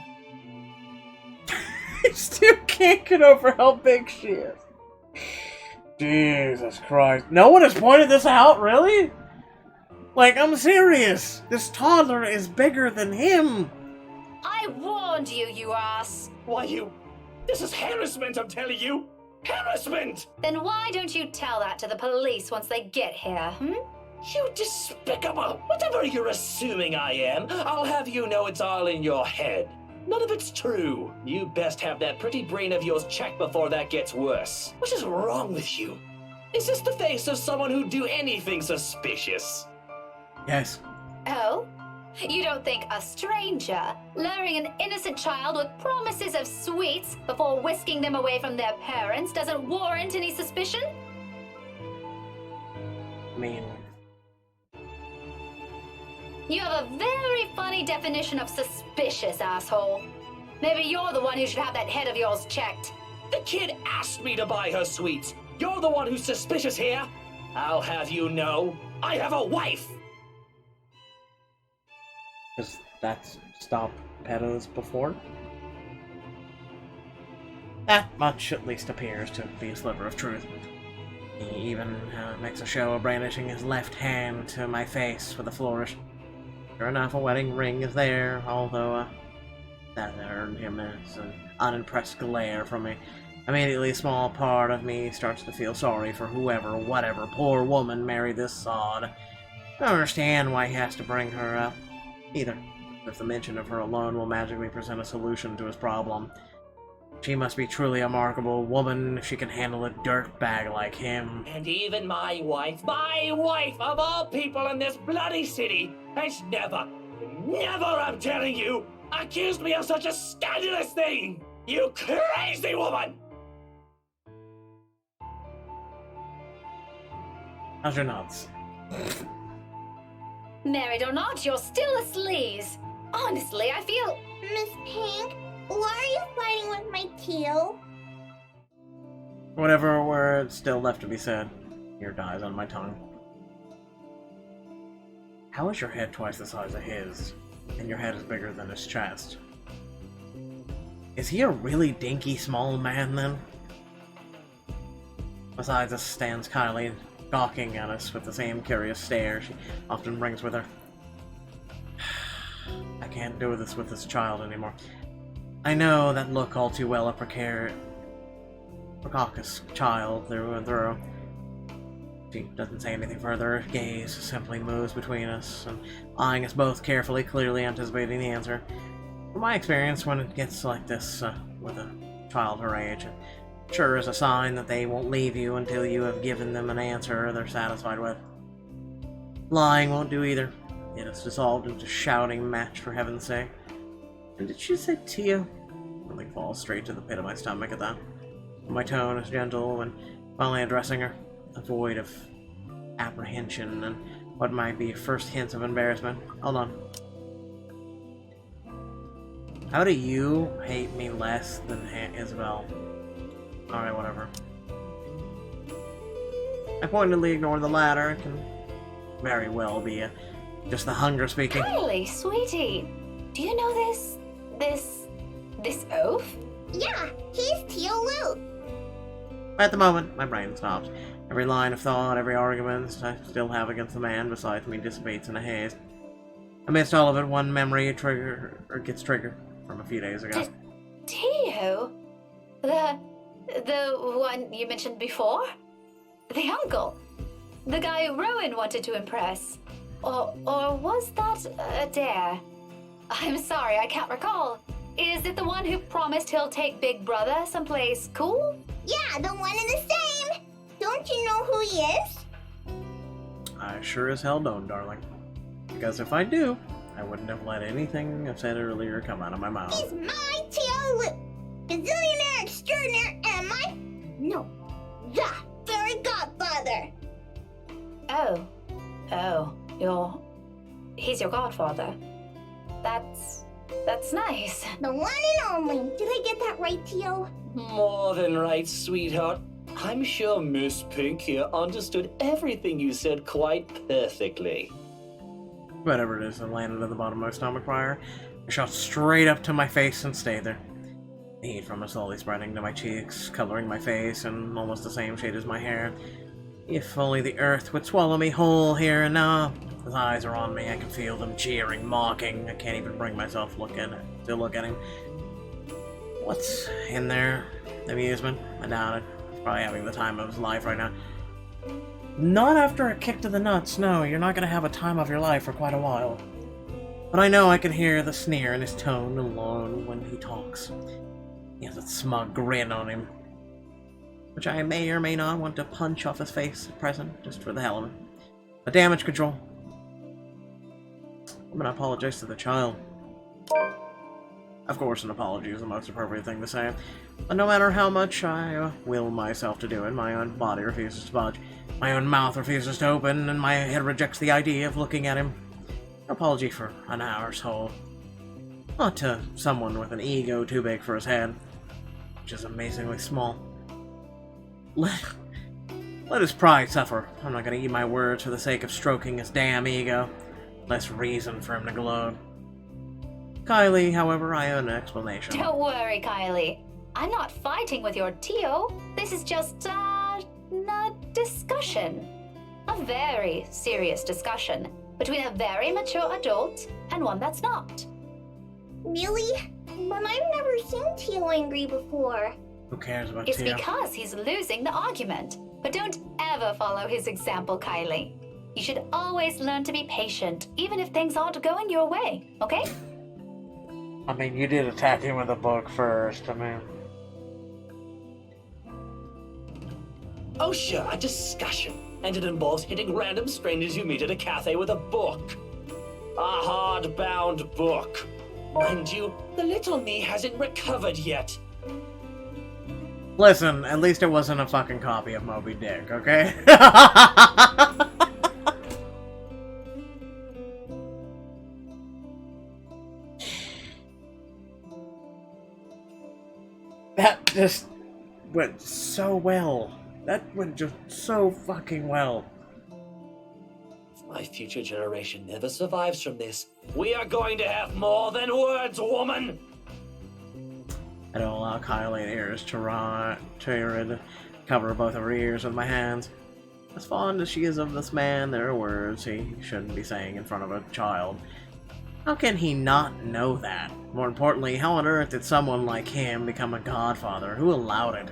I still can't get over how big she is. Jesus Christ. No one has pointed this out, really? Like, I'm serious. This toddler is bigger than him. I warned you, you ass. Why, this is harassment, I'm telling you! Harassment! Then why don't you tell that to the police once they get here, You despicable! Whatever you're assuming I am, I'll have you know it's all in your head. None of it's true. You best have that pretty brain of yours checked before that gets worse. What is wrong with you? Is this the face of someone who'd do anything suspicious? Yes. Oh? You don't think a stranger luring an innocent child with promises of sweets before whisking them away from their parents doesn't warrant any suspicion? I mean... You have a very funny definition of suspicious, asshole. Maybe you're the one who should have that head of yours checked. The kid asked me to buy her sweets. You're the one who's suspicious here. I'll have you know, I have a wife. Does that stop pedos before? That much at least appears to be a sliver of truth. He even makes a show of brandishing his left hand to my face with a flourish. Sure enough, a wedding ring is there, although that earned him an unimpressed glare from me. Immediately, a small part of me starts to feel sorry for whoever, whatever, poor woman married this sod. I don't understand why he has to bring her up, either. If the mention of her alone will magically present a solution to his problem. She must be truly a remarkable woman if she can handle a dirtbag like him. And even my wife of all people in this bloody city, has never, I'm telling you, accused me of such a scandalous thing! You crazy woman! How's your nuts? Married or not, you're still a sleaze. Honestly, I feel... Miss Pink, Why are you fighting with my Teal? Whatever word still left to be said, here dies on my tongue. How is your head twice the size of his, and your head is bigger than his chest? Is he a really dinky small man, then? Besides us stands Kylie, gawking at us with the same curious stare she often brings with her. I can't do this with this child anymore. I know that look all too well, a precocious child through and through. She doesn't say anything further. Her gaze simply moves between us, and eyeing us both carefully, clearly anticipating the answer. From my experience, when it gets like this with a child her age, it sure is a sign that they won't leave you until you have given them an answer they're satisfied with. Lying won't do either. It is dissolved into shouting match, for heaven's sake. And did she say Tia? Something falls straight to the pit of my stomach at that. My tone is gentle when finally addressing her, void of apprehension and what might be first hints of embarrassment. Hold on. How do you hate me less than Isabel? Alright, whatever. I pointedly ignore the latter. It can very well be just the hunger speaking. Kylie, sweetie, do you know this oaf? Yeah, he's Teal Luke. At the moment, my brain stops. Every line of thought, every argument I still have against the man beside me dissipates in a haze. Amidst all of it, one memory gets triggered from a few days ago. Tio? The one you mentioned before? The uncle? The guy Rowan wanted to impress? Or was that a dare? I'm sorry, I can't recall. Is it the one who promised he'll take Big Brother someplace cool? Yeah, the one in the same. Don't you know who he is? I sure as hell don't, darling. Because if I do, I wouldn't have let anything I've said earlier come out of my mouth. He's my Teal Luke. Gazillionaire extraordinaire, am I? No, the fairy godfather. He's your godfather. That's nice. The one and only. Did I get that right, Teal? More than right, sweetheart. I'm sure Miss Pink here understood everything you said quite perfectly. Whatever it is that landed at the bottom of my stomach prior, it shot straight up to my face and stayed there. The heat from it slowly spreading to my cheeks, coloring my face in almost the same shade as my hair. If only the earth would swallow me whole here and now. His eyes are on me, I can feel them jeering, mocking. I can't even bring myself to look at him. What's in there? Amusement? I doubt it. He's probably having the time of his life right now. Not after a kick to the nuts, no. You're not going to have a time of your life for quite a while. But I know I can hear the sneer in his tone alone when he talks. He has a smug grin on him, which I may or may not want to punch off his face at present, just for the hell of it. A damage control. I'm gonna apologize to the child. Of course, an apology is the most appropriate thing to say, but no matter how much I will myself to do it, my own body refuses to budge, my own mouth refuses to open, and my head rejects the idea of looking at him. An apology for an hour's hold. Not to someone with an ego too big for his head, which is amazingly small. Let his pride suffer. I'm not gonna eat my words for the sake of stroking his damn ego. Less reason for him to gloat. Kylie, however, I owe an explanation. Don't worry, Kylie. I'm not fighting with your Tio. This is just, a discussion. A very serious discussion between a very mature adult and one that's not. Really? But I've never seen Teal angry before. Who cares about It's Tio? because he's losing the argument. But don't ever follow his example, Kylie. You should always learn to be patient, even if things aren't going your way, okay? I mean, you did attack him with a book first, I mean... Oh sure, a discussion. And it involves hitting random strangers you meet at a cafe with a book. A hardbound book. Mind you, the little me hasn't recovered yet. Listen, at least it wasn't a fucking copy of Moby Dick, okay? just went so well. That went just so fucking well. If my future generation never survives from this, we are going to have more than words, woman! I don't allow Kylie ears to cover both of her ears with my hands. As fond as she is of this man, there are words he shouldn't be saying in front of a child. How can he not know that? More importantly, how on earth did someone like him become a godfather? Who allowed it?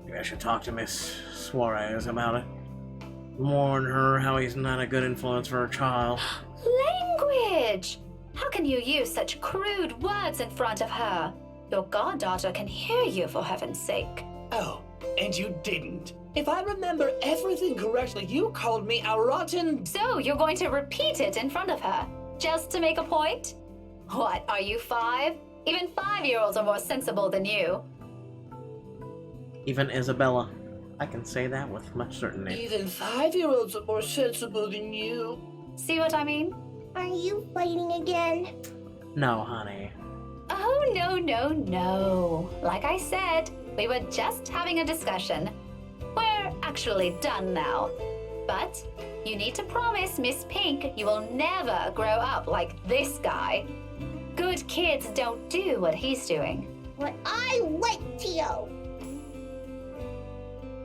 Maybe I should talk to Miss Suarez about it. Warn her how he's not a good influence for her child. Language! How can you use such crude words in front of her? Your goddaughter can hear you, for heaven's sake. Oh, and you didn't. If I remember everything correctly, you called me a rotten... So you're going to repeat it in front of her, just to make a point? What, are you 5? Even 5-year-olds are more sensible than you. Even Isabella. I can say that with much certainty. Even 5-year-olds are more sensible than you. See what I mean? Are you fighting again? No, honey. Oh, no. Like I said, we were just having a discussion. We're actually done now. But you need to promise Miss Pink you will never grow up like this guy. Good kids don't do what he's doing. But I like Tio.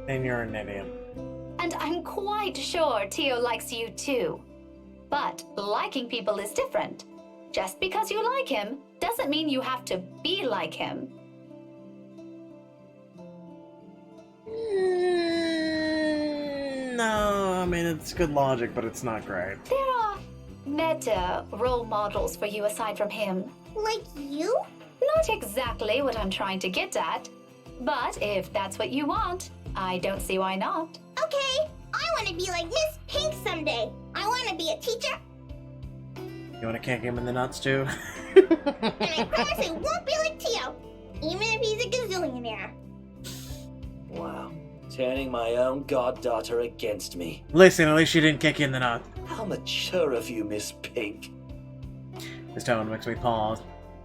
Then you're an idiot. And I'm quite sure Tio likes you too. But liking people is different. Just because you like him doesn't mean you have to be like him. No, I mean, it's good logic, but it's not great. There are better role models for you aside from him. Like you? Not exactly what I'm trying to get at. But if that's what you want, I don't see why not. Okay, I want to be like Miss Pink someday. I want to be a teacher. You want to kick him in the nuts, too? And I promise I won't be like Tio, even if he's a gazillionaire. Wow. Turning my own goddaughter against me. Listen, at least she didn't kick you in the nuts. How mature of you, Miss Pink. His tone makes me pause.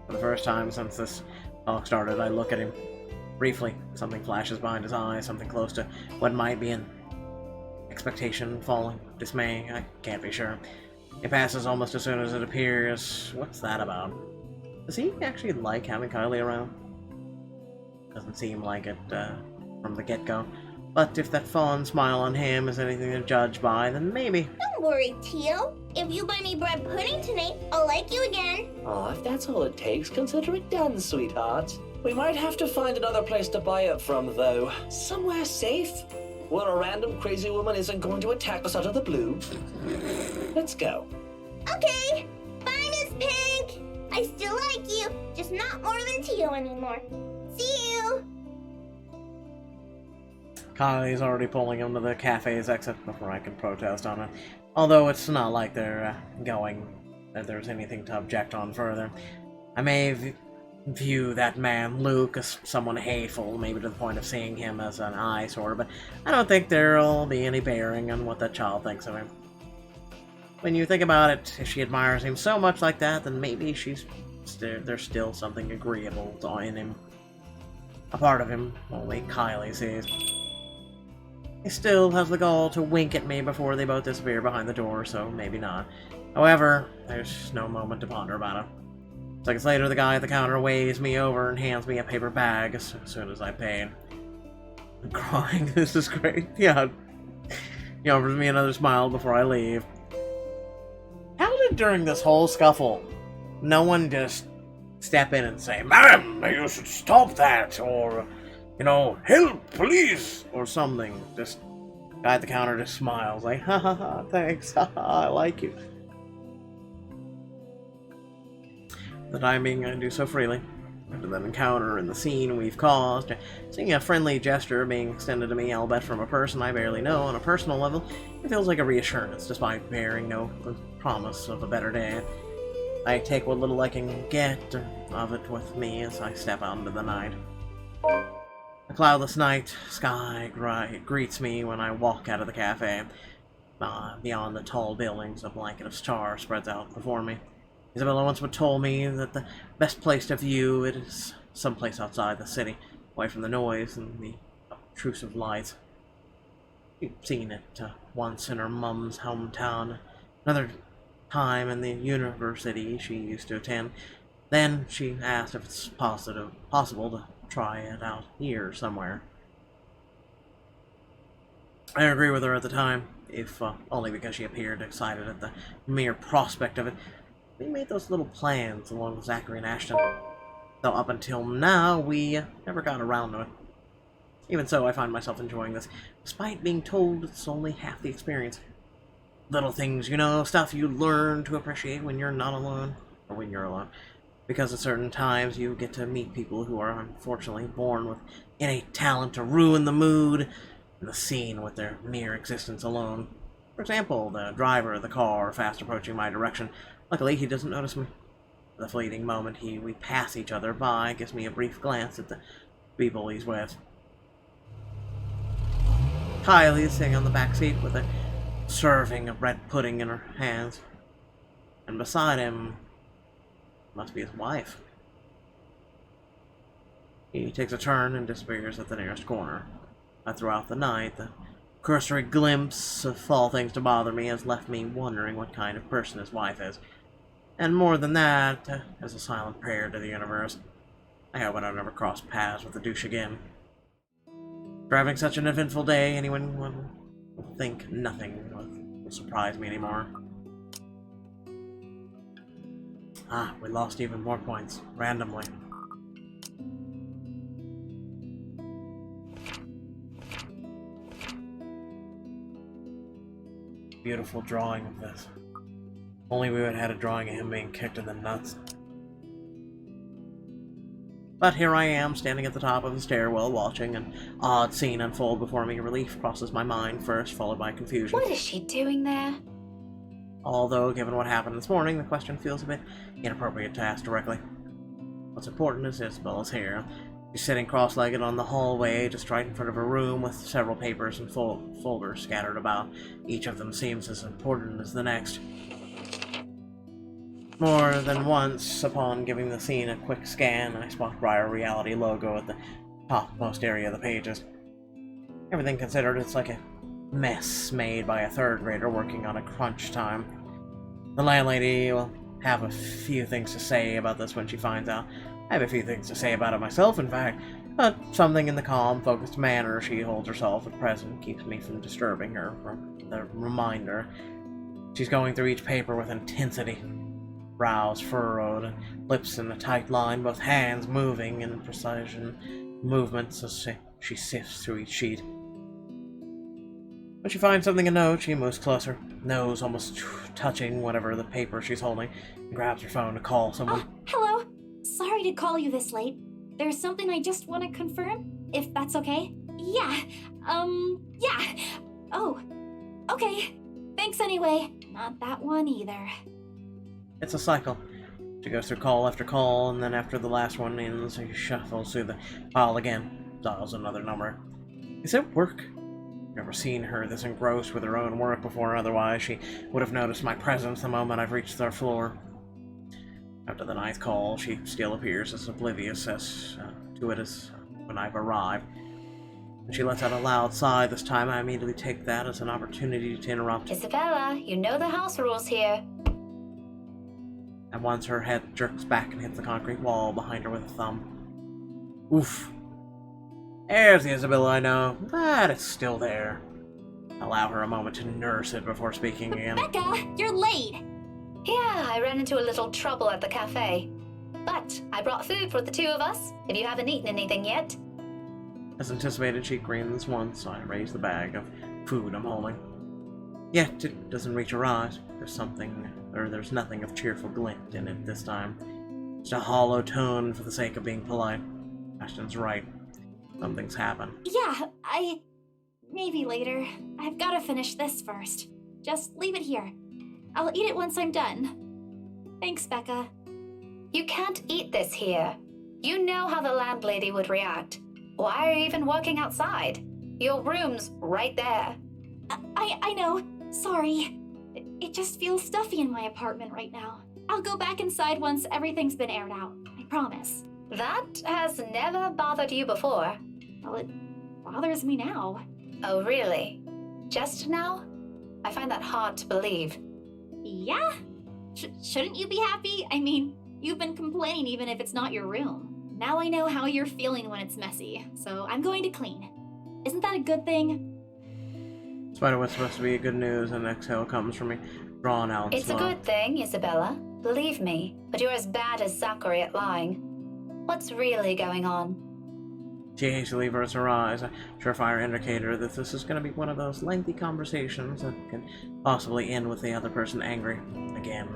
For the first time since this talk started, I look at him. Briefly, something flashes behind his eyes, something close to what might be an expectation, falling, dismay, I can't be sure. It passes almost as soon as it appears. What's that about? Does he actually like having Kylie around? Doesn't seem like it, from the get-go. But if that fond smile on him is anything to judge by, then maybe. Don't worry, Tio. If you buy me bread pudding tonight, I'll like you again. Oh, if that's all it takes, consider it done, sweetheart. We might have to find another place to buy it from, though. Somewhere safe, where a random crazy woman isn't going to attack us out of the blue. Let's go. Okay. Bye, Miss Pink. I still like you, just not more than Tio anymore. See you. Kylie's already pulling him to the cafe's exit before I can protest on it. Although it's not like they're that there's anything to object on further. I may view that man, Luke, as someone hateful, maybe to the point of seeing him as an eyesore, but I don't think there'll be any bearing on what that child thinks of him. When you think about it, if she admires him so much like that, then maybe there's still something agreeable in him. A part of him only Kylie sees. He still has the gall to wink at me before they both disappear behind the door, so maybe not. However, there's no moment to ponder about it. Seconds later, the guy at the counter waves me over and hands me a paper bag as soon as I paid. I'm crying. This is great. Yeah. He offers me another smile before I leave. How did during this whole scuffle, no one just step in and say, "Madam, you should stop that," or, "Help, please," or something? Just, guy at the counter just smiles like, "Ha ha ha, thanks, ha ha, I like you." The timing I do so freely. After that encounter and the scene we've caused, seeing a friendly gesture being extended to me, albeit from a person I barely know on a personal level, it feels like a reassurance, despite bearing no promise of a better day. I take what little I can get of it with me as I step out into the night. The cloudless night sky greets me when I walk out of the cafe. Beyond the tall buildings, a blanket of stars spreads out before me. Isabella once told me that the best place to view it is someplace outside the city. away from the noise and the obtrusive lights. She'd seen it once in her mum's hometown, another time in the university she used to attend. Then she asked if it's possible to try it out here somewhere. I agree with her at the time, if only because she appeared excited at the mere prospect of it. We made those little plans along with Zachary and Ashton, though up until now we never got around to it. Even so, I find myself enjoying this, despite being told it's only half the experience. Little things, you know, stuff you learn to appreciate when you're not alone, or when you're alone. Because at certain times you get to meet people who are unfortunately born with innate talent to ruin the mood and the scene with their mere existence alone. For example, the driver of the car fast approaching my direction. Luckily, he doesn't notice me. The fleeting moment we pass each other by gives me a brief glance at the people he's with. Kylie is sitting on the back seat with a serving of red pudding in her hands. And beside him must be his wife. He takes a turn and disappears at the nearest corner. Throughout the night, the cursory glimpse of all things to bother me has left me wondering what kind of person his wife is. And more than that, as a silent prayer to the universe, I hope I don't ever cross paths with the douche again. Driving such an eventful day, anyone will think nothing will surprise me anymore. We lost even more points, randomly. Beautiful drawing of this. Only we would have had a drawing of him being kicked in the nuts. But here I am, standing at the top of the stairwell, watching an odd scene unfold before me. Relief crosses my mind first, followed by confusion. What is she doing there? Although, given what happened this morning, the question feels a bit inappropriate to ask directly. What's important is Isabella's here. She's sitting cross-legged on the hallway, just right in front of her room, with several papers and folders scattered about. Each of them seems as important as the next. More than once, upon giving the scene a quick scan, I spot Briar Reality logo at the topmost area of the pages. Everything considered, it's like a mess made by a third grader working on a crunch time. The landlady will have a few things to say about this when she finds out. I have a few things to say about it myself, in fact, but something in the calm, focused manner she holds herself at present keeps me from disturbing her from the reminder. She's going through each paper with intensity. Brows furrowed, lips in a tight line, both hands moving in precision movements as she sifts through each sheet. When she finds something to note, she moves closer, nose almost touching whatever the paper she's holding, and grabs her phone to call someone. Hello. Sorry to call you this late. There's something I just want to confirm, if that's okay. Yeah. Oh, okay. Thanks anyway. Not that one either. It's a cycle. She goes through call after call, and then after the last one ends, she shuffles through the file again, dials another number. Is it work? Never seen her this engrossed with her own work before, otherwise she would have noticed my presence the moment I've reached their floor. After the ninth call, she still appears as oblivious to it as when I've arrived. When she lets out a loud sigh this time, I immediately take that as an opportunity to interrupt. Isabella, you know the house rules here. At once her head jerks back and hits the concrete wall behind her with a thumb. Oof. There's the Isabella I know. But it's still there. Allow her a moment to nurse it before speaking again. Becca, you're late! Yeah, I ran into a little trouble at the cafe. But I brought food for the two of us, if you haven't eaten anything yet. As anticipated, she grins once. I raise the bag of food I'm holding. Yet it doesn't reach her eyes. There's nothing of cheerful glint in it this time. Just a hollow tone for the sake of being polite. Ashton's right. Something's happened. Yeah, maybe later. I've gotta finish this first. Just leave it here. I'll eat it once I'm done. Thanks, Becca. You can't eat this here. You know how the landlady would react. Why are you even working outside? Your room's right there. I know. Sorry. It just feels stuffy in my apartment right now. I'll go back inside once everything's been aired out. I promise. That has never bothered you before. Well, it bothers me now. Oh, really? Just now? I find that hard to believe. Yeah? Shouldn't you be happy? I mean, you've been complaining even if it's not your room. Now I know how you're feeling when it's messy, so I'm going to clean. Isn't that a good thing? Despite what's supposed to be good news, an exhale comes from me, drawn out and It's a slow. good thing, Isabella. Believe me, but you're as bad as Zachary at lying. What's really going on? She hastily averts her eyes, a surefire indicator that this is going to be one of those lengthy conversations that can possibly end with the other person angry again.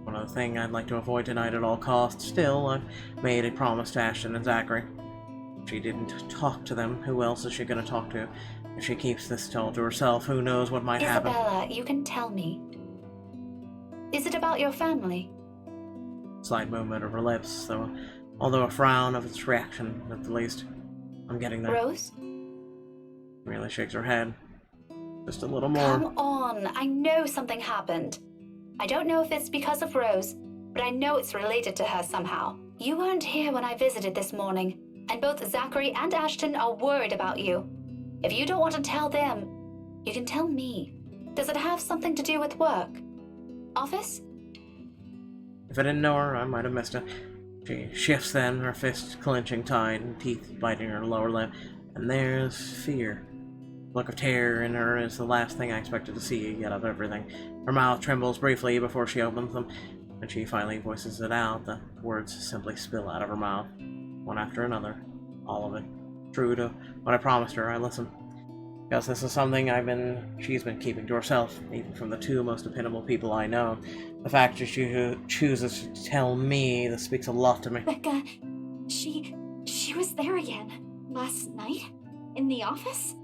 One other thing I'd like to avoid tonight at all costs. Still, I've made a promise to Ashton and Zachary. If she didn't talk to them, who else is she going to talk to? If she keeps this all to herself, who knows what might happen? Isabella, you can tell me. Is it about your family? Slight movement of her lips, though, although a frown of its reaction, at the least. I'm getting there. Rose? Really shakes her head. Just a little more. Come on, I know something happened. I don't know if it's because of Rose, but I know it's related to her somehow. You weren't here when I visited this morning, and both Zachary and Ashton are worried about you. If you don't want to tell them, you can tell me. Does it have something to do with work? Office? If I didn't know her, I might have missed it. She shifts then, her fists clenching tight and teeth biting her lower lip, and there's fear. The look of terror in her is the last thing I expected to see yet of everything. Her mouth trembles briefly before she opens them. When she finally voices it out, the words simply spill out of her mouth, one after another, all of it. True to what I promised her, I listen. Because this is something she's been keeping to herself, even from the two most dependable people I know. The fact that she chooses to tell me, this speaks a lot to me. Becca, she was there again. Last night? In the office?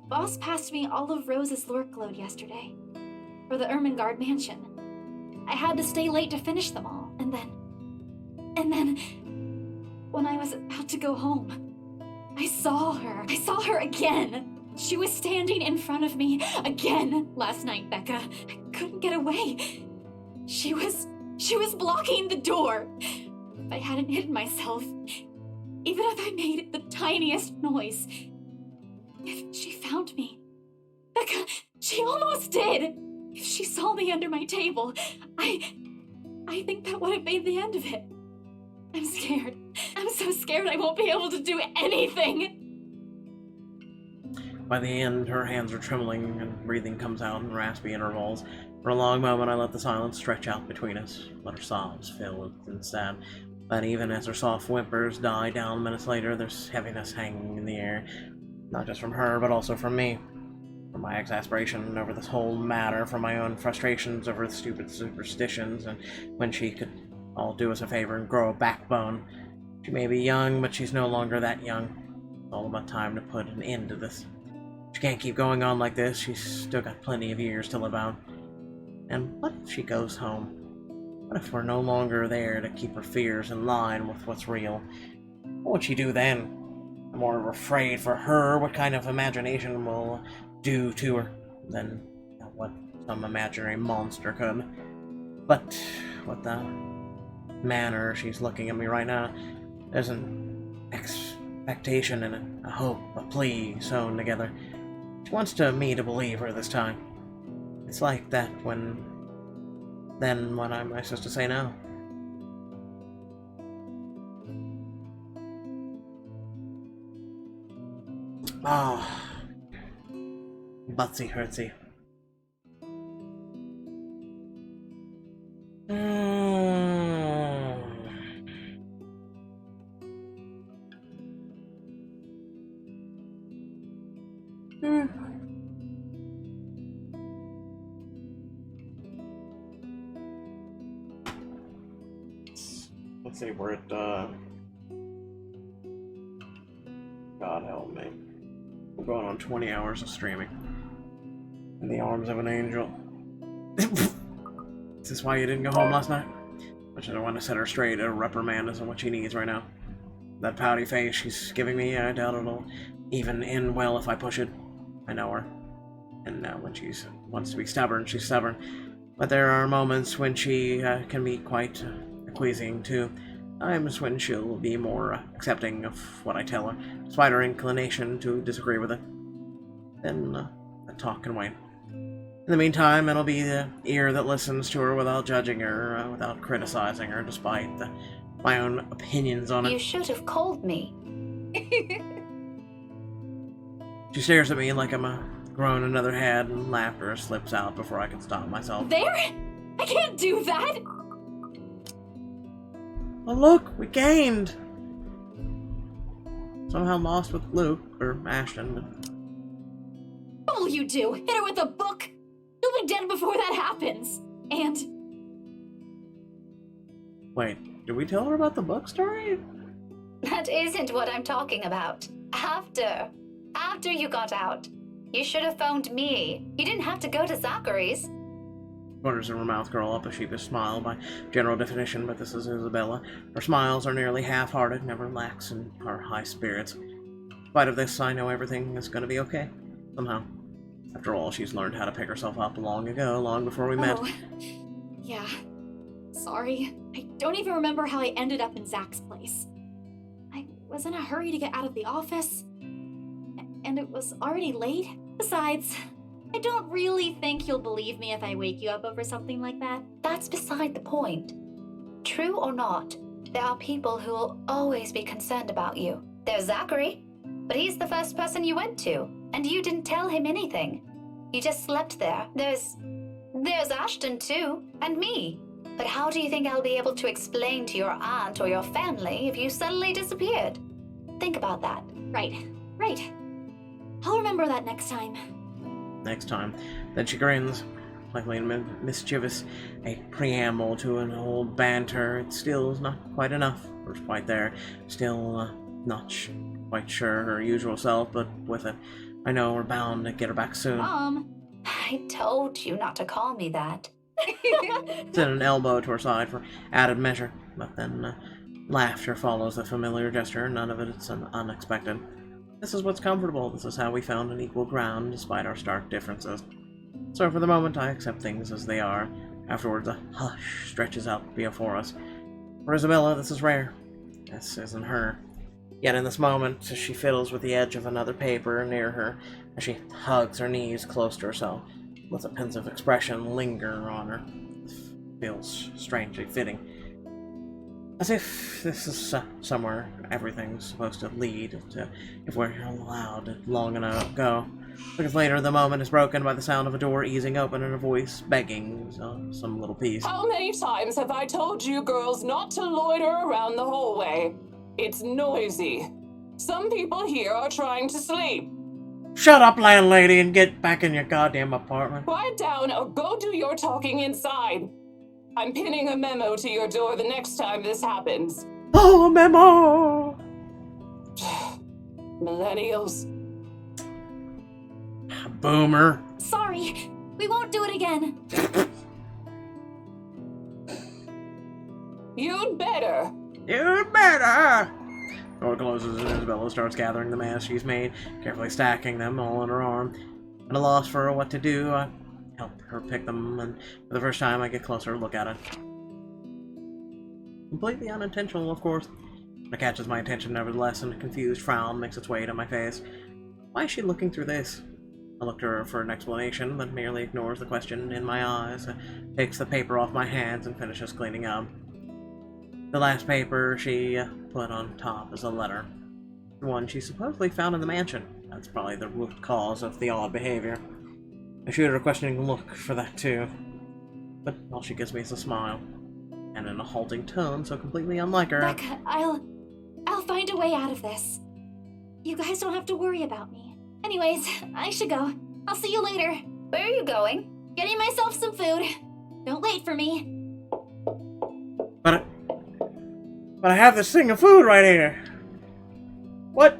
Boss passed me all of Rose's workload yesterday. For the Ermengarde Mansion. I had to stay late to finish them all, and then, when I was about to go home, I saw her. I saw her again. She was standing in front of me again last night, Becca. I couldn't get away. She was blocking the door. If I hadn't hidden myself, even if I made the tiniest noise, if she found me, Becca, she almost did. If she saw me under my table, I think that would have been the end of it. I'm scared. I'm so scared I won't be able to do anything. By the end, her hands are trembling and breathing comes out in raspy intervals. For a long moment, I let the silence stretch out between us, let her sobs fill instead. But even as her soft whimpers die down minutes later, there's heaviness hanging in the air. Not just from her, but also from me. From my exasperation over this whole matter, from my own frustrations over the stupid superstitions, and when she could all do us a favor and grow a backbone. She may be young, but she's no longer that young. It's all about time to put an end to this. She can't keep going on like this. She's still got plenty of years to live out. And what if she goes home? What if we're no longer there to keep her fears in line with what's real? What would she do then? I'm more afraid for her what kind of imagination will do to her than what some imaginary monster could. But with the manner she's looking at me right now, there's an expectation and a hope, a plea sewn together. She wants me to believe her this time. It's like that then what am I supposed to say now? Ah, Butsy Hurtsy. Let's see, we're at, God help me. We're going on 20 hours of streaming. In the arms of an angel. Is this why you didn't go home last night? Which I don't want to set her straight. A reprimand isn't what she needs right now. That pouty face she's giving me, I doubt it'll even end well if I push it. I know her. And when she wants to be stubborn, she's stubborn. But there are moments when she can be quite acquiescing too. I'm certain she'll be more accepting of what I tell her, despite her inclination to disagree with it. Then the talk can wait. In the meantime, it'll be the ear that listens to her without judging her, without criticizing her, despite my own opinions on it. You should have called me. She stares at me like I'm a grown another head, and laughter slips out before I can stop myself. There? I can't do that! Oh look, we gained! Somehow lost with Luke, or Ashton, but... What will you do? Hit her with a book? You'll be dead before that happens! And... Wait, did we tell her about the book story? That isn't what I'm talking about. After you got out. You should have phoned me. You didn't have to go to Zachary's. Corners of her mouth curl up a sheepish smile by general definition, but this is Isabella. Her smiles are nearly half-hearted, never lax in her high spirits. In spite of this, I know everything is going to be okay. Somehow. After all, she's learned how to pick herself up long ago, long before we met. Yeah. Sorry. I don't even remember how I ended up in Zach's place. I was in a hurry to get out of the office, and it was already late. Besides, I don't really think you'll believe me if I wake you up over something like that. That's beside the point. True or not, there are people who will always be concerned about you. There's Zachary, but he's the first person you went to, and you didn't tell him anything. You just slept there. There's Ashton too, and me. But how do you think I'll be able to explain to your aunt or your family if you suddenly disappeared? Think about that. Right. I'll remember that next time. Next time. Then she grins, likely mischievous, a preamble to an old banter. It still is not quite enough. We're quite there. Still not quite sure her usual self, but with it, I know we're bound to get her back soon. Mom! I told you not to call me that. Send an elbow to her side for added measure, but then laughter follows the familiar gesture. None of it is unexpected. This is what's comfortable. This is how we found an equal ground despite our stark differences. So for the moment, I accept things as they are. Afterwards, a hush stretches out before us. For Isabella, this is rare. This isn't her. Yet in this moment, as she fiddles with the edge of another paper near her, as she hugs her knees close to herself, lets a pensive expression linger on her. It feels strangely fitting. As if this is somewhere everything's supposed to lead to, if we're allowed it long enough go. Because later the moment is broken by the sound of a door easing open and a voice begging some little piece. How many times have I told you girls not to loiter around the hallway? It's noisy. Some people here are trying to sleep. Shut up, landlady, and get back in your goddamn apartment. Quiet down or go do your talking inside. I'm pinning a memo to your door the next time this happens. Oh, a memo! Millennials. Boomer. Sorry, we won't do it again. You'd better. You'd better! Door closes and Isabella starts gathering the mass she's made, carefully stacking them all on her arm. At a loss for what to do, I help her pick them, and for the first time I get closer to look at it. Completely unintentional, of course. It catches my attention nevertheless, and a confused frown makes its way to my face. Why is she looking through this? I look to her for an explanation, but merely ignores the question in my eyes, takes the paper off my hands, and finishes cleaning up. The last paper she put on top is a letter. The one she supposedly found in the mansion. That's probably the root cause of the odd behavior. I shoot her a questioning look for that too. But all she gives me is a smile. And in a halting tone so completely unlike her. Becca, I'll find a way out of this. You guys don't have to worry about me. Anyways, I should go. I'll see you later. Where are you going? Getting myself some food. Don't wait for me. But I have this thing of food right here. What?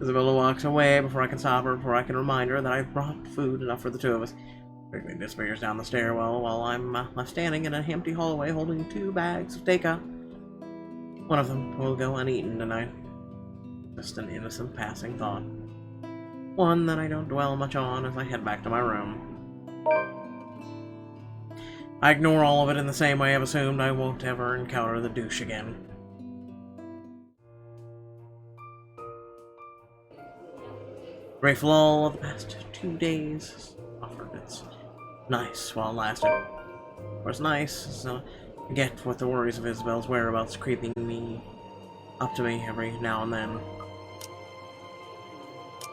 Isabella walks away before I can stop her, before I can remind her that I've brought food enough for the two of us. Quickly disappears down the stairwell while I'm left standing in an empty hallway holding 2 bags of takeout. One of them will go uneaten tonight. Just an innocent passing thought. One that I don't dwell much on as I head back to my room. I ignore all of it in the same way I've assumed I won't ever encounter the douche again. Grateful all of the past 2 days offered its nice while it lasted. What's nice is I get what the worries of Isabel's whereabouts creeping up to me every now and then.